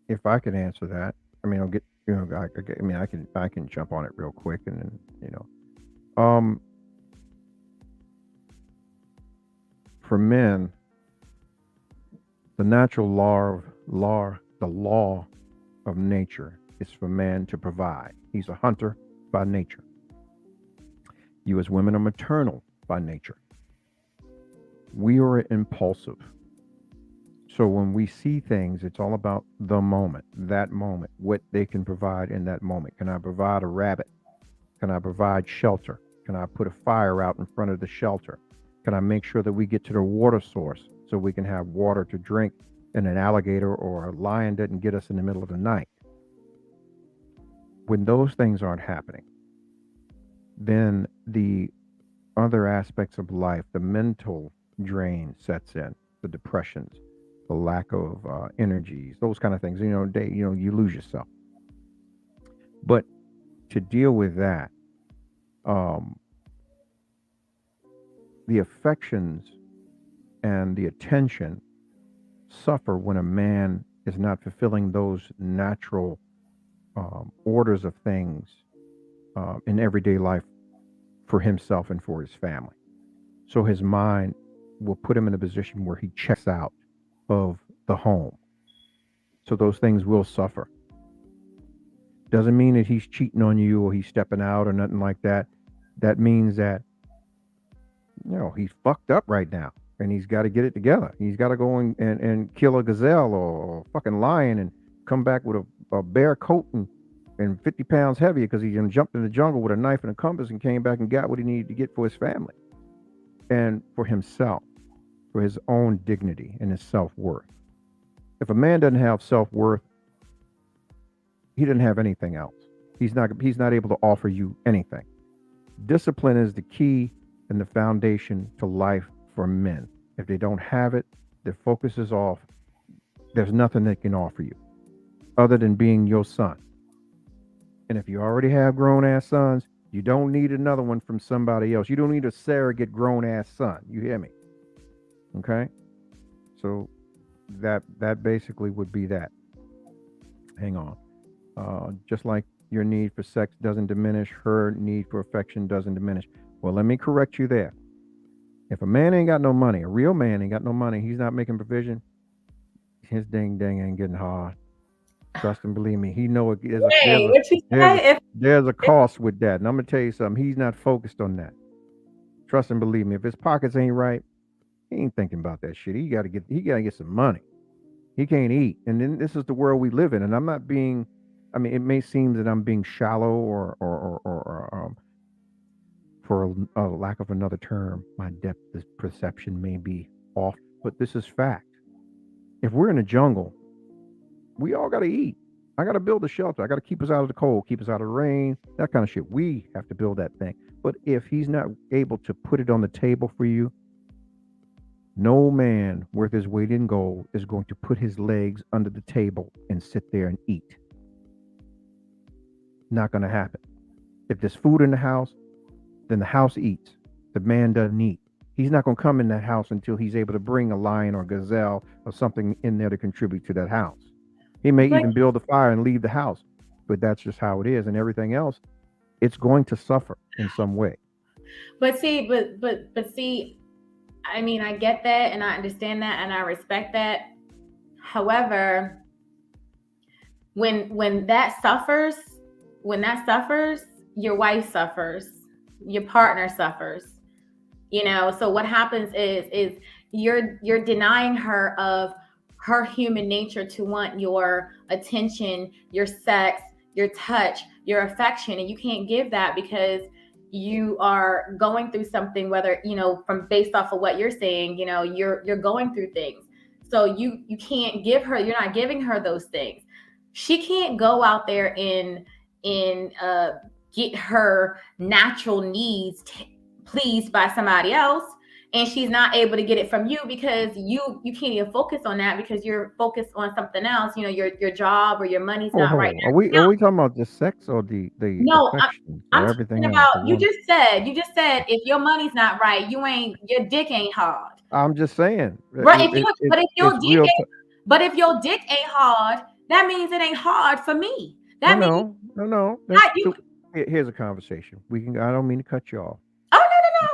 If I could answer that, I mean, I'll get I can jump on it real quick and then for men, the law of nature is for man to provide. He's a hunter by nature. You as women are maternal by nature. We are impulsive. So when we see things, it's all about the moment, that moment, what they can provide in that moment. Can I provide a rabbit? Can I provide shelter? Can I put a fire out in front of the shelter? Can I make sure that we get to the water source so we can have water to drink and an alligator or a lion doesn't get us in the middle of the night? When those things aren't happening, then the other aspects of life, the mental drain sets in, the depressions, the lack of energies, those kind of things. You lose yourself. But to deal with that, the affections and the attention suffer when a man is not fulfilling those natural orders of things in everyday life for himself and for his family. So his mind will put him in a position where he checks out of the home. So those things will suffer. Doesn't mean that he's cheating on you or he's stepping out or nothing like that. That means that, he's fucked up right now and he's got to get it together. He's got to go and kill a gazelle or a fucking lion and come back with a bear coat and 50 pounds heavier because he jumped in the jungle with a knife and a compass and came back and got what he needed to get for his family and for himself, for his own dignity and his self-worth. If a man doesn't have self-worth, he doesn't have anything else. He's not able to offer you anything. Discipline is the key and the foundation to life for men. If they don't have it, their focus is off. There's nothing they can offer you other than being your son. And if you already have grown-ass sons, you don't need another one from somebody else. You don't need a surrogate grown-ass son. You hear me? Okay? So that basically would be that. Hang on. Just like your need for sex doesn't diminish, her need for affection doesn't diminish. Well, let me correct you there. If a man ain't got no money, a real man ain't got no money, he's not making provision, his ding ain't getting hard. Trust and believe me, he know there's a cost with that. And I'm gonna tell you something, he's not focused on that. Trust and believe me, if his pockets ain't right, he ain't thinking about that shit. He gotta get some money. He can't eat. And then this is the world we live in. And I'm not being, it may seem that I'm being shallow or for a lack of another term, my depth of perception may be off, but this is fact. If we're in a jungle, we all got to eat. I got to build a shelter. I got to keep us out of the cold, keep us out of the rain, that kind of shit. We have to build that thing. But if he's not able to put it on the table for you, no man worth his weight in gold is going to put his legs under the table and sit there and eat. Not going to happen. If there's food in the house, then the house eats. The man doesn't eat. He's not going to come in that house until he's able to bring a lion or gazelle or something in there to contribute to that house. He may even build a fire and leave the house, but that's just how it is. And everything else, it's going to suffer in some way. But see, I get that and I understand that and I respect that. However, when that suffers, your wife suffers, your partner suffers. So what happens is you're denying her of her human nature to want your attention, your sex, your touch, your affection, and you can't give that because you are going through something, whether, from based off of what you're saying, you're going through things. So you can't give her, you're not giving her those things. She can't go out there and get her natural needs pleased by somebody else. And she's not able to get it from you because you can't even focus on that because you're focused on something else. Your job or your money's not right now. Are we talking about the sex or the no? I'm everything talking about. else? You just said if your money's not right, your dick ain't hard. I'm just saying. Right. If your dick ain't hard, that means it ain't hard for me. No. Here's a conversation. I don't mean to cut you off. Oh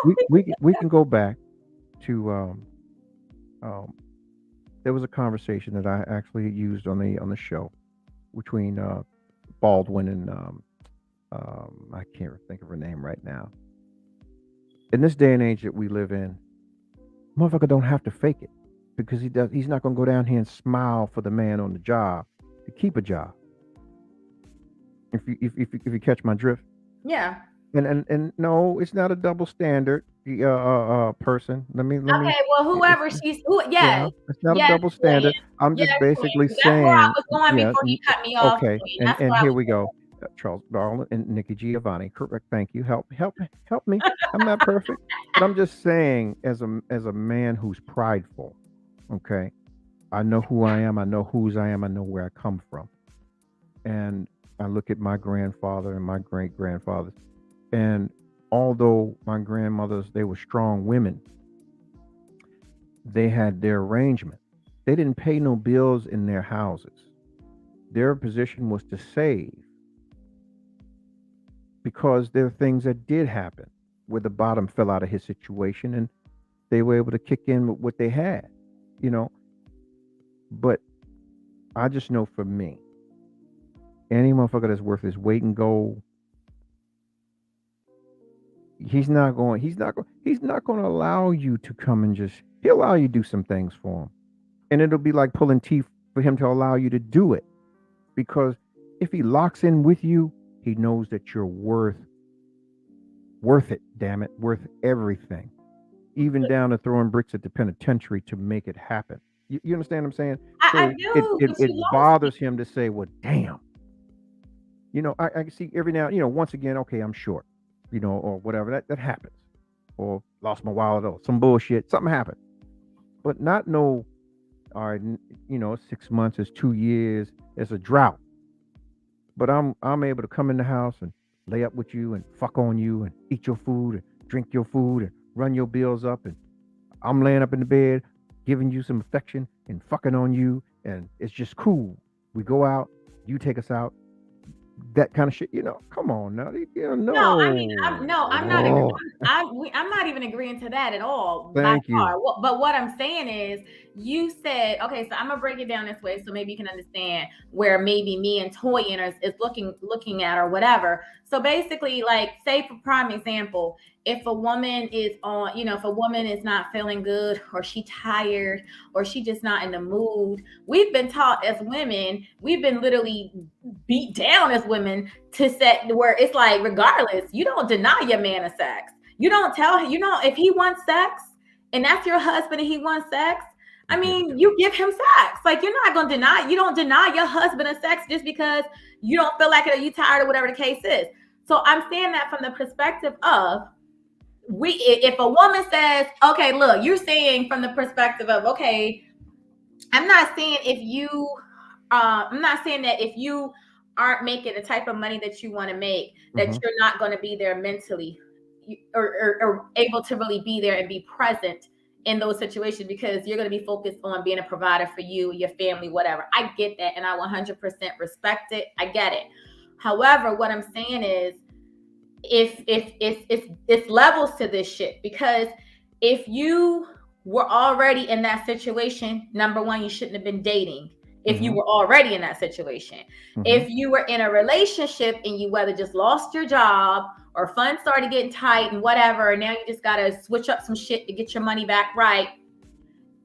no. We can go back to there was a conversation that I actually used on the show between Baldwin and I can't think of her name right now. In this day and age that we live in, motherfucker don't have to fake it because he's not gonna go down here and smile for the man on the job to keep a job. If you catch my drift. Yeah. And no, it's not a double standard. Person. Let me. Okay, well, whoever It's, yeah, it's not a yes, double standard. I'm yes, just basically Queen. That's where I saying, was going yeah. before he cut me off. Okay, Queen. and That's where I here was we go. Charles Darwin and Nikki Giovanni. Correct. Thank you. Help me. I'm not perfect, but I'm just saying, as a man who's prideful. Okay, I know who I am. I know whose I am. I know where I come from, and I look at my grandfather and my great grandfathers, and although my grandmothers, they were strong women, they had their arrangement. They didn't pay no bills in their houses. Their position was to save, because there are things that did happen where the bottom fell out of his situation and they were able to kick in with what they had, you know. But I just know for me, any motherfucker that's worth his weight in gold, he's not going to allow you to come and just, he'll allow you to do some things for him. And it'll be like pulling teeth for him to allow you to do it. Because if he locks in with you, he knows that you're worth it, damn it, worth everything. Even down to throwing bricks at the penitentiary to make it happen. You understand what I'm saying? I do. It bothers him to say, well, damn. You know, I see every now, once again, okay, I'm short, or whatever. That happens. Or lost my wallet or some bullshit. Something happened. But not no, all right, 6 months is 2 years. It's a drought. But I'm able to come in the house and lay up with you and fuck on you and eat your food and drink your food and run your bills up, and I'm laying up in the bed giving you some affection and fucking on you, and it's just cool. We go out, you take us out, that kind of shit. Come on now. No. No, I mean, I'm not even agreeing to that at all. Thank you. But what I'm saying is, you said, okay, so I'm gonna break it down this way so maybe you can understand where maybe me and Toyin is looking at or whatever. So basically, like, say for prime example, if a woman is on, if a woman is not feeling good, or she tired, or she just not in the mood, we've been taught as women, we've been literally beat down as women to set where it's like, regardless, you don't deny your man a sex. You don't tell him, if he wants sex and that's your husband and he wants sex, I mean, you give him sex. Like, you don't deny your husband a sex just because you don't feel like it or you tired or whatever the case is. So I'm saying that from the perspective of, if a woman says, okay, look, you're saying from the perspective of, okay, I'm not saying that if you aren't making the type of money that you want to make, that you're not going to be there mentally or able to really be there and be present in those situations, because you're going to be focused on being a provider for you, your family, whatever. I get that, and I 100% respect it. I get it. However, what I'm saying is, if it's levels to this shit, because if you were already in that situation, number one, you shouldn't have been dating. If you were already in that situation, if you were in a relationship and you whether just lost your job or funds started getting tight and whatever, and now you just got to switch up some shit to get your money back right.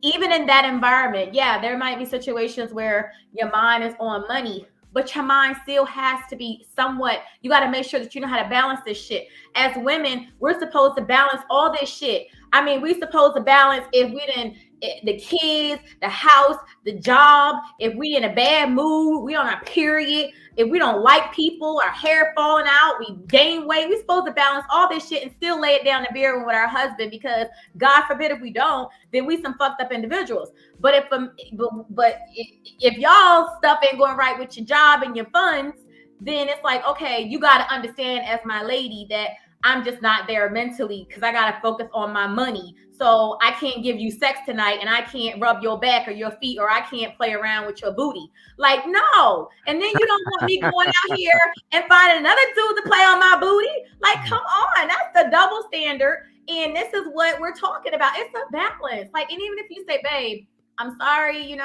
Even in that environment, yeah, there might be situations where your mind is on money, but your mind still has to be somewhat, you got to make sure that you know how to balance this shit. As women, we're supposed to balance all this shit. I mean, we're supposed to balance if we didn't, the kids, the house, the job, if we in a bad mood, we on our period, if we don't like people, our hair falling out, we gain weight, we're supposed to balance all this shit and still lay it down in the bedroom with our husband, because God forbid if we don't, then we some fucked up individuals. But if y'all stuff ain't going right with your job and your funds, then it's like, okay, you got to understand as my lady that I'm just not there mentally because I got to focus on my money. So I can't give you sex tonight, and I can't rub your back or your feet, or I can't play around with your booty. Like, no. And then you don't want me going out here and finding another dude to play on my booty. Like, come on. That's the double standard. And this is what we're talking about. It's a balance. Like, and even if you say, babe, I'm sorry,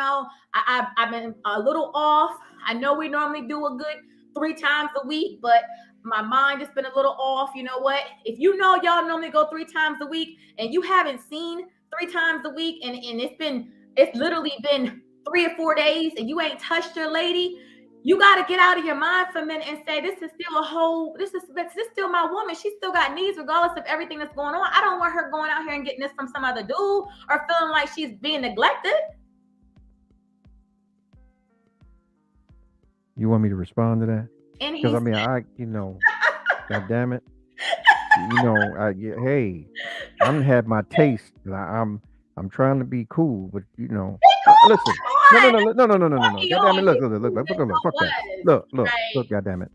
I've been a little off. I know we normally do a good 3 times a week, but my mind has been a little off. You know what? If you know y'all normally go 3 times a week and you haven't seen 3 times a week and it's literally been 3 or 4 days and you ain't touched your lady, you got to get out of your mind for a minute and say, this is still my woman. She still got needs regardless of everything that's going on. I don't want her going out here and getting this from some other dude or feeling like she's being neglected. You want me to respond to that? Because I mean, God damn it. Hey, I'm had my taste. I'm trying to be cool, but listen. No. God damn it, look, fuck that. Look, God damn it.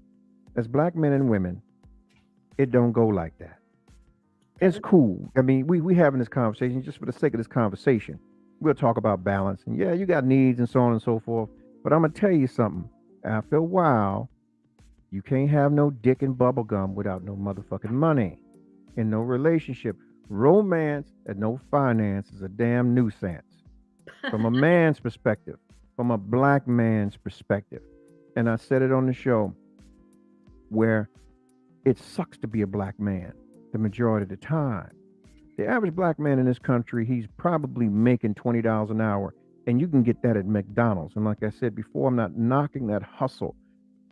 As black men and women, it don't go like that. It's cool. I mean, we having this conversation just for the sake of this conversation. We'll talk about balance and yeah, you got needs and so on and so forth. But I'm gonna tell you something. After a while, you can't have no dick and bubble gum without no motherfucking money in no relationship. Romance and no finance is a damn nuisance from a man's perspective, from a black man's perspective. And I said it on the show where it sucks to be a black man the majority of the time. The average black man in this country, he's probably making $20 an hour, and you can get that at McDonald's. And like I said before, I'm not knocking that hustle.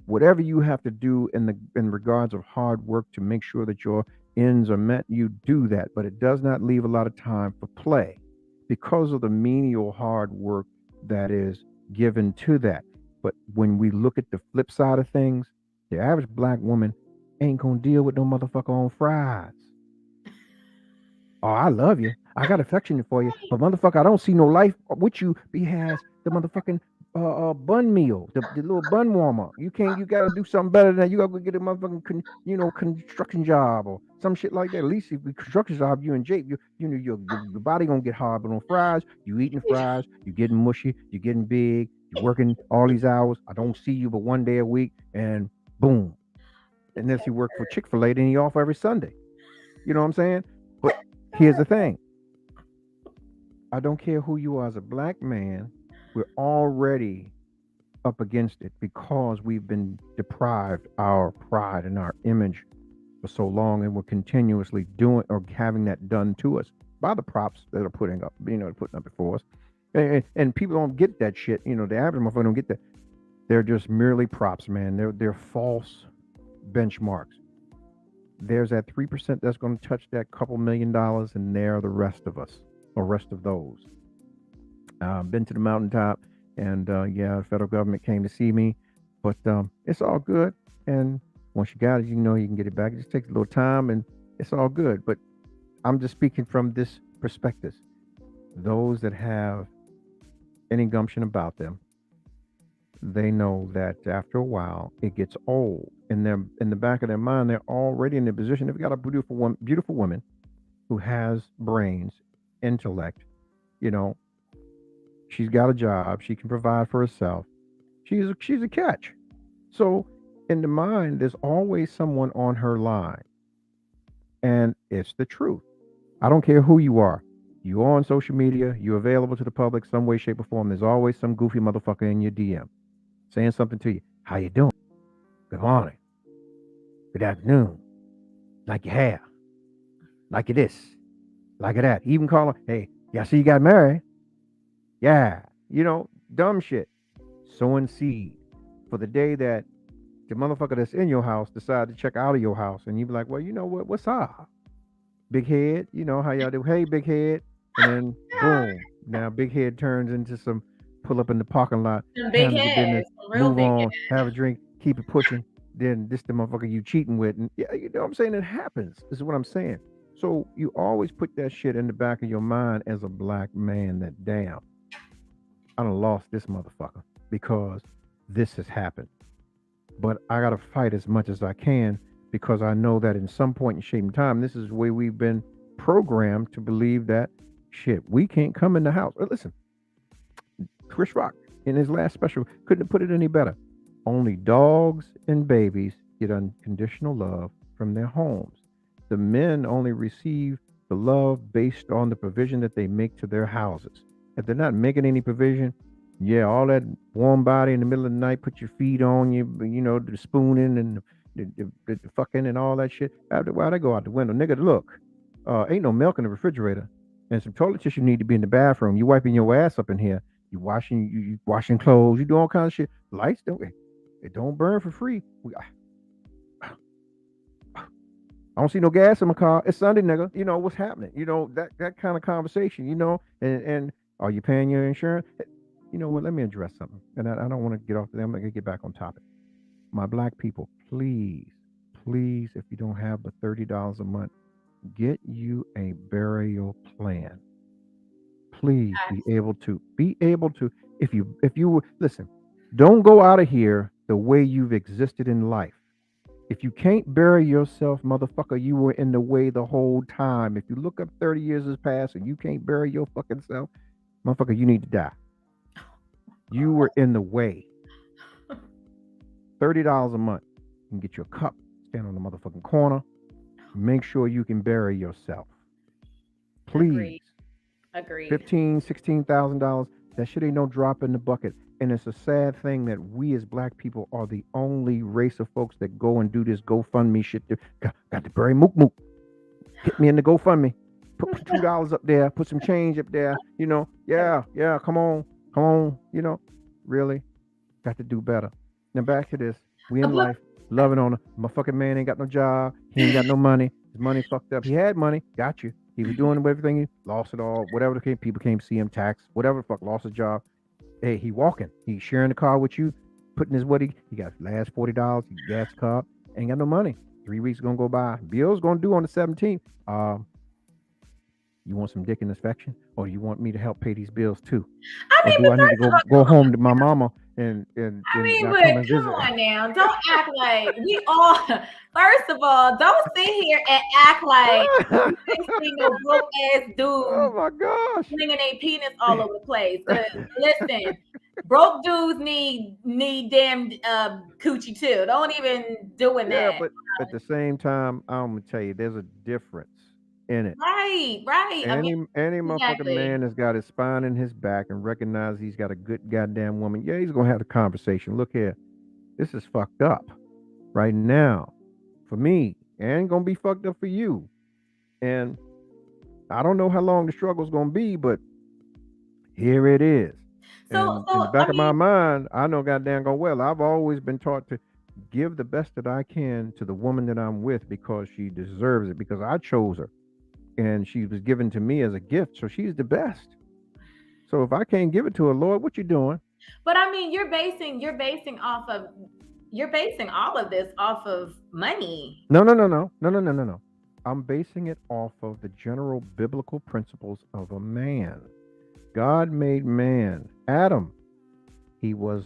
Whatever you have to do in regards of hard work to make sure that your ends are met, you do that. But it does not leave a lot of time for play because of the menial hard work that is given to that. But when we look at the flip side of things, the average black woman ain't gonna deal with no motherfucker on fries. Oh, I love you. I got affection for you. But motherfucker, I don't see no life with you. He has the motherfucking bun meal, the little bun warmer. You gotta do something better than that. You gotta go get a motherfucking construction job or some shit like that. At least if the construction job, you in shape, your body gonna get hard. But on fries, you eating fries, you getting mushy, you getting big, you working all these hours. I don't see you but one day a week, and boom. Unless you work for Chick-fil-A, then you off every Sunday. You know what I'm saying? But here's the thing. I don't care who you are as a black man. We're already up against it because we've been deprived our pride and our image for so long, and we're continuously doing or having that done to us by the props that are putting up before us. And people don't get that shit. The average motherfucker don't get that. They're just merely props, man. They're false benchmarks. There's that 3% that's going to touch that couple $1 million, and there are the rest of us, or rest of those. Been to the mountaintop, and the federal government came to see me, but it's all good. And once you got it, you can get it back. It just takes a little time, and it's all good. But I'm just speaking from this perspective. Those that have any gumption about them, they know that after a while it gets old. In the back of their mind, they're already in the position. They've got a beautiful woman who has brains, intellect. She's got a job. She can provide for herself. She's a catch. So in the mind, there's always someone on her line, and it's the truth. I don't care who you are. You're on social media. You're available to the public some way, shape, or form. There's always some goofy motherfucker in your DM saying something to you. How you doing? Good morning. Good afternoon. Like your hair. Like your this. Like your that. Even call her, hey, yeah, I see you got married. Yeah. Dumb shit. Sowing seed for the day that the motherfucker that's in your house decide to check out of your house. And you be like, well, you know what? What's up? Big head. How y'all do? Hey, big head. And then boom. Now big head turns into some pull up in the parking lot. Big head. Move on. Have a drink. Keep it pushing. Then this the motherfucker you cheating with. And yeah, you know what I'm saying? It happens. This is what I'm saying. So you always put that shit in the back of your mind as a black man that damn, I done lost this motherfucker because this has happened. But I got to fight as much as I can because I know that in some point in shape and time, this is the way we've been programmed to believe that shit, we can't come in the house. Listen, Chris Rock in his last special couldn't have put it any better. Only dogs and babies get unconditional love from their homes. The men only receive the love based on the provision that they make to their houses. If they're not making any provision, yeah, all that warm body in the middle of the night, put your feet on, the spooning and, the fucking and all that shit. Why'd I go out the window? Nigga, look, ain't no milk in the refrigerator. And some toilet tissue need to be in the bathroom. You wiping your ass up in here. You washing clothes. You do all kinds of shit. Lights don't it don't burn for free. I don't see no gas in my car. It's Sunday, nigga. You know what's happening. You know that kind of conversation. You know, and are you paying your insurance? You know what? Let me address something. And I don't want to get off. I'm gonna get back on topic. My black people, please, if you don't have but $30 a month, get you a burial plan. Please be able to if you listen, don't go out of here the way you've existed in life. If you can't bury yourself, motherfucker, you were in the way the whole time. If you look up 30 years has passed and you can't bury your fucking self, motherfucker, you need to die. You were in the way. $30 a month. You can get you a cup, stand on the motherfucking corner, make sure you can bury yourself. Please. Agreed. $16,000. That shit ain't no drop in the bucket. And it's a sad thing that we as black people are the only race of folks that go and do this GoFundMe shit. Got to bury Mook Mook. Hit me in the GoFundMe. Put $2 up there. Put some change up there. You know, yeah. Come on. You know, really got to do better. Now back to this. We in life, loving on her. My fucking man ain't got no job. He ain't got no money. His money fucked up. He had money. Got you. He was doing everything. He lost it all. Whatever the case, people came see him, tax, whatever the fuck, lost his job. Hey, he walking. He's sharing the car with you, putting his he got last $40. He gas car. Ain't got no money. 3 weeks gonna go by. Bill's gonna due on the 17th. You want some dick and inspection, or you want me to help pay these bills too? I mean, or do I need to go home to my mama and I mean, not but come and come visit? on now. Don't act like we all, first of all, don't sit here and act like you ain't seen no broke ass dude Oh my gosh. slinging their penis all over the place. Listen, broke dudes need damn coochie too. Don't even doing Yeah, that. but at the same time, I'm gonna tell you, there's a difference in it. Right. I mean, Any motherfucking exactly. man that's got his spine in his back and recognize he's got a good goddamn woman, yeah, he's gonna have a conversation. Look here, this is fucked up right now for me, and gonna be fucked up for you. And I don't know how long the struggle's gonna be, but here it is. So, And in the back I of my mean, mind, I know goddamn well, I've always been taught to give the best that I can to the woman that I'm with because she deserves it, because I chose her. And she was given to me as a gift, so she's the best. So if I can't give it to her, Lord, what you doing? but I mean, you're basing all of this off of money. No. I'm basing it off of the general biblical principles of a man. God made man. Adam, he was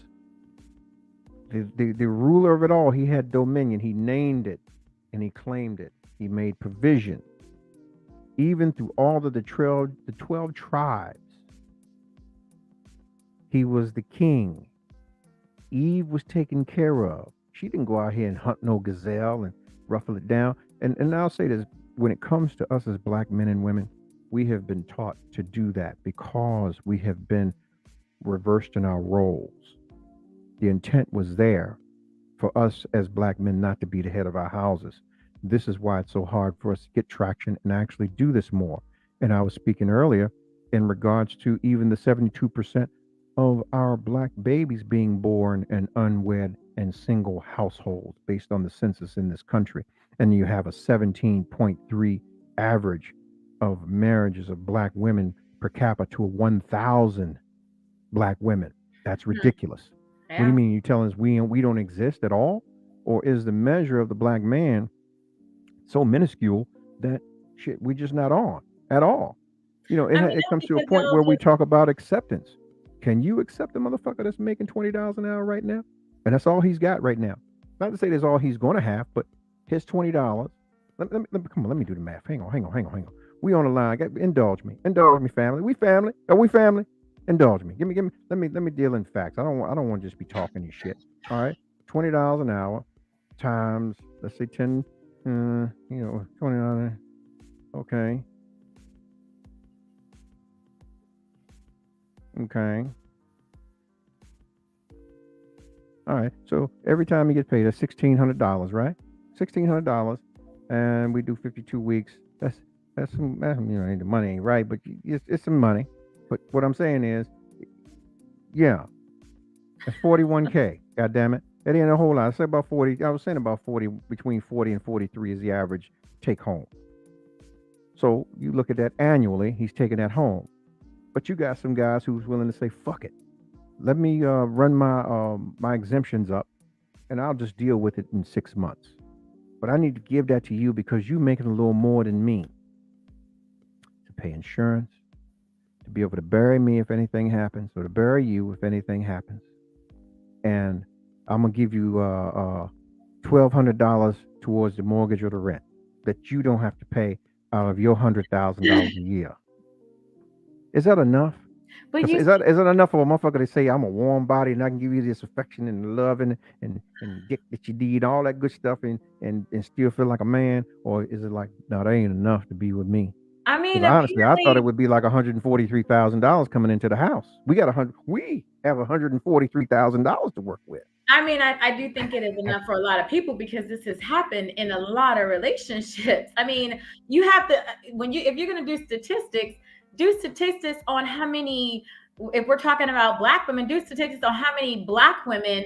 the ruler of it all. He had dominion. He named it and he claimed it. He made provision. Even through all of the 12 tribes, he was the king. Eve was taken care of. She didn't go out here and hunt no gazelle and ruffle it down. And I'll say this, when it comes to us as black men and women, we have been taught to do that because we have been reversed in our roles. The intent was there for us as black men not to be the head of our houses. This is why it's so hard for us to get traction and actually do this more. And I was speaking earlier in regards to even the 72% of our black babies being born in unwed and single households based on the census in this country. And you have a 17.3 average of marriages of black women per capita to 1,000 black women. That's ridiculous. Yeah. What do you mean? You telling us we don't exist at all? Or is the measure of the black man so minuscule that shit we just not on at all? You know, it comes to a point where we talk about acceptance. Can you accept a motherfucker that's making $20 an hour right now? And that's all he's got right now. Not to say that's all he's going to have, but his $20. Come on, let me do the math. Hang on. We on the line. Indulge me, family. We family. Are we family? Indulge me. Give me. Let me deal in facts. I don't want to just be talking your shit. All right, $20 an hour times, let's say 10. $20. Okay. All right. So every time you get paid, that's $1,600, right? $1,600, and we do 52 weeks. That's some. The money ain't right, but it's some money. But what I'm saying is, yeah, that's 41K. God damn it. That ain't a whole lot. I said about 40. I was saying about 40, between 40 and 43 is the average take home. So you look at that annually, he's taking that home. But you got some guys who's willing to say, fuck it. Let me run my exemptions up, and I'll just deal with it in 6 months. But I need to give that to you because you're making a little more than me. To pay insurance, to be able to bury me if anything happens, or to bury you if anything happens. And I'm going to give you $1,200 towards the mortgage or the rent that you don't have to pay out of your $100,000 a year. Is that enough? But Is that enough for a motherfucker to say I'm a warm body and I can give you this affection and love and dick that you need, all that good stuff, and still feel like a man? Or is it like, no, that ain't enough to be with me? I mean, Honestly, I thought it would be like $143,000 coming into the house. We have $143,000 to work with. I mean, I do think it is enough for a lot of people because this has happened in a lot of relationships. I mean, you have to, if you're going to do statistics on how many, if we're talking about Black women, do statistics on how many Black women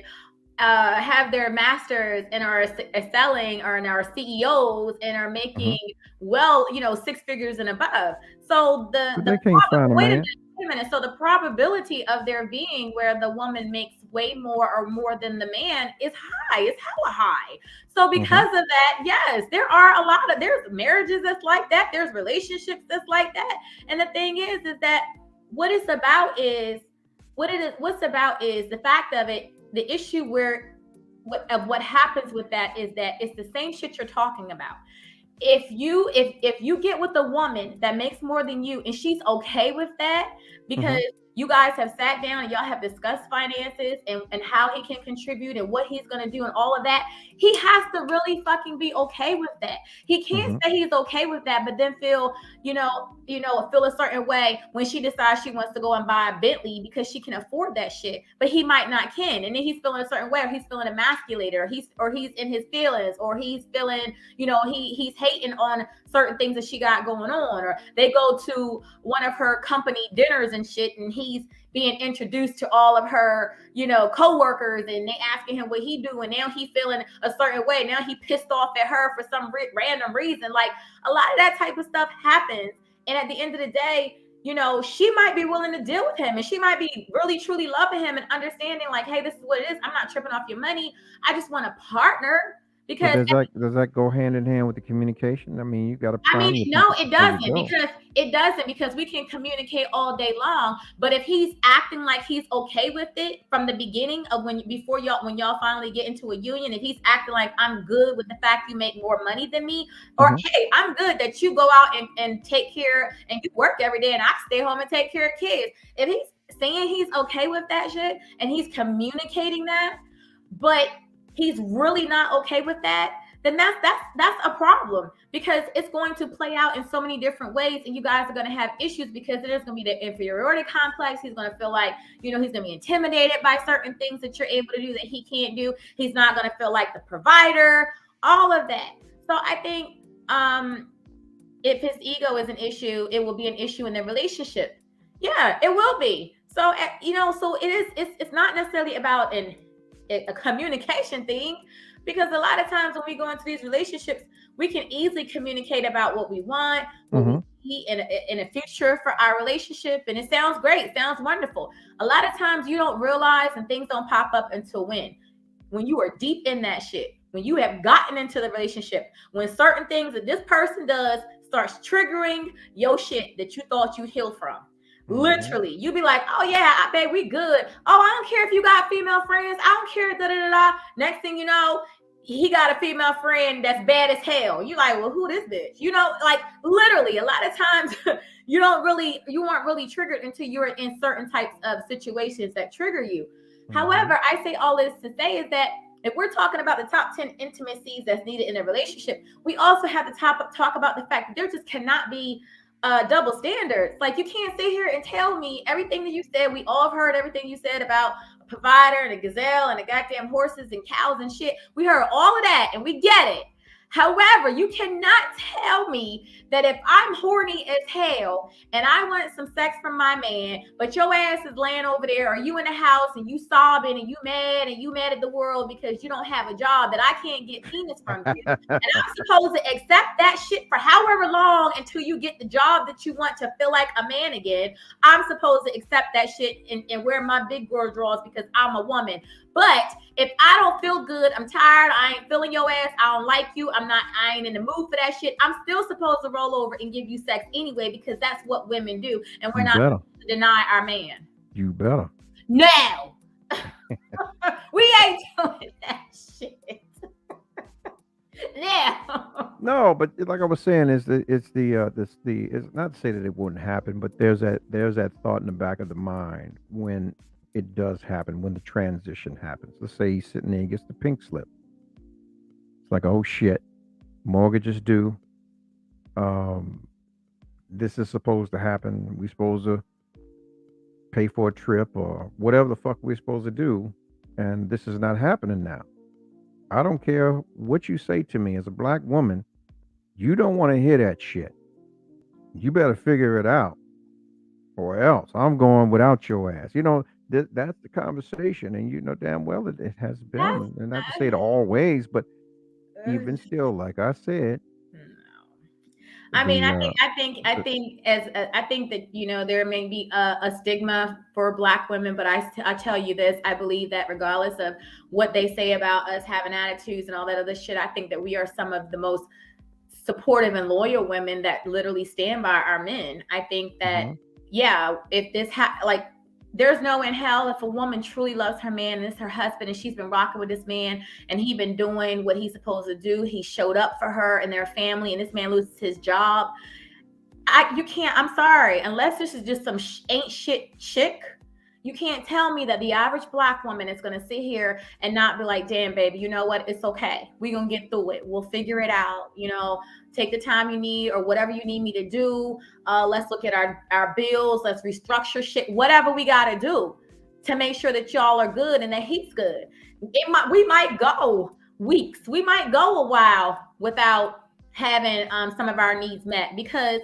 have their masters and are selling, or are CEOs and are making well, 6 figures and above. So they can't find a man. Wait a minute. So the probability of there being where the woman makes way more or more than the man is high. It's hella high. So because of that, yes, there's marriages that's like that. There's relationships that's like that. And the thing is that what's about is the fact of it. The issue what happens with that is that it's the same shit you're talking about. If you get with a woman that makes more than you and she's okay with that because you guys have sat down and y'all have discussed finances and how he can contribute and what he's going to do and all of that, he has to really fucking be okay with that. He can't say he's okay with that, but then feel a certain way when she decides she wants to go and buy a Bentley because she can afford that shit, but he might not can. And then he's feeling a certain way, or he's feeling emasculated, or he's in his feelings, or he's feeling, he's hating on certain things that she got going on, or they go to one of her company dinners and shit, and he's being introduced to all of her, co-workers, and they asking him what he do, and now he feeling a certain way. Now he pissed off at her for some random reason. Like, a lot of that type of stuff happens. And at the end of the day, she might be willing to deal with him, and she might be really, truly loving him and understanding like, hey, this is what it is. I'm not tripping off your money. I just want a partner. Because does that go hand in hand with the communication? I mean, you got to. I mean, no, it doesn't, because we can communicate all day long. But if he's acting like he's okay with it from the beginning of when y'all finally get into a union, if he's acting like, I'm good with the fact you make more money than me, or hey, I'm good that you go out and take care and you work every day and I stay home and take care of kids. If he's saying he's okay with that shit and he's communicating that, but he's really not okay with that, then that's a problem, because it's going to play out in so many different ways, and you guys are going to have issues because there's going to be the inferiority complex. He's going to feel like, he's going to be intimidated by certain things that you're able to do that he can't do. He's not going to feel like the provider, all of that. So I think if his ego is an issue, it will be an issue in their relationship. Yeah, it will be. So, so it's not necessarily about a communication thing, because a lot of times when we go into these relationships, we can easily communicate about what we want, what we need in a future for our relationship, and it sounds great, sounds wonderful. A lot of times you don't realize, and things don't pop up until when you are deep in that shit, when you have gotten into the relationship, when certain things that this person does starts triggering your shit that you thought you healed from. Literally, you be like, oh yeah, I bet we good. Oh, I don't care if you got female friends. I don't care. Da da da. Next thing you know, he got a female friend that's bad as hell. You like, well, who this bitch? Like literally, a lot of times you weren't really triggered until you were in certain types of situations that trigger you. However, I say all this to say is that if we're talking about the top 10 intimacies that's needed in a relationship, we also have to talk about the fact that there just cannot be double standards. Like, you can't sit here and tell me everything that you said. We all have heard everything you said about provider and a gazelle and a goddamn horses and cows and shit. We heard all of that and we get it. However, you cannot tell me that if I'm horny as hell and I want some sex from my man, but your ass is laying over there, or you in the house and you sobbing and you mad at the world because you don't have a job, that I can't get penis from you. And I'm supposed to accept that shit for however long until you get the job that you want to feel like a man again. I'm supposed to accept that shit and wear my big girl drawers because I'm a woman. But if I don't feel good, I'm tired, I ain't feeling your ass, I don't like you, I ain't in the mood for that shit, I'm still supposed to roll over and give you sex anyway, because that's what women do. And we're not supposed to deny our man. You better. No. We ain't doing that shit. No, but like I was saying, it's not to say that it wouldn't happen, but there's that thought in the back of the mind when it does happen, when the transition happens. Let's say he's sitting there, he gets the pink slip. It's like, oh shit, mortgage is due. This is supposed to happen. We're supposed to pay for a trip or whatever the fuck we're supposed to do, and this is not happening now. I don't care what you say to me as a black woman. You don't want to hear that shit. You better figure it out, or else I'm going without your ass. That's the conversation, and you know damn well it has been, and not to say it always, but even still, like I said. I mean, I think that there may be a stigma for Black women, but I tell you this: I believe that regardless of what they say about us having attitudes and all that other shit, I think that we are some of the most supportive and loyal women that literally stand by our men. I think that if this there's no in hell if a woman truly loves her man and it's her husband and she's been rocking with this man and he been doing what he's supposed to do. He showed up for her and their family, and this man loses his job. You can't, I'm sorry, unless this is just some ain't shit chick, you can't tell me that the average Black woman is going to sit here and not be like, damn, baby, you know what? It's okay. We're going to get through it. We'll figure it out. Take the time you need or whatever you need me to do. Let's look at our bills. Let's restructure shit, whatever we got to do to make sure that y'all are good and that he's good. We might go weeks. We might go a while without having some of our needs met, because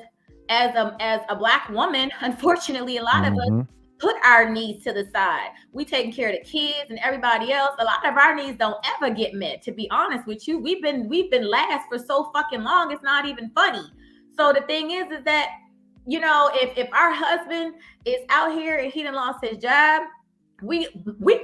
as a Black woman, unfortunately, a lot of us put our needs to the side. We taking care of the kids and everybody else. A lot of our needs don't ever get met, to be honest with you. We've been last for so fucking long, it's not even funny. So the thing is that, if our husband is out here and he done lost his job, we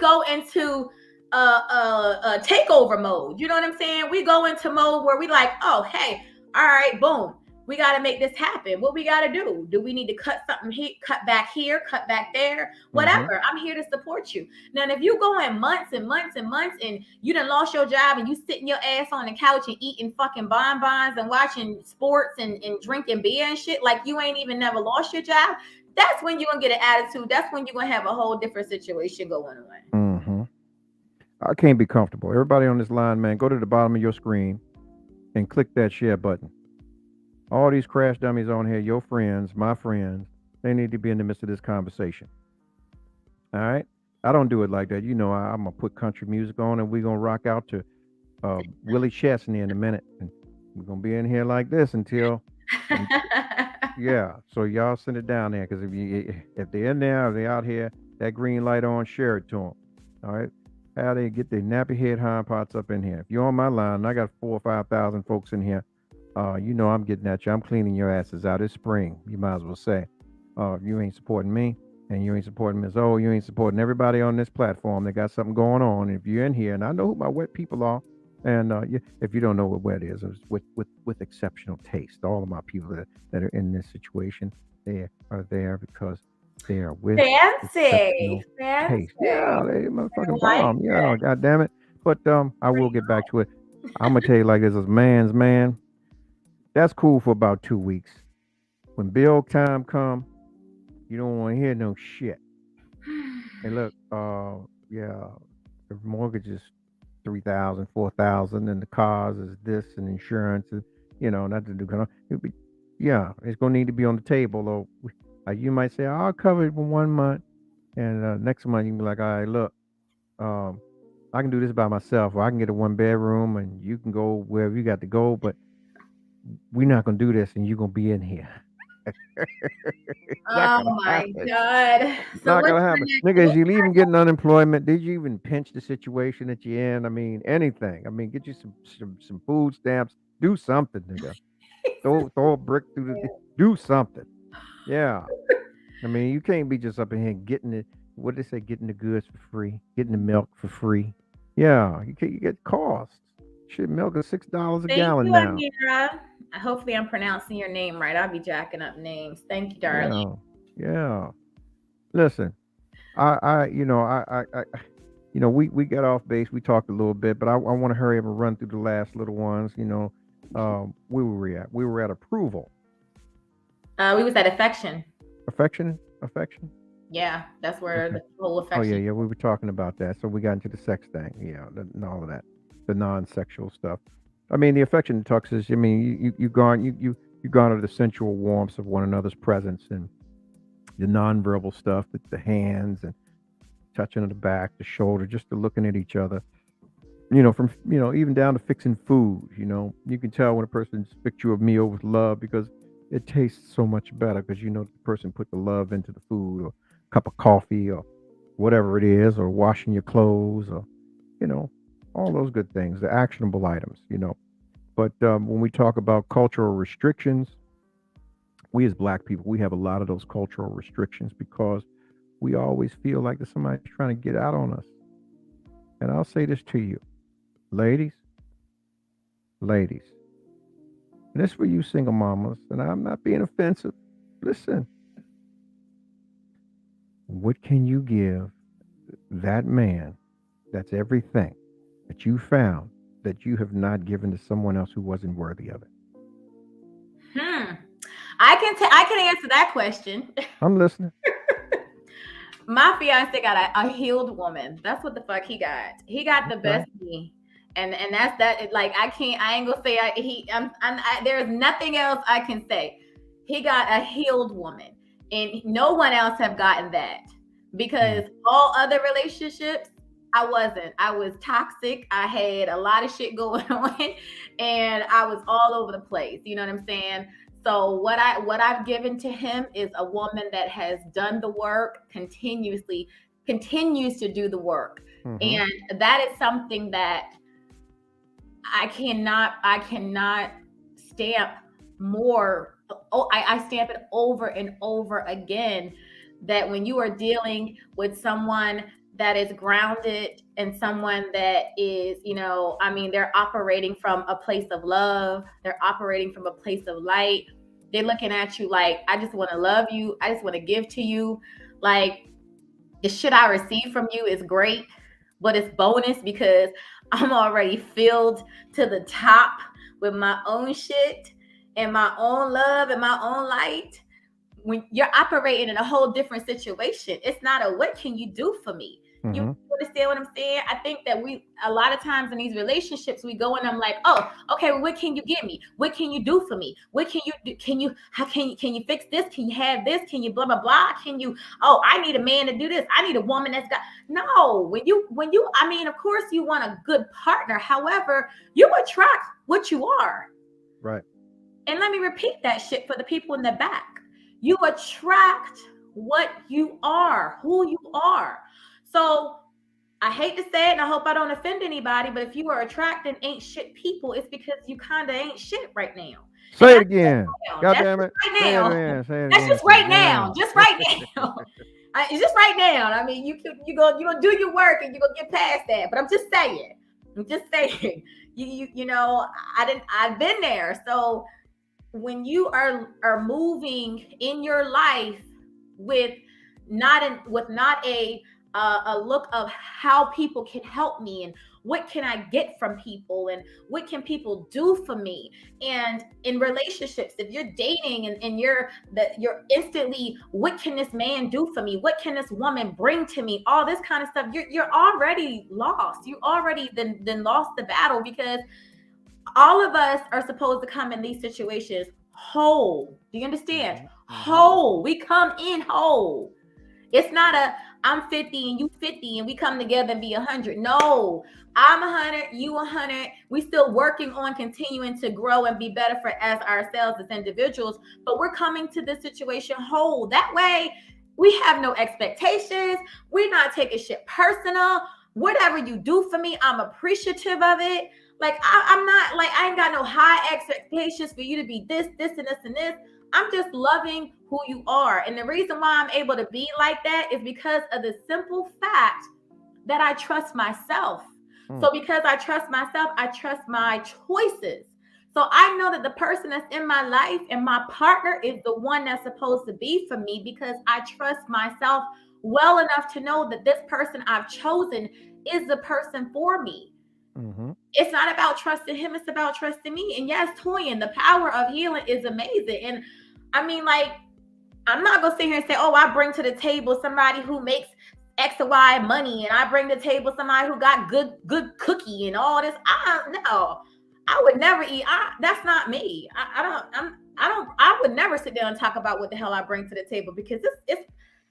go into a takeover mode. You know what I'm saying? We go into mode where we like, oh, hey, all right, boom. We got to make this happen. What we got to do? Do we need to cut something here, cut back here, cut back there? Whatever. I'm here to support you. Now, if you go in months and months and months and you done lost your job and you sitting your ass on the couch and eating fucking bonbons and watching sports and drinking beer and shit like you ain't even never lost your job, that's when you're going to get an attitude. That's when you're going to have a whole different situation going on. I can't be comfortable. Everybody on this line, man, go to the bottom of your screen and click that share button. All these crash dummies on here, your friends, my friends, they need to be in the midst of this conversation. All right? I don't do it like that. I'm going to put country music on and we're going to rock out to Willie Chestney in a minute. And we're going to be in here like this until, so y'all send it down there. Because if they're in there, if they're out here, that green light on, share it to them. All right? How they get their nappy head hind parts up in here. If you're on my line, I got 4,000 or 5,000 folks in here. I'm getting at you. I'm cleaning your asses out. It's spring. You might as well say, you ain't supporting me and you ain't supporting Ms. O. You ain't supporting everybody on this platform. They got something going on. If you're in here, and I know who my wet people are, and if you don't know what wet is, it's with exceptional taste. All of my people that are in this situation, they are there because they are with fancy taste. Yeah, they motherfucking bomb. Yeah, God damn it. But I will get back to it. I'm gonna tell you like this: as man's man. That's cool for about 2 weeks. When bill time come, you don't want to hear no shit. Hey, look, the mortgage is $3,000, $4,000, and the cars is this, and insurance is, not to do. It's gonna need to be on the table. Or you might say, I'll cover it for 1 month, and next month you can be like, all right, look, I can do this by myself, or I can get a 1 bedroom and you can go wherever you got to go, but we're not gonna do this, and you're gonna be in here. Not Oh gonna my happen. God. So Not what's gonna your happen. next? Nigga, is you even getting unemployment? Did you even pinch the situation that you're in? I mean, anything. I mean, get you some food stamps. Do something, nigga. Throw a brick through the. Do something. Yeah. I mean, you can't be just up in here getting it. What they say? Getting the goods for free. Getting the milk for free. Yeah. You get costs. Shit, milk is $6 a Thank gallon you, now. Amira. Hopefully, I'm pronouncing your name right. I'll be jacking up names. Thank you, darling. Yeah. Yeah. Listen, we got off base. We talked a little bit, but I want to hurry up and run through the last little ones. Where were we at? We were at approval, We was at affection. affection. Yeah, that's where Okay. the whole Oh affection. yeah. We were talking about that. So we got into the sex thing. Yeah, and all of that, the non-sexual stuff. I mean, the affection talks is. I mean, you garner the sensual warmth of one another's presence and the nonverbal stuff, the hands and touching on the back, the shoulder, just the looking at each other. From even down to fixing food. You can tell when a person's fixed you a meal with love because it tastes so much better because the person put the love into the food or cup of coffee or whatever it is, or washing your clothes or you know all those good things, the actionable items. But when we talk about cultural restrictions, we as Black people, we have a lot of those cultural restrictions because we always feel like there's somebody trying to get out on us. And I'll say this to you, ladies, and this for you single mamas, and I'm not being offensive. Listen, what can you give that man that's everything that you found that you have not given to someone else who wasn't worthy of it? I can answer that question. I'm listening. My fiance got a healed woman. That's what the fuck he got. He got the Okay. best of me. And that's that. Like I ain't gonna say there's nothing else I can say. He got a healed woman, and no one else have gotten that because all other relationships, I wasn't. I was toxic. I had a lot of shit going on, and I was all over the place. You know what I'm saying? So what I've given to him is a woman that has done the work continues to do the work. Mhm. And that is something that I cannot stamp more. I stamp it over and over again that when you are dealing with someone that is grounded and someone that is, they're operating from a place of love, they're operating from a place of light. They're looking at you like, I just want to love you. I just want to give to you. Like, the shit I receive from you is great, but it's bonus because I'm already filled to the top with my own shit and my own love and my own light. When you're operating in a whole different situation, it's not a what can you do for me? You understand what I'm saying? I think that a lot of times in these relationships, we go and I'm like, oh, okay, well, what can you give me? What can you do for me? What can you do? Can you fix this? Can you have this? Can you blah, blah, blah? I need a man to do this. I need a woman that's got, no, of course you want a good partner. However, you attract what you are. Right. And let me repeat that shit for the people in the back. You attract what you are, who you are. So I hate to say it, and I hope I don't offend anybody, but if you are attracting ain't shit people, it's because you kind of ain't shit right now. Say it again. God damn it. Right now. That's just right now. Just right now. It's just right now. I mean, you're gonna do your work and you're gonna get past that. But I'm just saying. I've been there. So when you are moving in your life with not a look of how people can help me and what can I get from people and what can people do for me, and in relationships, if you're dating and you're instantly, what can this man do for me, what can this woman bring to me, all this kind of stuff, you're already lost. You already then lost the battle, because all of us are supposed to come in these situations whole. Do you understand? Whole. We come in whole. It's not I'm 50 and you 50 and we come together and be 100. No, I'm 100, you 100. We still working on continuing to grow and be better for as ourselves as individuals, but we're coming to this situation whole. That way, we have no expectations. We're not taking shit personal. Whatever you do for me, I'm appreciative of it. Like I'm not like I ain't got no high expectations for you to be this, this, and this, and this. I'm just loving who you are. And the reason why I'm able to be like that is because of the simple fact that I trust myself. So because I trust myself, I trust my choices. So I know that the person that's in my life and my partner is the one that's supposed to be for me because I trust myself well enough to know that this person I've chosen is the person for me. It's not about trusting him, it's about trusting me. And yes, Toyin, the power of healing is amazing. And I mean, like, I'm not gonna sit here and say, oh, I bring to the table somebody who makes X or Y money, and I bring to the table somebody who got good cookie and all this. I would never eat. That's not me. I would never sit down and talk about what the hell I bring to the table because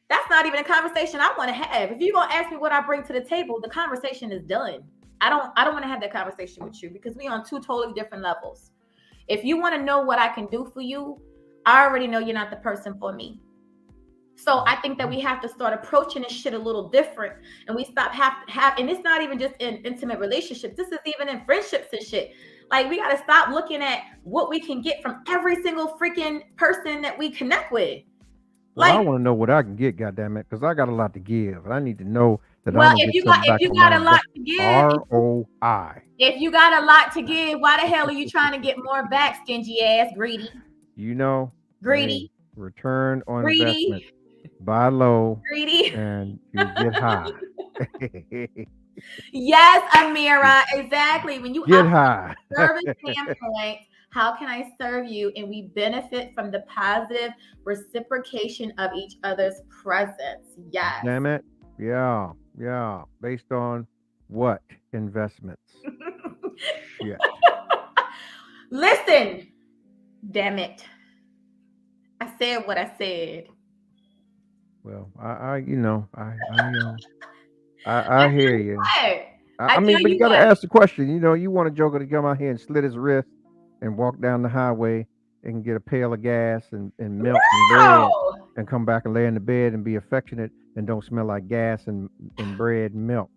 that's not even a conversation I want to have. If you're gonna ask me what I bring to the table, the conversation is done. I don't want to have that conversation with you because we're on two totally different levels. If you want to know what I can do for you, I already know you're not the person for me. So I think that we have to start approaching this shit a little different, and we stop and it's not even just in intimate relationships. This is even in friendships and shit. Like we got to stop looking at what we can get from every single freaking person that we connect with. Well, I want to know what I can get, goddammit, because I got a lot to give. I need to know that well, I'm if you got a lot to give, ROI. If you got a lot to give, why the hell are you trying to get more back, stingy ass, greedy? You know, greedy. Hey, return on greedy. investment. Buy low, greedy, and you get high. Yes, Amira, exactly. When you get high. Service standpoint, how can I serve you? And we benefit from the positive reciprocation of each other's presence. Yes. Damn it. Yeah. Based on what investments? Shit. Listen, damn it. I said what I said. Well, I hear you. I mean, but you got to ask the question. You know, you want a joker to come out here and slit his wrist and walk down the highway and get a pail of gas and milk and bread and come back and lay in the bed and be affectionate and don't smell like gas and bread and milk.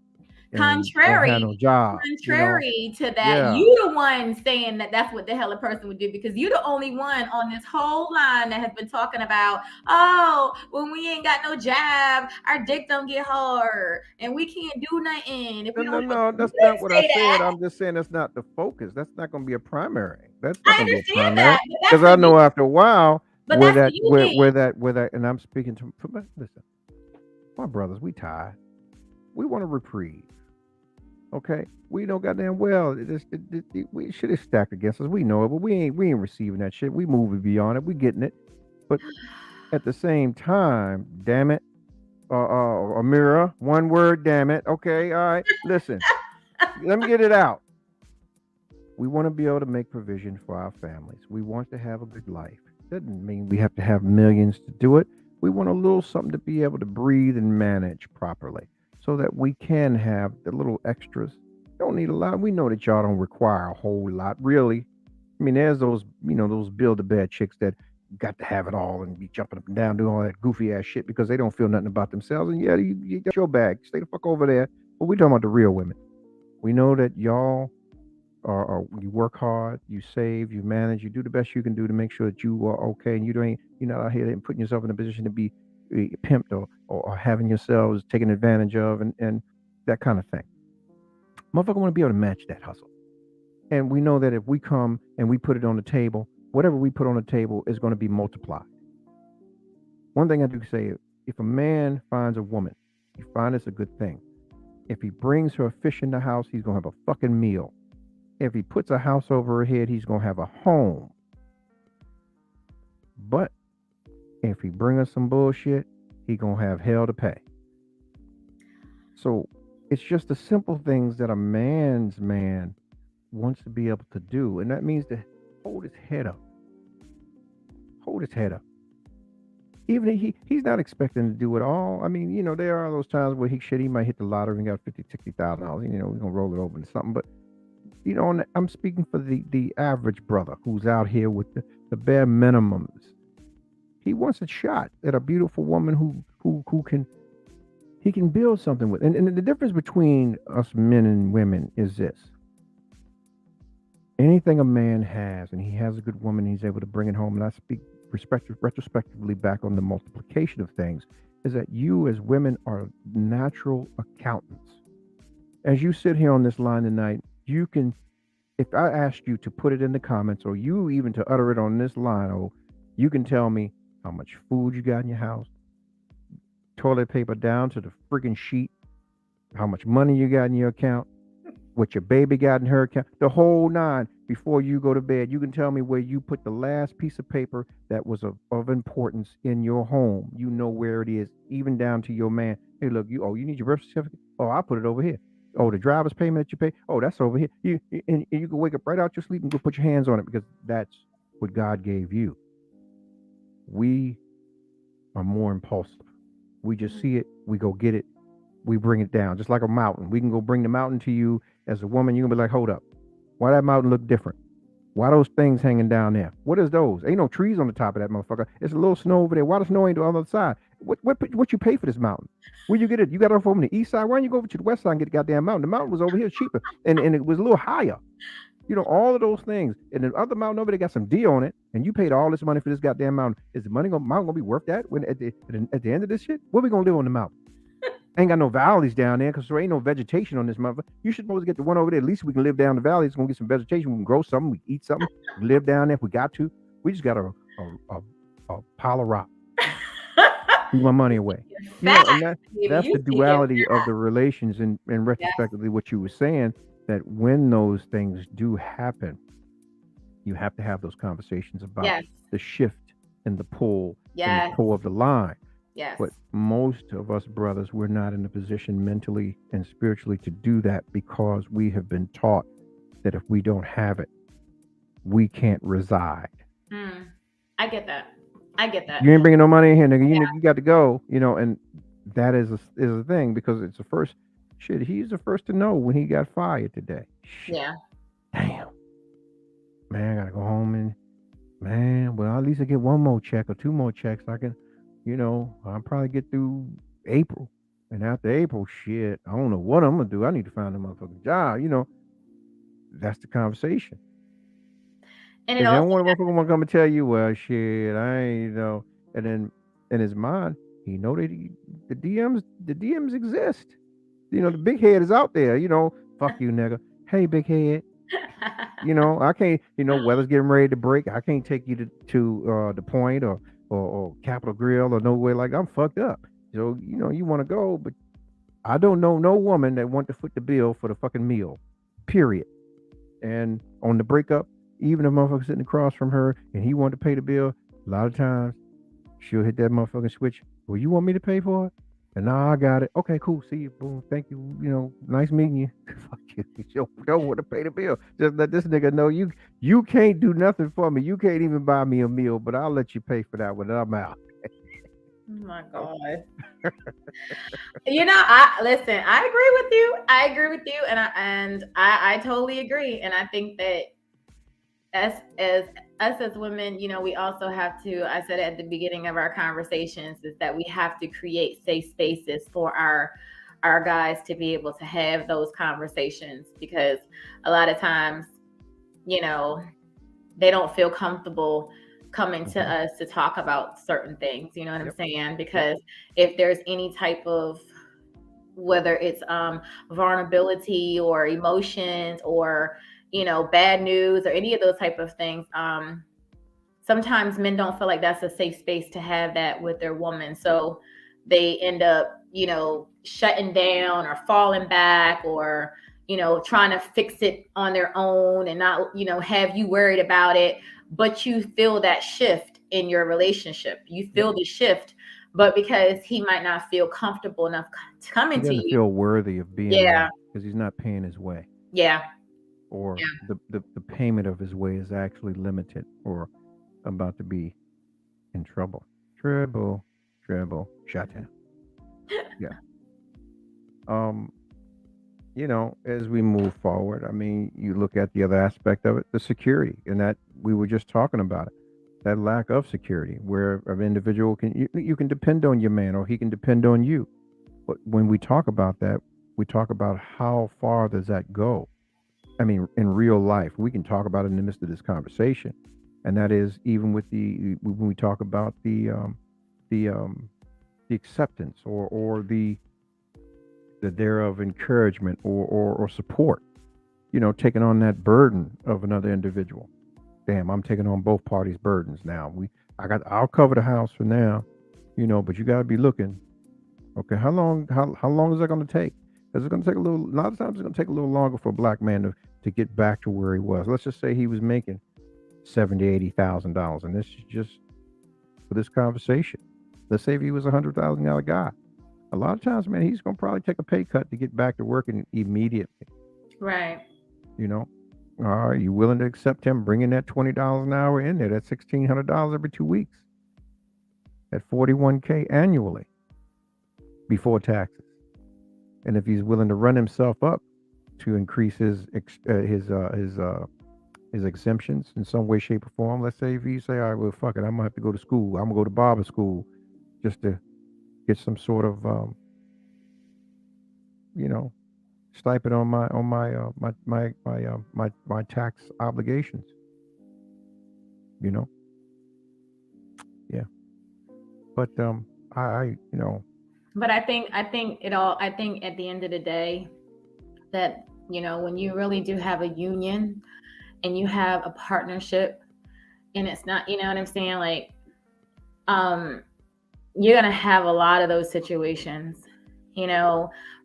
Contrary, no job, contrary to that, you the one saying that that's what the hell a person would do because you're the only one on this whole line that has been talking about, oh, when we ain't got no job, our dick don't get hard and we can't do nothing. If no, that's not what I said. I'm just saying that's not the focus. That's not going to be a primary. That's not going to be a primary because I know after a while where that, and I'm speaking to listen, my brothers, we tired. We want a reprieve. Okay, we know goddamn well we shit is stacked against us. We know it, but we ain't receiving that shit. We moving beyond it. We getting it, but at the same time, damn it, Amira, one word, damn it. Okay, all right. Listen, let me get it out. We want to be able to make provision for our families. We want to have a good life. Doesn't mean we have to have millions to do it. We want a little something to be able to breathe and manage properly, so that we can have the little extras. Don't need a lot. We know that y'all don't require a whole lot, really. I mean, there's those, those build-a-bear chicks that got to have it all and be jumping up and down doing all that goofy ass shit because they don't feel nothing about themselves. And yeah, you got your bag. Stay the fuck over there. But we talking about the real women. We know that y'all are you work hard, you save, you manage, you do the best you can do to make sure that you are okay, and you're not out here putting yourself in a position to be pimped or having yourselves taken advantage of and that kind of thing. Motherfucker want to be able to match that hustle. And we know that if we come and we put it on the table, whatever we put on the table is going to be multiplied. One thing I do say, if a man finds a woman, he finds it's a good thing. If he brings her a fish in the house, he's going to have a fucking meal. If he puts a house over her head, he's going to have a home. But if he bring us some bullshit, he going to have hell to pay. So it's just the simple things that a man's man wants to be able to do. And that means to hold his head up. Hold his head up. even he's not expecting to do it all. I mean, there are those times where he might hit the lottery and got $50,000, $60,000. We're gonna roll it over into something. But I'm speaking for the average brother who's out here with the bare minimums. He wants a shot at a beautiful woman who can build something with. And the difference between us men and women is this. Anything a man has, and he has a good woman, he's able to bring it home. And I speak retrospectively back on the multiplication of things, is that you as women are natural accountants. As you sit here on this line tonight, you can, if I asked you to put it in the comments, or you even to utter it on this line, or you can tell me how much food you got in your house, toilet paper down to the freaking sheet, how much money you got in your account, what your baby got in her account, the whole nine. Before you go to bed, you can tell me where you put the last piece of paper that was of importance in your home. You know where it is, even down to your man. Hey, look, you need your birth certificate? Oh, I'll put it over here. Oh, the driver's payment that you pay? Oh, that's over here. And you can wake up right out your sleep and go put your hands on it, because that's what God gave you. We are more impulsive. We just see it, we go get it, we bring it down, just like a mountain. We can go bring the mountain to you as a woman. You're gonna be like, hold up, why that mountain look different? Why those things hanging down there? What is those? Ain't no trees on the top of that motherfucker. It's a little snow over there. Why the snow ain't on the other side? What you pay for this mountain? Where you get it? You got it from the east side. Why don't you go over to the west side and get the goddamn mountain? The mountain was over here cheaper, and it was a little higher. All of those things. And the other mountain over there got some D on it, and you paid all this money for this goddamn mountain. Is the mountain gonna be worth that when at the end of this shit? Where we gonna live on the mountain? Ain't got no valleys down there because there ain't no vegetation on this motherfucker. You should supposed to get the one over there. At least we can live down the valley. It's gonna get some vegetation. We can grow something. We can eat something. We live down there if we got to. We just got a pile of rock. Give my money away. And that's the duality of the relations. And retrospectively, what you were saying, that when those things do happen, you have to have those conversations about the shift and the pull and the pull of the line. Yes. But most of us brothers, we're not in a position mentally and spiritually to do that, because we have been taught that if we don't have it, we can't reside. I get that. You ain't bringing no money in here, nigga. You got to go. And that is a thing, because it's the first. Shit, he's the first to know when he got fired today. Shit. Yeah. Damn. Man, I gotta go home well, at least I get one more check or two more checks. I can, I'll probably get through April. And after April, shit, I don't know what I'm gonna do. I need to find a motherfucking job. That's the conversation. And then one motherfucker wanna come and tell you, well, shit, I ain't, and then in his mind, he know that the DMs exist. The big head is out there, fuck you, nigga. Hey, big head. I can't, weather's getting ready to break. I can't take you to the Point or Capitol Grill or nowhere. Like, I'm fucked up. So, you want to go, but I don't know no woman that want to foot the bill for the fucking meal, period. And on the breakup, even if motherfucker sitting across from her and he want to pay the bill, a lot of times she'll hit that motherfucking switch. Well, you want me to pay for it? And now I got it. Okay, cool. See you. Boom. Thank you. Nice meeting you. Fuck you. You don't want to pay the bill. Just let this nigga know you can't do nothing for me. You can't even buy me a meal, but I'll let you pay for that when I'm out. Oh my God. I agree with you. And I totally agree. And I think that us as women, we also have to, I said at the beginning of our conversations, is that we have to create safe spaces for our guys to be able to have those conversations, because a lot of times, they don't feel comfortable coming to us to talk about certain things. You know what I'm saying? Because if there's any type of, whether it's vulnerability or emotions or bad news or any of those type of things, sometimes men don't feel like that's a safe space to have that with their woman. So they end up, shutting down or falling back or, trying to fix it on their own and not, have you worried about it. But you feel that shift in your relationship. You feel the shift, but because he might not feel comfortable enough coming to you. Feel worthy of being there because he's not paying his way. Yeah. Or the payment of his way is actually limited or about to be in trouble. Treble, Chateau. Yeah. Um, as we move forward, I mean, you look at the other aspect of it, the security, and that we were just talking about it. That lack of security, where an individual you can depend on your man, or he can depend on you. But when we talk about that, we talk about how far does that go? I mean, in real life, we can talk about it in the midst of this conversation, and that is even with when we talk about the the acceptance, or the thereof encouragement, or support. Taking on that burden of another individual. Damn, I'm taking on both parties' burdens now. I'll cover the house for now, but you got to be looking. Okay, how long is that going to take? Is it going to take a little? A lot of times, it's going to take a little longer for a black man to get back to where he was. Let's just say he was making $70,000, $80,000, and this is just for this conversation. Let's say if he was $100,000 guy. A lot of times, man, he's going to probably take a pay cut to get back to working immediately. Right. All right, you willing to accept him bringing that $20 an hour in there? That's $1,600 every 2 weeks. At $41K annually before taxes. And if he's willing to run himself up to increase his exemptions in some way, shape, or form. Let's say if you say, all right, well, fuck it, I'm gonna have to go to school. I'm gonna go to barber school just to get some sort of stipend on my tax obligations. Yeah. But I But I think at the end of the day that, when you really do have a union and you have a partnership, and it's not, you know what I'm saying? Like, you're going to have a lot of those situations.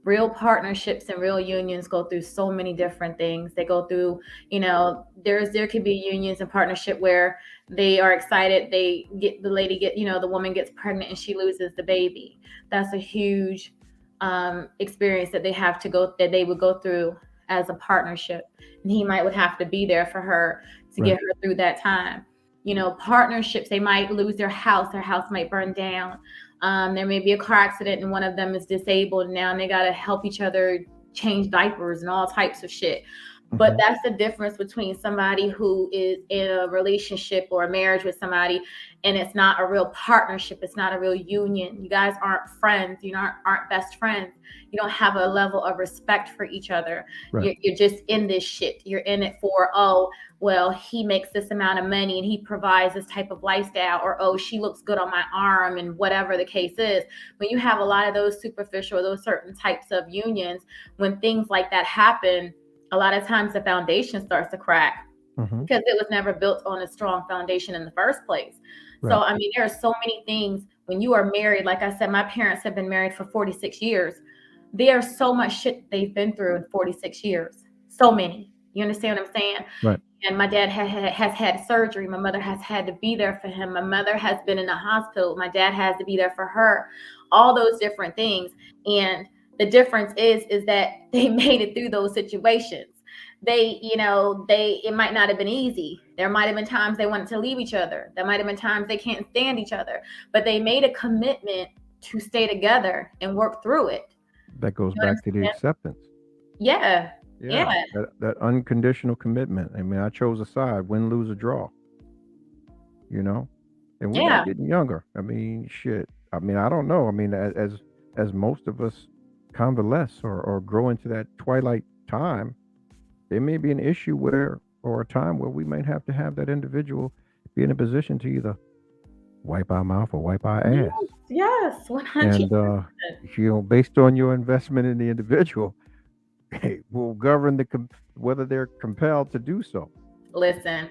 Real partnerships and real unions go through so many different things. They go through, there could be unions and partnership where they are excited. The woman gets pregnant and she loses the baby. That's a huge experience that they would go through as a partnership. And he would have to be there for her to Right. get her through that time. Partnerships, they might lose their house might burn down. There may be a car accident and one of them is disabled now, and they got to help each other change diapers and all types of shit. But that's the difference between somebody who is in a relationship or a marriage with somebody, and it's not a real partnership. It's not a real union. You guys aren't friends. You aren't best friends. You don't have a level of respect for each other. Right. You're just in this shit. You're in it for, oh, well, he makes this amount of money and he provides this type of lifestyle, or, oh, she looks good on my arm, and whatever the case is. When you have a lot of those superficial, those certain types of unions, when things like that happen, a lot of times the foundation starts to crack because it was never built on a strong foundation in the first place. Right. So, I mean, there are so many things when you are married. Like I said, my parents have been married for 46 years. There's so much shit they've been through in 46 years. So many. You understand what I'm saying? Right. And my dad has had surgery. My mother has had to be there for him. My mother has been in the hospital. My dad has to be there for her. All those different things. And the difference is that they made it through those situations. It might not have been easy. There might have been times they wanted to leave each other. There might have been times they can't stand each other, but they made a commitment to stay together and work through it. That goes back to the acceptance. Yeah. That unconditional commitment. I mean, I chose a side, win, lose, or draw. And we're not getting younger. I mean, shit. I mean, I don't know. I mean, as most of us convalesce or grow into that twilight time, there may be an issue or a time where we might have to have that individual be in a position to either wipe our mouth or wipe our ass. Yes, 100%. And based on your investment in the individual, will govern whether they're compelled to do so. Listen,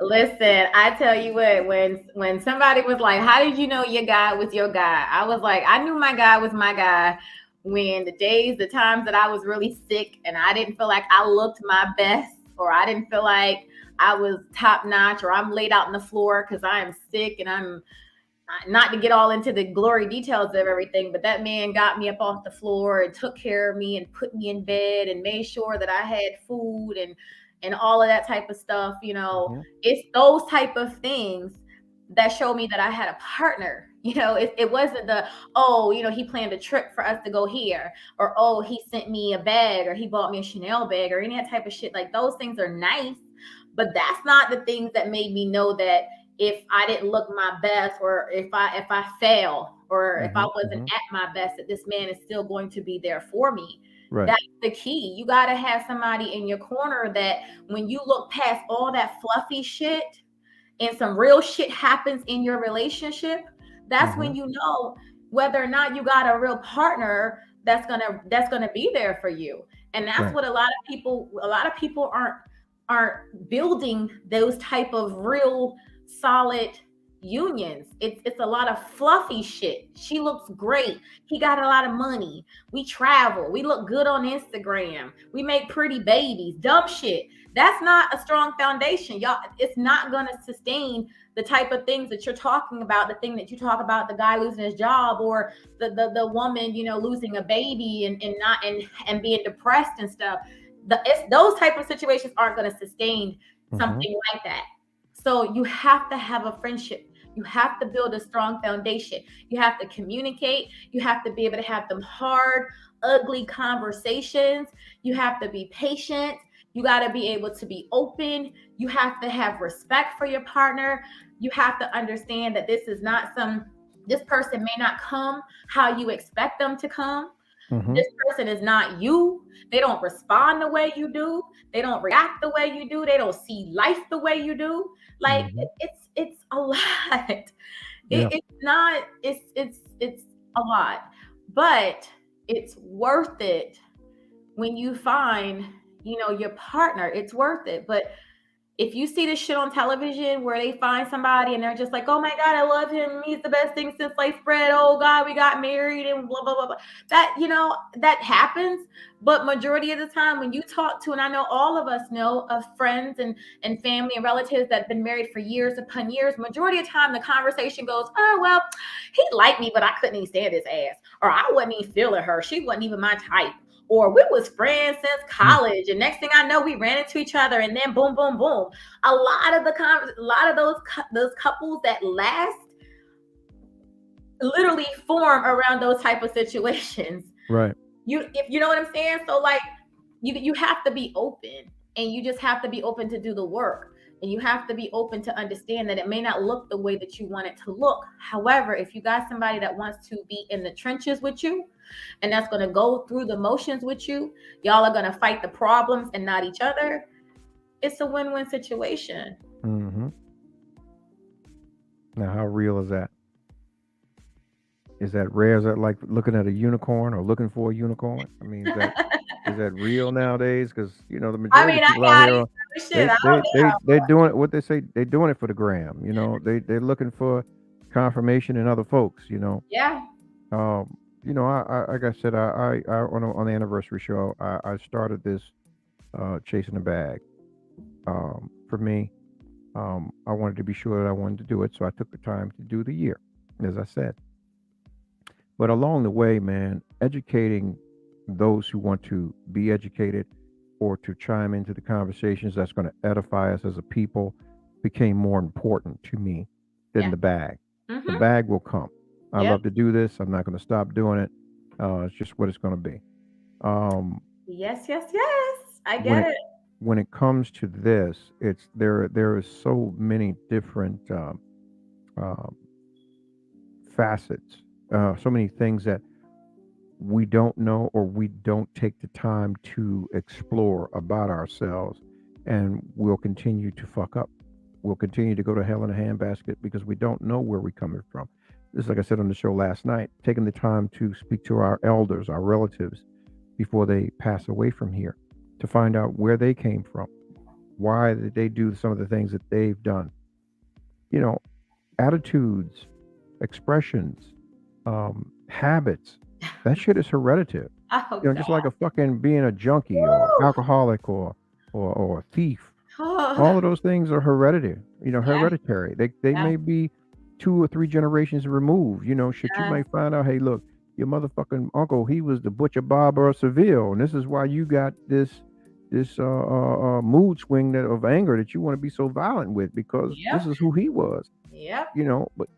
I tell you what, when somebody was like, how did you know your guy was your guy? I was like, I knew my guy was my guy when the times that I was really sick and I didn't feel like I looked my best, or I didn't feel like I was top notch, or I'm laid out on the floor because I am sick, and I'm not to get all into the glory details of everything, but that man got me up off the floor and took care of me and put me in bed and made sure that I had food and all of that type of stuff. It's those type of things that showed me that I had a partner. It wasn't he planned a trip for us to go here, or he sent me a bag, or he bought me a Chanel bag, or any of that type of shit. Like, those things are nice, but that's not the things that made me know that if I didn't look my best, or if I fail, or if I wasn't at my best, that this man is still going to be there for me. Right. That's the key. You got to have somebody in your corner that when you look past all that fluffy shit and some real shit happens in your relationship, that's when you know whether or not you got a real partner that's gonna be there for you. And that's Right. what a lot of people aren't building those type of real solid unions. It's a lot of fluffy shit. She looks great. He got a lot of money. We travel. We look good on Instagram. We make pretty babies. Dumb shit. That's not a strong foundation, y'all. It's not going to sustain the type of things that you're talking about. The thing that you talk about, the guy losing his job, or the woman, losing a baby and being depressed and stuff. Those type of situations aren't going to sustain something like that. So you have to have a friendship. You have to build a strong foundation. You have to communicate. You have to be able to have them hard, ugly conversations. You have to be patient. You got to be able to be open. You have to have respect for your partner. You have to understand that this person may not come how you expect them to come. This person is not you. They don't respond the way you do. They don't react the way you do. They don't see life the way you do. Like, it's a lot. It's a lot, but it's worth it when you find, your partner. It's worth it. But if you see this shit on television where they find somebody and they're just like, oh my God, I love him. He's the best thing since sliced bread. Oh God, we got married and blah, blah, blah, blah. That happens. But majority of the time when you talk to, and I know all of us know of friends and family and relatives that have been married for years upon years, majority of the time the conversation goes, oh, well, he liked me, but I couldn't even stand his ass. Or I wasn't even feeling her. She wasn't even my type. Or we was friends since college, and next thing I know, we ran into each other, and then boom, boom, boom. A lot of those couples that last literally form around those type of situations. Right. If you know what I'm saying. So like, you have to be open, and you just have to be open to do the work. And you have to be open to understand that it may not look the way that you want it to look. However, if you got somebody that wants to be in the trenches with you, and that's going to go through the motions with you, y'all are going to fight the problems and not each other. It's a win-win situation. Now, how real is that? Is that rare? Is that like looking at a unicorn or looking for a unicorn? I mean, is that real nowadays? Because the majority of people out here, they're doing it. What they say, they're doing it for the gram. They're looking for confirmation in other folks. Yeah. I like I said, I on the anniversary show, I started this chasing a bag. For me, I wanted to be sure that I wanted to do it, so I took the time to do the year, as I said. But along the way, man, educating those who want to be educated or to chime into the conversations that's going to edify us as a people became more important to me than the bag. The bag will come. I love to do this. I'm not going to stop doing it. It's just what it's going to be. Yes. I get it. When it comes to this, it's there is so many different facets, so many things that we don't know or we don't take the time to explore about ourselves, and we'll continue to fuck up. We'll continue to go to hell in a handbasket because we don't know where we're coming from. This, like I said on the show last night, taking the time to speak to our elders, our relatives, before they pass away from here, to find out where they came from, why did they do some of the things that they've done. Attitudes, expressions, habits, that shit is hereditary. Just like a fucking being a junkie or alcoholic or a thief. All of those things are hereditary. Hereditary. They may be 2 or 3 generations removed. You might find out, hey, look, your motherfucking uncle, he was the butcher barber of Seville, and this is why you got this mood swing of anger that you want to be so violent with because this Yep. is who he was, Yep. but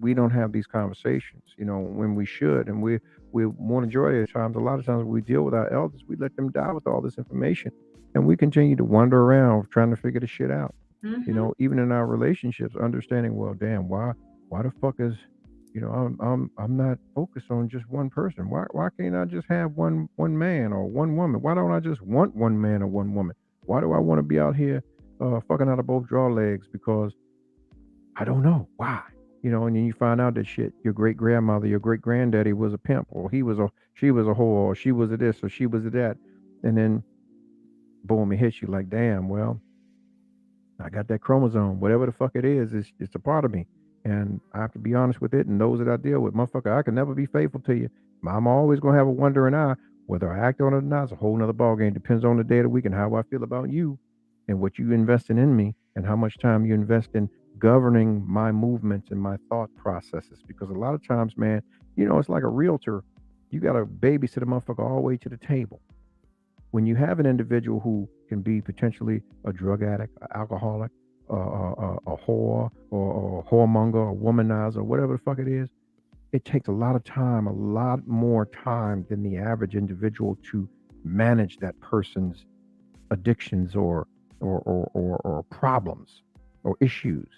we don't have these conversations, when we should. And we more majority of the times, a lot of times when we deal with our elders, we let them die with all this information, and we continue to wander around trying to figure the shit out. Mm-hmm. Even in our relationships, understanding, well, damn, why the fuck is, I'm not focused on just one person. Why can't I just have one man or one woman? Why don't I just want one man or one woman? Why do I want to be out here fucking out of both draw legs? Because I don't know why. And then you find out that shit, your great grandmother, your great granddaddy was a pimp, or she was a whore, or she was a this, or she was a that. And then boom, it hits you like, damn, well, I got that chromosome, whatever the fuck it is, it's a part of me. And I have to be honest with it. And those that I deal with, motherfucker, I can never be faithful to you. I'm always going to have a wondering eye. Whether I act on it or not, it's a whole nother ballgame. Depends on the day of the week and how I feel about you and what you invest in me and how much time you invest in governing my movements and my thought processes. Because a lot of times, man, it's like a realtor. You got to babysit a motherfucker all the way to the table. When you have an individual who can be potentially a drug addict, an alcoholic, a whore, or a whoremonger, a womanizer, whatever the fuck it is, it takes a lot of time, a lot more time than the average individual to manage that person's addictions or problems or issues.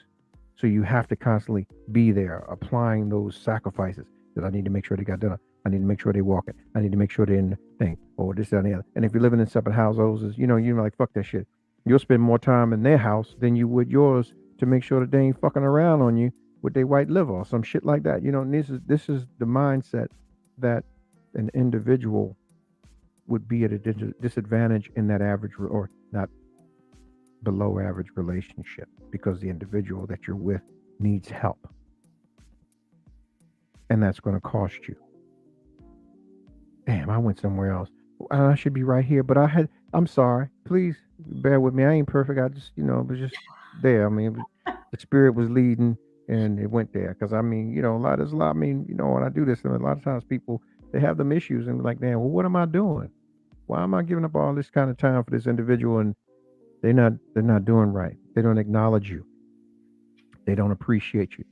So you have to constantly be there applying those sacrifices that I need to make sure they got done. I need to make sure they walking. I need to make sure they're in the thing or this, that, and the other. And if you're living in separate households, you're like, fuck that shit. You'll spend more time in their house than you would yours to make sure that they ain't fucking around on you with their white liver or some shit like that. And this is the mindset that an individual would be at a disadvantage in that average or not below average relationship because the individual that you're with needs help. And that's going to cost you. Damn, I went somewhere else. I should be right here, but I'm sorry. Please bear with me. I ain't perfect. I just, it was just there. I mean, the spirit was leading and it went there. Cause there's a lot, when I do this, and a lot of times people, they have them issues and like, damn, well, what am I doing? Why am I giving up all this kind of time for this individual? And they're not doing right. They don't acknowledge you. They don't appreciate you.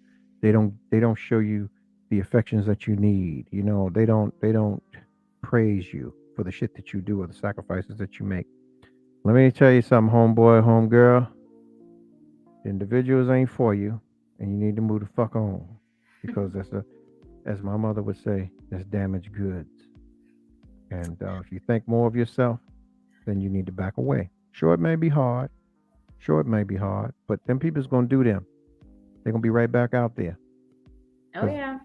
They don't show you the affections that you need. They don't praise you for the shit that you do or the sacrifices that you make. Let me tell you something, homeboy, homegirl. The individuals ain't for you, and you need to move the fuck on because as my mother would say, that's damaged goods. And if you think more of yourself, then you need to back away. Sure, it may be hard, but them people's gonna do them. They're gonna be right back out there. Oh yeah.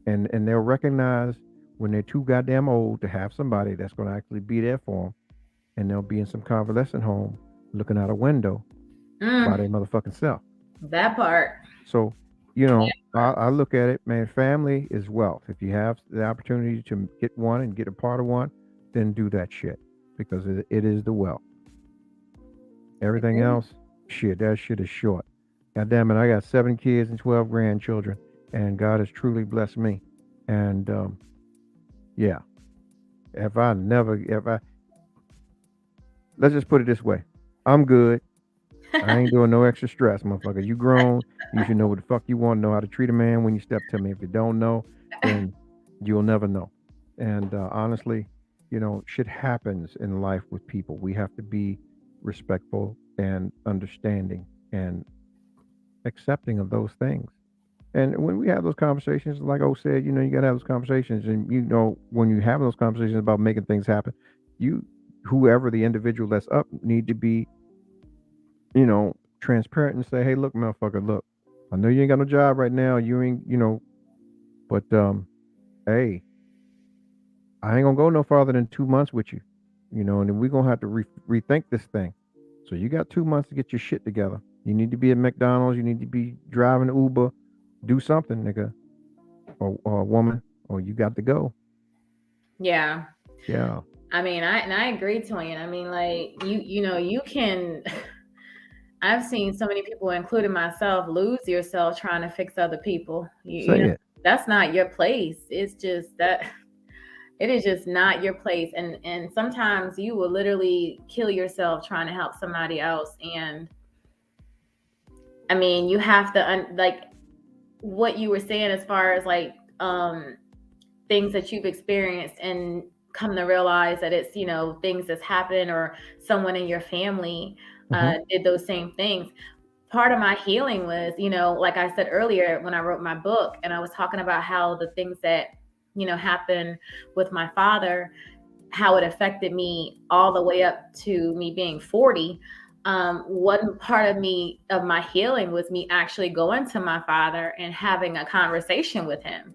And they'll recognize when they're too goddamn old to have somebody that's going to actually be there for them, and they'll be in some convalescent home looking out a window by their motherfucking self. That part. So, I look at it, man, family is wealth. If you have the opportunity to get one and get a part of one, then do that shit because it is the wealth. Everything else, shit, that shit is short. God damn it, I got 7 kids and 12 grandchildren, and God has truly blessed me. And, yeah. Let's just put it this way. I'm good. I ain't doing no extra stress, motherfucker. You grown. You should know what the fuck you want. Know how to treat a man when you step to me. If you don't know, then you'll never know. And honestly, shit happens in life with people. We have to be respectful and understanding and accepting of those things. And when we have those conversations, like O said, you got to have those conversations. And, when you have those conversations about making things happen, whoever the individual that's up need to be, transparent and say, hey, look, motherfucker, look, I know you ain't got no job right now. You ain't, but, hey, I ain't going to go no farther than 2 months with you, and then we're going to have to rethink this thing. So you got 2 months to get your shit together. You need to be at McDonald's. You need to be driving Uber. Do something, nigga, or woman, or you got to go. Yeah. Yeah. I mean, I agree, Toyin. I mean, like you can. I've seen so many people, including myself, lose yourself trying to fix other people. Say it. That's not your place. It's just that It is just not your place. And sometimes you will literally kill yourself trying to help somebody else. And I mean, you have to like what you were saying as far as like things that you've experienced and come to realize that it's, you know, things that's happened or someone in your family did those same things. Part of my healing was, you know, like I said earlier, when I wrote my book and I was talking about how the things that, you know, happened with my father, how it affected me all the way up to me being 40. One part of my healing was me actually going to my father and having a conversation with him.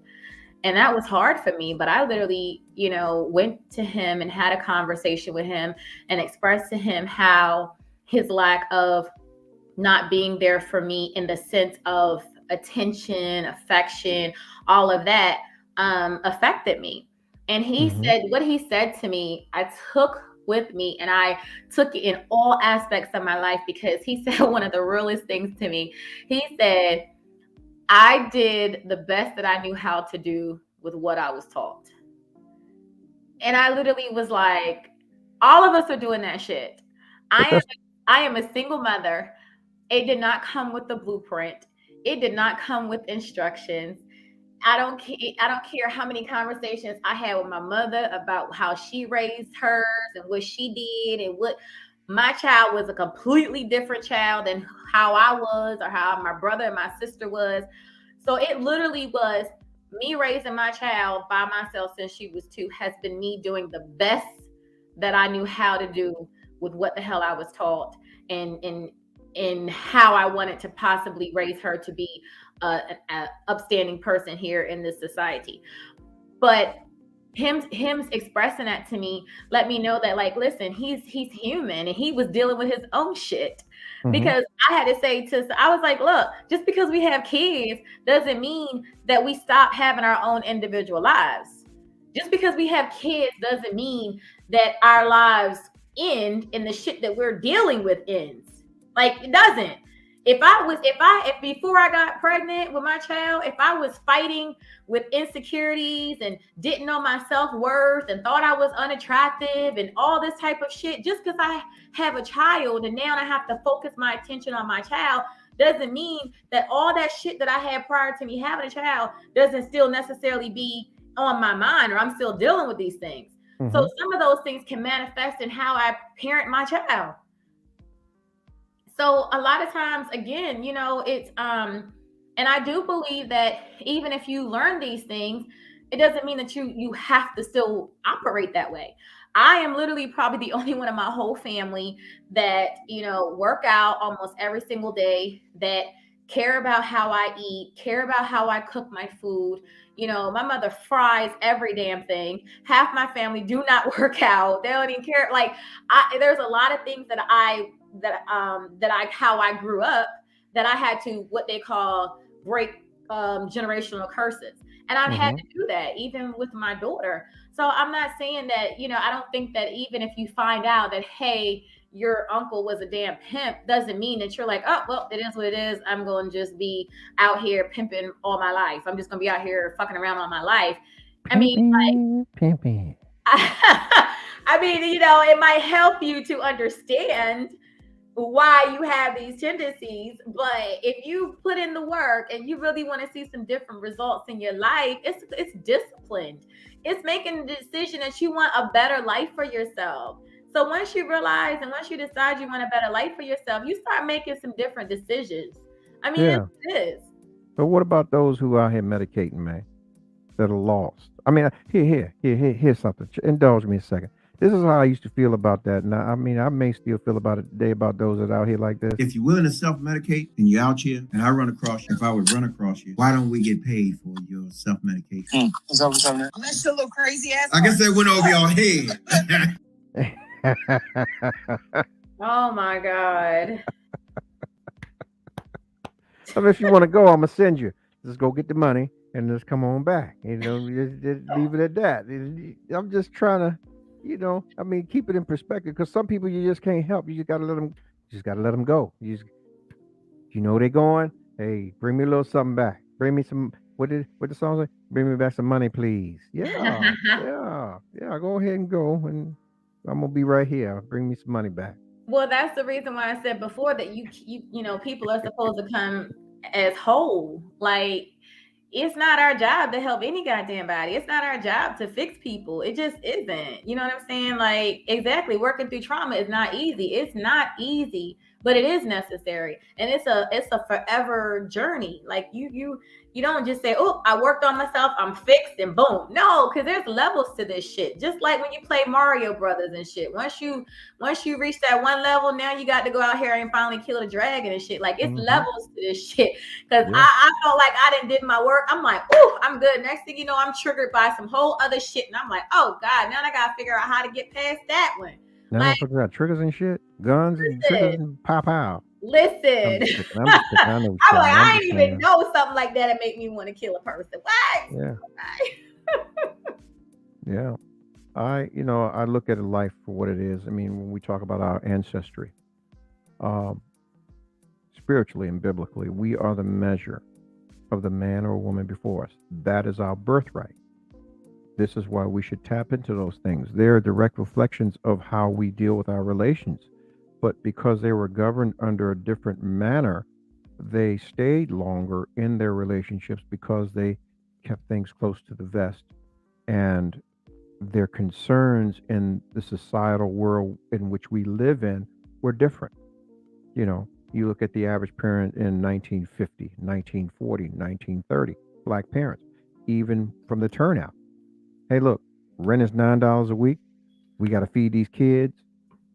And that was hard for me, but I literally, you know, went to him and had a conversation with him and expressed to him how his lack of not being there for me in the sense of attention, affection, all of that affected me. And he said, what he said to me, I took with me and I took it in all aspects of my life, because he said one of the realest things to me. He said, I did the best that I knew how to do with what I was taught. And I literally was like, all of us are doing that shit. I am a single mother. It did not come with the blueprint. It did not come with instructions. I don't care how many conversations I had with my mother about how she raised hers and what she did, and what my child was a completely different child than how I was or how my brother and my sister was. So it literally was me raising my child by myself since she was 2 has been me doing the best that I knew how to do with what the hell I was taught, and how I wanted to possibly raise her to be an upstanding person here in this society. But him expressing that to me let me know that, like, listen, he's human and he was dealing with his own shit. Because I had to say I was like, look, just because we have kids doesn't mean that we stop having our own individual lives. Just because we have kids doesn't mean that our lives end and the shit that we're dealing with ends. Like, it doesn't. If before I got pregnant with my child, if I was fighting with insecurities and didn't know my self-worth and thought I was unattractive and all this type of shit, just because I have a child and now I have to focus my attention on my child, doesn't mean that all that shit that I had prior to me having a child doesn't still necessarily be on my mind, or I'm still dealing with these things. So some of those things can manifest in how I parent my child. So a lot of times, again, you know, it's and I do believe that even if you learn these things, it doesn't mean that you have to still operate that way. I am literally probably the only one in my whole family that, you know, work out almost every single day, that care about how I eat, care about how I cook my food. You know, my mother fries every damn thing. Half my family do not work out. They don't even care. Like, there's a lot of things that how I grew up, that I had to, what they call, break generational curses. And I've had to do that even with my daughter. So I'm not saying that, you know, I don't think that even if you find out that, hey, your uncle was a damn pimp, doesn't mean that you're like, oh, well, it is what it is. I'm going to just be out here pimping all my life. I'm just going to be out here fucking around all my life. I mean, like, pimping. I mean, you know, it might help you to understand why you have these tendencies, but if you put in the work and you really want to see some different results in your life, it's disciplined. It's making the decision that you want a better life for yourself. So once you realize and once you decide you want a better life for yourself, you start making some different decisions. I mean, Yeah. it is. But what about those who are out here medicating, man, that are lost? I mean, here's something. Indulge me a second. This is how I used to feel about that. And I mean, I may still feel about it today, about those that are out here like this. If you're willing to self-medicate and you're out here and I run across you, if I would run across you, why don't we get paid for your self-medication? Is that what's happening? That's a little crazy ass. I guess that went over your head. Oh my God. I mean, if you want to go, I'm going to send you. Just go get the money and just come on back. You know, just leave it at that. I'm just trying to, you know, I mean, keep it in perspective, because some people you just can't help. You just got to let them, go. You know they're going, hey, bring me a little something back. Bring me some, What the song say? Bring me back some money, please. Yeah, yeah, yeah. Go ahead and go, and I'm gonna be right here. Bring me some money back. Well, that's the reason why I said before that you know, people are supposed to come as whole. Like, it's not our job to help any goddamn body. It's not our job to fix people. It just isn't. You know what I'm saying? Like, exactly. Working through trauma is not easy. It's not easy, but it is necessary. And it's a forever journey. Like, you don't just say, "Oh, I worked on myself, I'm fixed," and boom. No, because there's levels to this shit. Just like when you play Mario Brothers and shit. Once you reach that one level, now you got to go out here and finally kill the dragon and shit. Like, it's levels to this shit. Because I felt like I didn't did my work. I'm like, oh, I'm good. Next thing you know, I'm triggered by some whole other shit. And I'm like, oh God, now I got to figure out how to get past that one. Now Like, motherfuckers got triggers and shit, guns and triggers and pow pow. Listen. I'm just kidding. I know what I'm you're like, saying. I didn't even know something like that would make me want to kill a person. What? Yeah. Yeah. I look at life for what it is. I mean, when we talk about our ancestry, spiritually and biblically, we are the measure of the man or woman before us. That is our birthright. This is why we should tap into those things. They're direct reflections of how we deal with our relations. But because they were governed under a different manner, they stayed longer in their relationships because they kept things close to the vest. And their concerns in the societal world in which we live in were different. You look at the average parent in 1950, 1940, 1930, black parents, even from the turnout. Hey, look, rent is $9 a week. We got to feed these kids.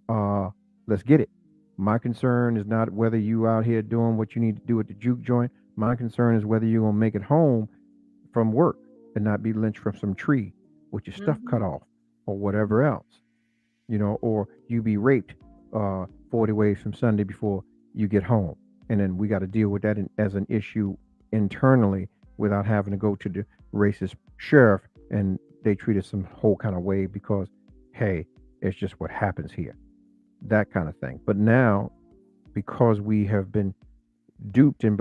Let's get it. My concern is not whether you out here doing what you need to do at the juke joint. My concern is whether you're going to make it home from work and not be lynched from some tree with your stuff cut off or whatever else, or you be raped 40 ways from Sunday before you get home. And then we got to deal with that as an issue internally without having to go to the racist sheriff and they treat us some whole kind of way because, hey, it's just what happens here. That kind of thing. But now, because we have been duped and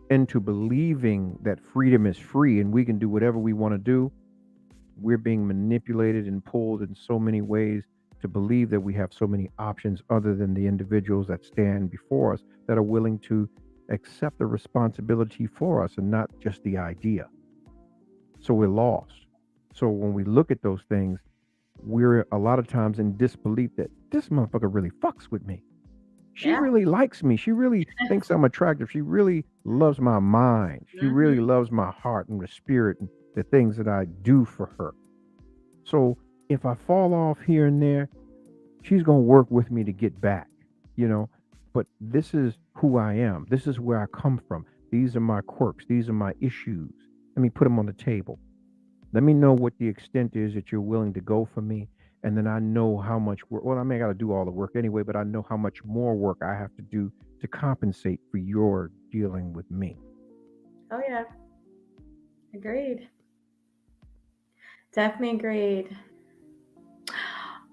into believing that freedom is free and we can do whatever we want to do, we're being manipulated and pulled in so many ways to believe that we have so many options other than the individuals that stand before us that are willing to accept the responsibility for us and not just the idea. So we're lost. So when we look at those things, we're a lot of times in disbelief that this motherfucker really fucks with me. She really likes me. She really thinks I'm attractive. She really loves my mind. She really loves my heart and the spirit and the things that I do for her. So if I fall off here and there, she's going to work with me to get back, but this is who I am. This is where I come from. These are my quirks. These are my issues. Let me put them on the table. Let me know what the extent is that you're willing to go for me. And then I know how much work. Well, I may got to do all the work anyway, but I know how much more work I have to do to compensate for your dealing with me. Oh, yeah. Agreed. Definitely agreed.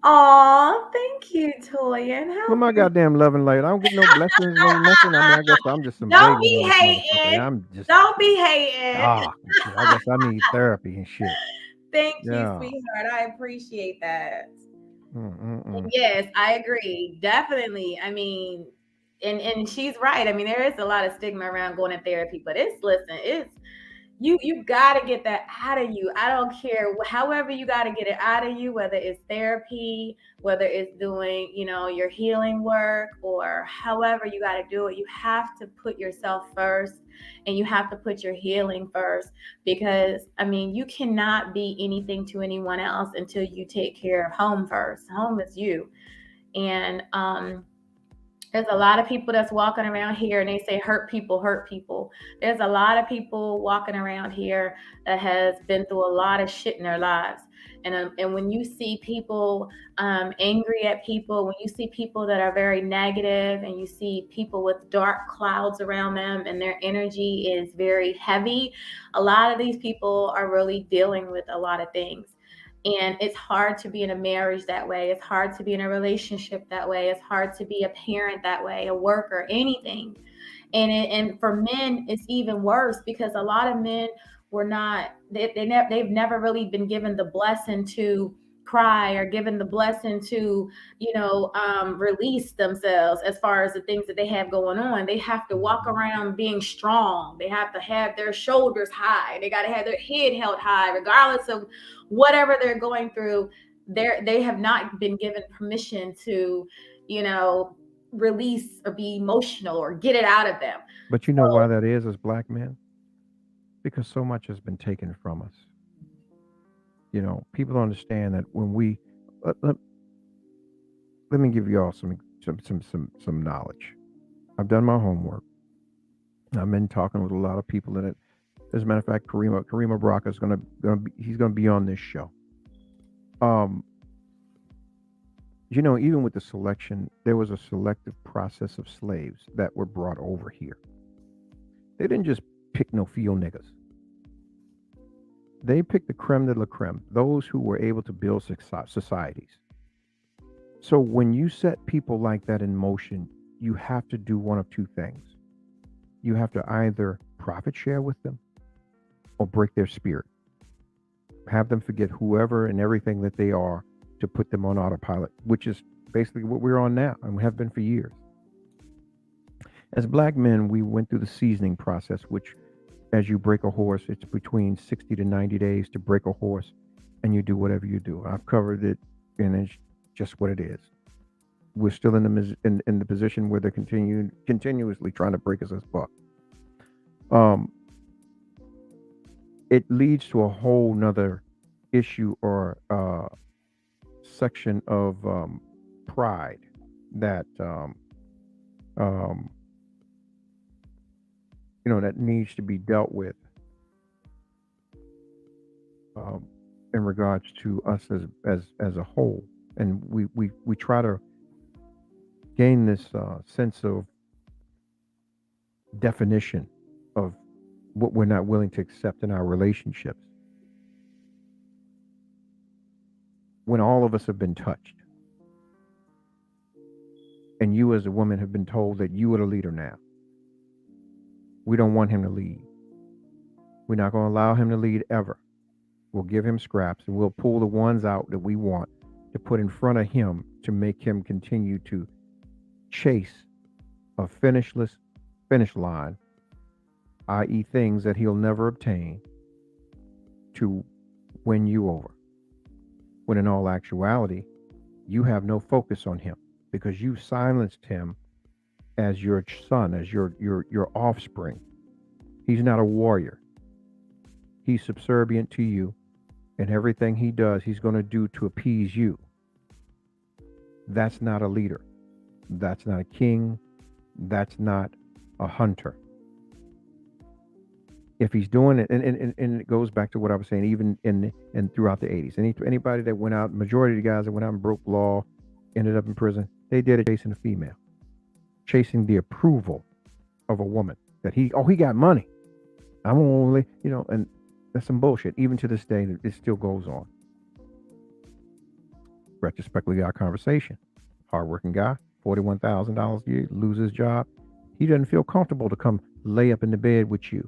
Aw, thank you, Toyin. Well, my goddamn loving light. I don't get no blessings, no nothing. I guess I'm just some Don't baby be motherfucker. hating. Don't be hating. I guess I need therapy and shit. Thank you, sweetheart. I appreciate that. Mm-mm-mm. Yes, I agree. Definitely. I mean, and she's right. I mean, there is a lot of stigma around going to therapy, but it's you got to get that out of you. I don't care. However you got to get it out of you, whether it's therapy, whether it's doing, your healing work, or however you got to do it. You have to put yourself first and you have to put your healing first, because, I mean, you cannot be anything to anyone else until you take care of home first. Home is you. And, there's a lot of people that's walking around here and they say hurt people. There's a lot of people walking around here that has been through a lot of shit in their lives. And when you see people angry at people, when you see people that are very negative and you see people with dark clouds around them and their energy is very heavy, a lot of these people are really dealing with a lot of things. And it's hard to be in a marriage that way. It's hard to be in a relationship that way. It's hard to be a parent that way, a worker, anything. And for men, it's even worse because a lot of men were not they've never really been given the blessing to cry or given the blessing to release themselves as far as the things that they have going on. They have to walk around being strong. They have to have their shoulders high. They got to have their head held high regardless of whatever they're going through. They have not been given permission to release or be emotional or get it out of them. But you know why that is as black men? Because so much has been taken from us. People don't understand that when we let me give you all some knowledge. I've done my homework. I've been talking with a lot of people in it. As a matter of fact, Karima Brock is he's gonna be on this show. Even with the selection, there was a selective process of slaves that were brought over here. They didn't just pick no field niggas. They picked the creme de la creme, those who were able to build societies. So when you set people like that in motion, you have to do one of two things. You have to either profit share with them or break their spirit. Have them forget whoever and everything that they are to put them on autopilot, which is basically what we're on now and we have been for years. As black men, we went through the seasoning process, which as you break a horse, it's between 60 to 90 days to break a horse, and you do whatever you do. I've covered it, and it's just what it is. We're still in the position where they're continuously trying to break us as fuck. It leads to a whole nother issue or section of pride that that needs to be dealt with in regards to us as a whole, and we try to gain this sense of definition of what we're not willing to accept in our relationships when all of us have been touched, and you as a woman have been told that you are the leader now. We don't want him to lead. We're not going to allow him to lead ever. We'll give him scraps and we'll pull the ones out that we want to put in front of him to make him continue to chase a finish line, i.e. things that he'll never obtain, to win you over. When in all actuality, you have no focus on him because you silenced him as your son, as your offspring. He's not a warrior. He's subservient to you, and everything he does, he's going to do to appease you. That's not a leader. That's not a king. That's not a hunter. If he's doing it, and it goes back to what I was saying, even in throughout the 80s, anybody that went out, majority of the guys that went out and broke law, ended up in prison, they did it chasing a female. Chasing the approval of a woman that he got money. I'm only, and that's some bullshit. Even to this day, it still goes on. Retrospectively, our conversation. Hardworking guy, $41,000 a year, loses his job. He doesn't feel comfortable to come lay up in the bed with you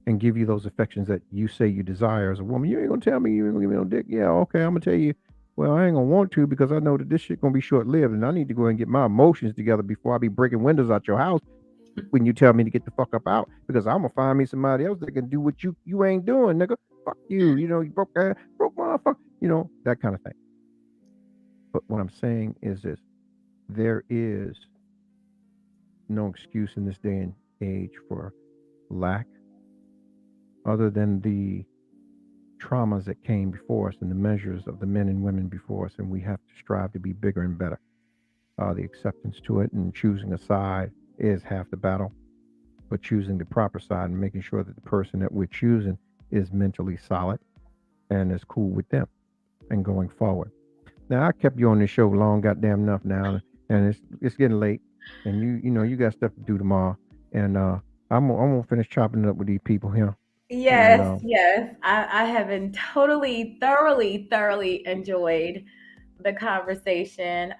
and give you those affections that you say you desire as a woman. You ain't gonna tell me you ain't gonna give me no dick. Yeah, okay, I'm gonna tell you. Well, I ain't gonna want to because I know that this shit gonna be short-lived, and I need to go and get my emotions together before I be breaking windows out your house when you tell me to get the fuck up out, because I'm gonna find me somebody else that can do what you ain't doing, nigga. Fuck you. You broke motherfucker. That kind of thing. But what I'm saying is this: there is no excuse in this day and age for lack, other than the traumas that came before us and the measures of the men and women before us, and we have to strive to be bigger and better. The acceptance to it and choosing a side is half the battle, but choosing the proper side and making sure that the person that we're choosing is mentally solid and is cool with them and going forward. Now, I kept you on this show long goddamn enough now, and it's getting late, and you got stuff to do tomorrow, and I'm gonna finish chopping it up with these people here. Yes, yes. I have been thoroughly enjoyed the conversation.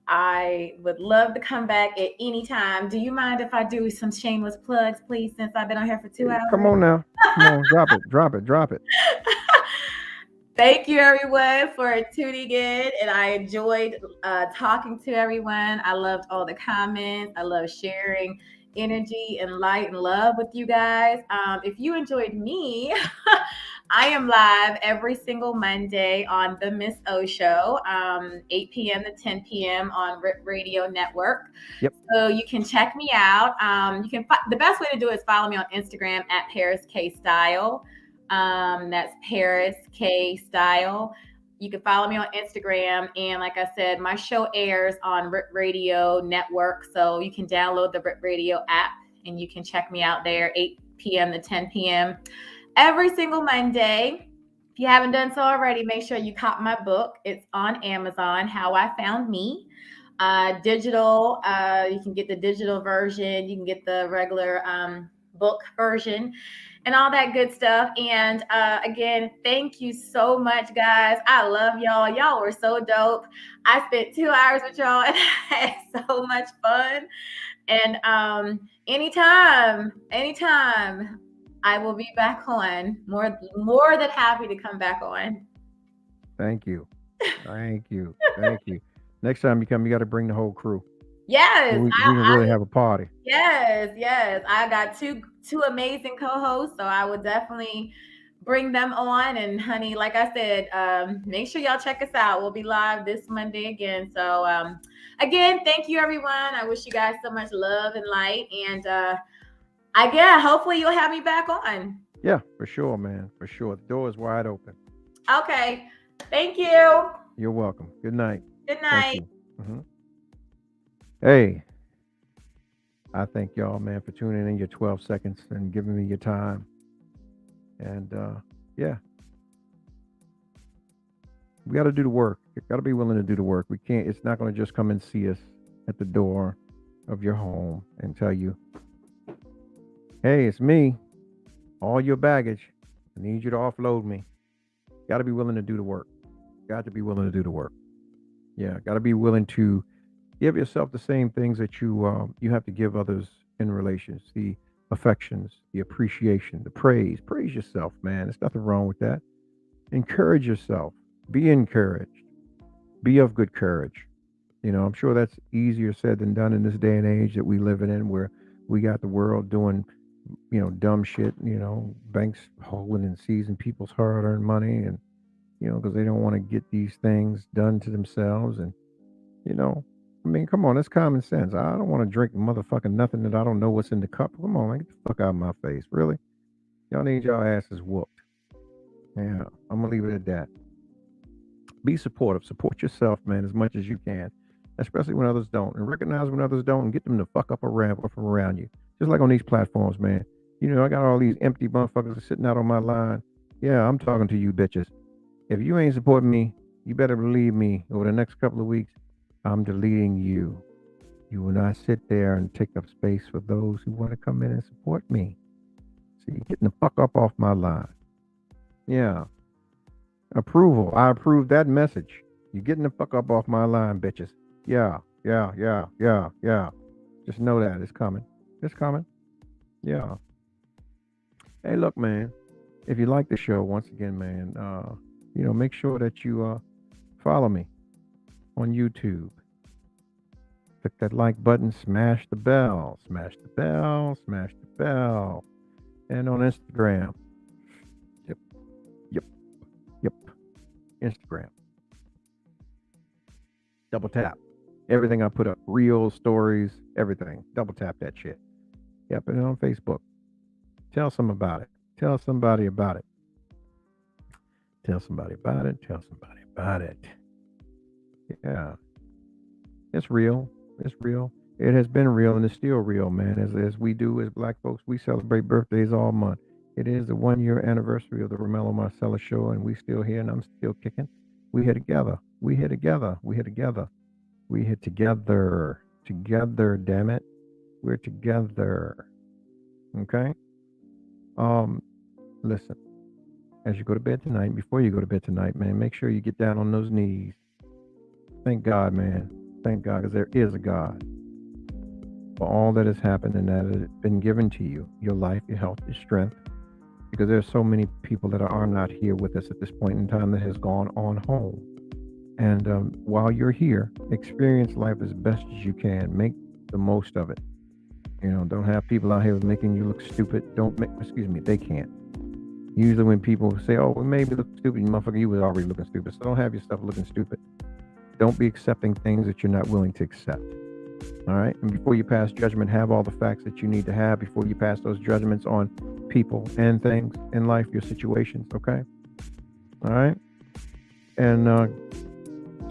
I would love to come back at any time. Do you mind if I do some shameless plugs, please, since I've been on here for 2 Come hours? on now. Come on, drop it. Thank you, everyone, for tuning in. And I enjoyed talking to everyone. I loved all the comments. I love sharing energy and light and love with you guys. If you enjoyed me, I am live every single Monday on the Miss O Show, 8 p.m. to 10 p.m. on RIP Radio Network. Yep. So you can check me out. The best way to do it is follow me on Instagram at Paris K Style. That's Paris K Style. You can follow me on Instagram. And like I said, my show airs on RIP Radio Network. So you can download the RIP Radio app and you can check me out there 8 p.m. to 10 p.m. every single Monday. If you haven't done so already, make sure you cop my book. It's on Amazon, How I Found Me. Digital, you can get the digital version. You can get the regular book version and all that good stuff. And again, thank you so much, guys. I love y'all. Y'all were so dope. I spent 2 hours with y'all and I had so much fun. And anytime, I will be back on. More than happy to come back on. Thank you. Next time you come, you got to bring the whole crew. Yes, we can really have a party. Yes. I got two amazing co-hosts, so I would definitely bring them on. And honey, like I said, make sure y'all check us out. We'll be live this Monday again. So again, thank you, everyone. I wish you guys so much love and light. And hopefully you'll have me back on. Yeah, for sure, man. For sure. The door is wide open. Okay. Thank you. You're welcome. Good night. Good night. Mm-hmm. Hey, I thank y'all, man, for tuning in your 12 seconds and giving me your time. And yeah, we got to do the work. You got to be willing to do the work. We can't. It's not going to just come and see us at the door of your home and tell you, hey, it's me. All your baggage. I need you to offload me. Got to be willing to do the work. Got to be willing to do the work. Yeah, got to be willing to give yourself the same things that you have to give others in relations, the affections, the appreciation, the praise. Praise yourself, man. There's nothing wrong with that. Encourage yourself. Be encouraged. Be of good courage. You know, I'm sure that's easier said than done in this day and age that we live in, where we got the world doing, you know, dumb shit, you know, banks holding and seizing people's hard-earned money, and you know, because they don't want to get these things done to themselves. And, you know, I mean, come on, it's common sense. I don't want to drink motherfucking nothing that I don't know what's in the cup. Come on, man, get the fuck out of my face. Really? Y'all need y'all asses whooped. Yeah, I'm going to leave it at that. Be supportive. Support yourself, man, as much as you can, especially when others don't. And recognize when others don't and get them to fuck up from around you. Just like on these platforms, man. You know, I got all these empty motherfuckers sitting out on my line. Yeah, I'm talking to you bitches. If you ain't supporting me, you better believe me, over the next couple of weeks, I'm deleting you. You will not sit there and take up space for those who want to come in and support me. So you're getting the fuck up off my line. Yeah. Approval. I approve that message. You're getting the fuck up off my line, bitches. Yeah. Just know that it's coming. It's coming. Yeah. Hey, look, man. If you like the show, once again, man, you know, make sure that you follow me on YouTube. Click that like button, smash the bell. And on Instagram. Yep. Instagram. Double tap. Everything I put up, reels, stories, everything. Double tap that shit. Yep, and on Facebook. Tell somebody about it. Tell somebody about it. Yeah. It's real. It has been real, and it's still real, man. As we do as black folks, we celebrate birthdays all month. It is the 1-year anniversary of the ROMELLO MARCELLOUS show, and we still here, and I'm still kicking. We here together. Together, damn it. We're together. Okay? Listen. As you go to bed tonight, before you go to bed tonight, man, make sure you get down on those knees. Thank God, man. Thank God, because there is a God for all that has happened and that has been given to you, your life, your health, your strength, because there's so many people that are not here with us at this point in time that has gone on home. And while you're here, experience life as best as you can. Make the most of it. You know, don't have people out here making you look stupid. They can't. Usually when people say, oh, well, maybe look stupid, motherfucker, you was already looking stupid. So don't have yourself looking stupid. Don't be accepting things that you're not willing to accept. All right? And before you pass judgment, have all the facts that you need to have before you pass those judgments on people and things in life, your situations, okay? All right? And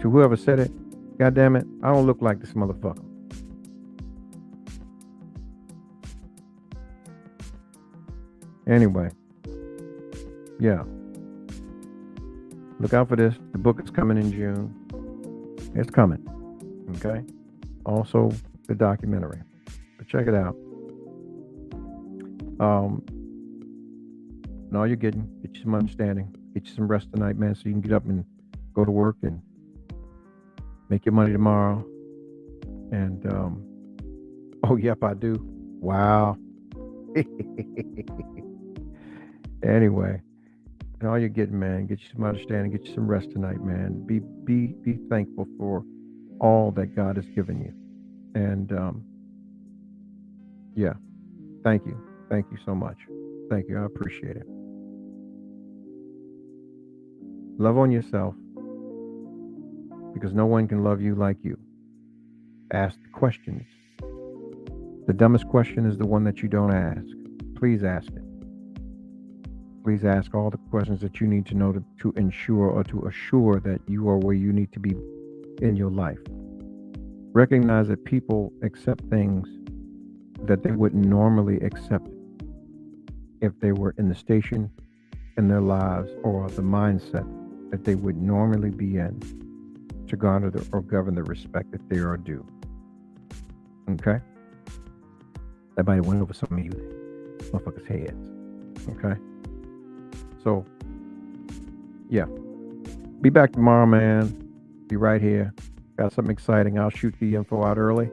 to whoever said it, God damn it, I don't look like this motherfucker. Anyway, yeah. Look out for this. The book is coming in June. It's coming. Okay? Also, the documentary. But check it out. And all you're getting, get you some understanding, get you some rest tonight, man, so you can get up and go to work and make your money tomorrow. And, oh, yep, I do. Wow. Anyway, and all you're getting, man, get you some understanding, get you some rest tonight, man. Be thankful for all that God has given you. And yeah, thank you so much. Thank you, I appreciate it. Love on yourself, because no one can love you like you. Ask questions. The dumbest question is the one that you don't ask. Please ask it. Please ask all the questions that you need to know to ensure or to assure that you are where you need to be in your life. Recognize that people accept things that they wouldn't normally accept if they were in the station in their lives or the mindset that they would normally be in to garner or govern the respect that they are due. Okay? That might have went over some of you motherfuckers' heads. Okay? So, yeah. Be back tomorrow, man. Be right here. Got something exciting. I'll shoot the info out early.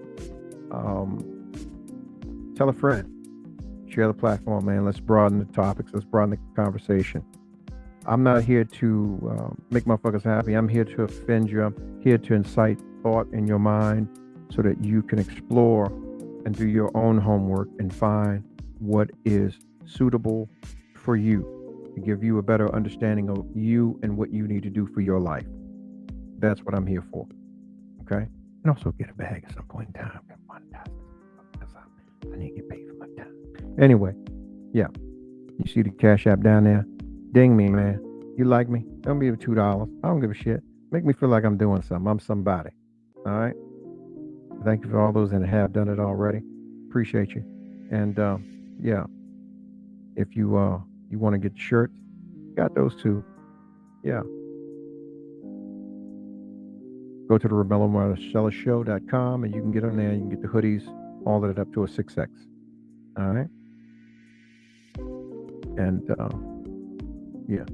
Tell a friend. Share the platform, man. Let's broaden the topics. Let's broaden the conversation. I'm not here to make motherfuckers happy. I'm here to offend you. I'm here to incite thought in your mind so that you can explore and do your own homework and find what is suitable for you, to give you a better understanding of you and what you need to do for your life. That's what I'm here for. Okay? And also get a bag at some point in time. I need to get paid for my time. Anyway, yeah. You see the Cash App down there? Ding me, man. You like me? Don't give me $2. I don't give a shit. Make me feel like I'm doing something. I'm somebody. All right? Thank you for all those that have done it already. Appreciate you. And yeah. If you want to get shirts, got those too. Yeah. Go to the ROMELLOMarcellousShow.com and you can get on there. You can get the hoodies, all of it up to a 6X. All right. And yeah.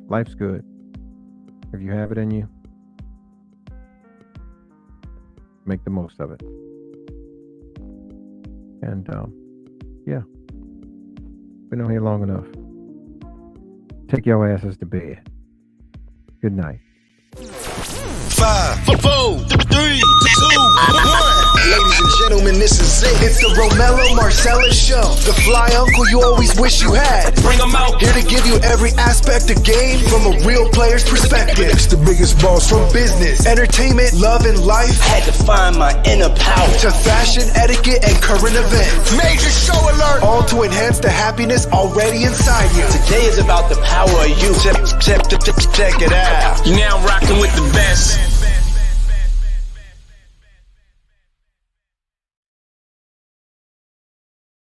Life's good. If you have it in you, make the most of it. And yeah. Been on here long enough. Take your asses to bed. Good night. 5, 4, 3, 2, 1. Ladies and gentlemen, this is it. It's the ROMELLO Marcellus Show. The fly uncle you always wish you had. Bring them out. Here to give you every aspect of game from a real player's perspective. It's the biggest boss from business, entertainment, love, and life. Had to find my inner power. To fashion, etiquette, and current events. Major show alert. All to enhance the happiness already inside you. Today is about the power of you. Check it out. You're now rocking with the best.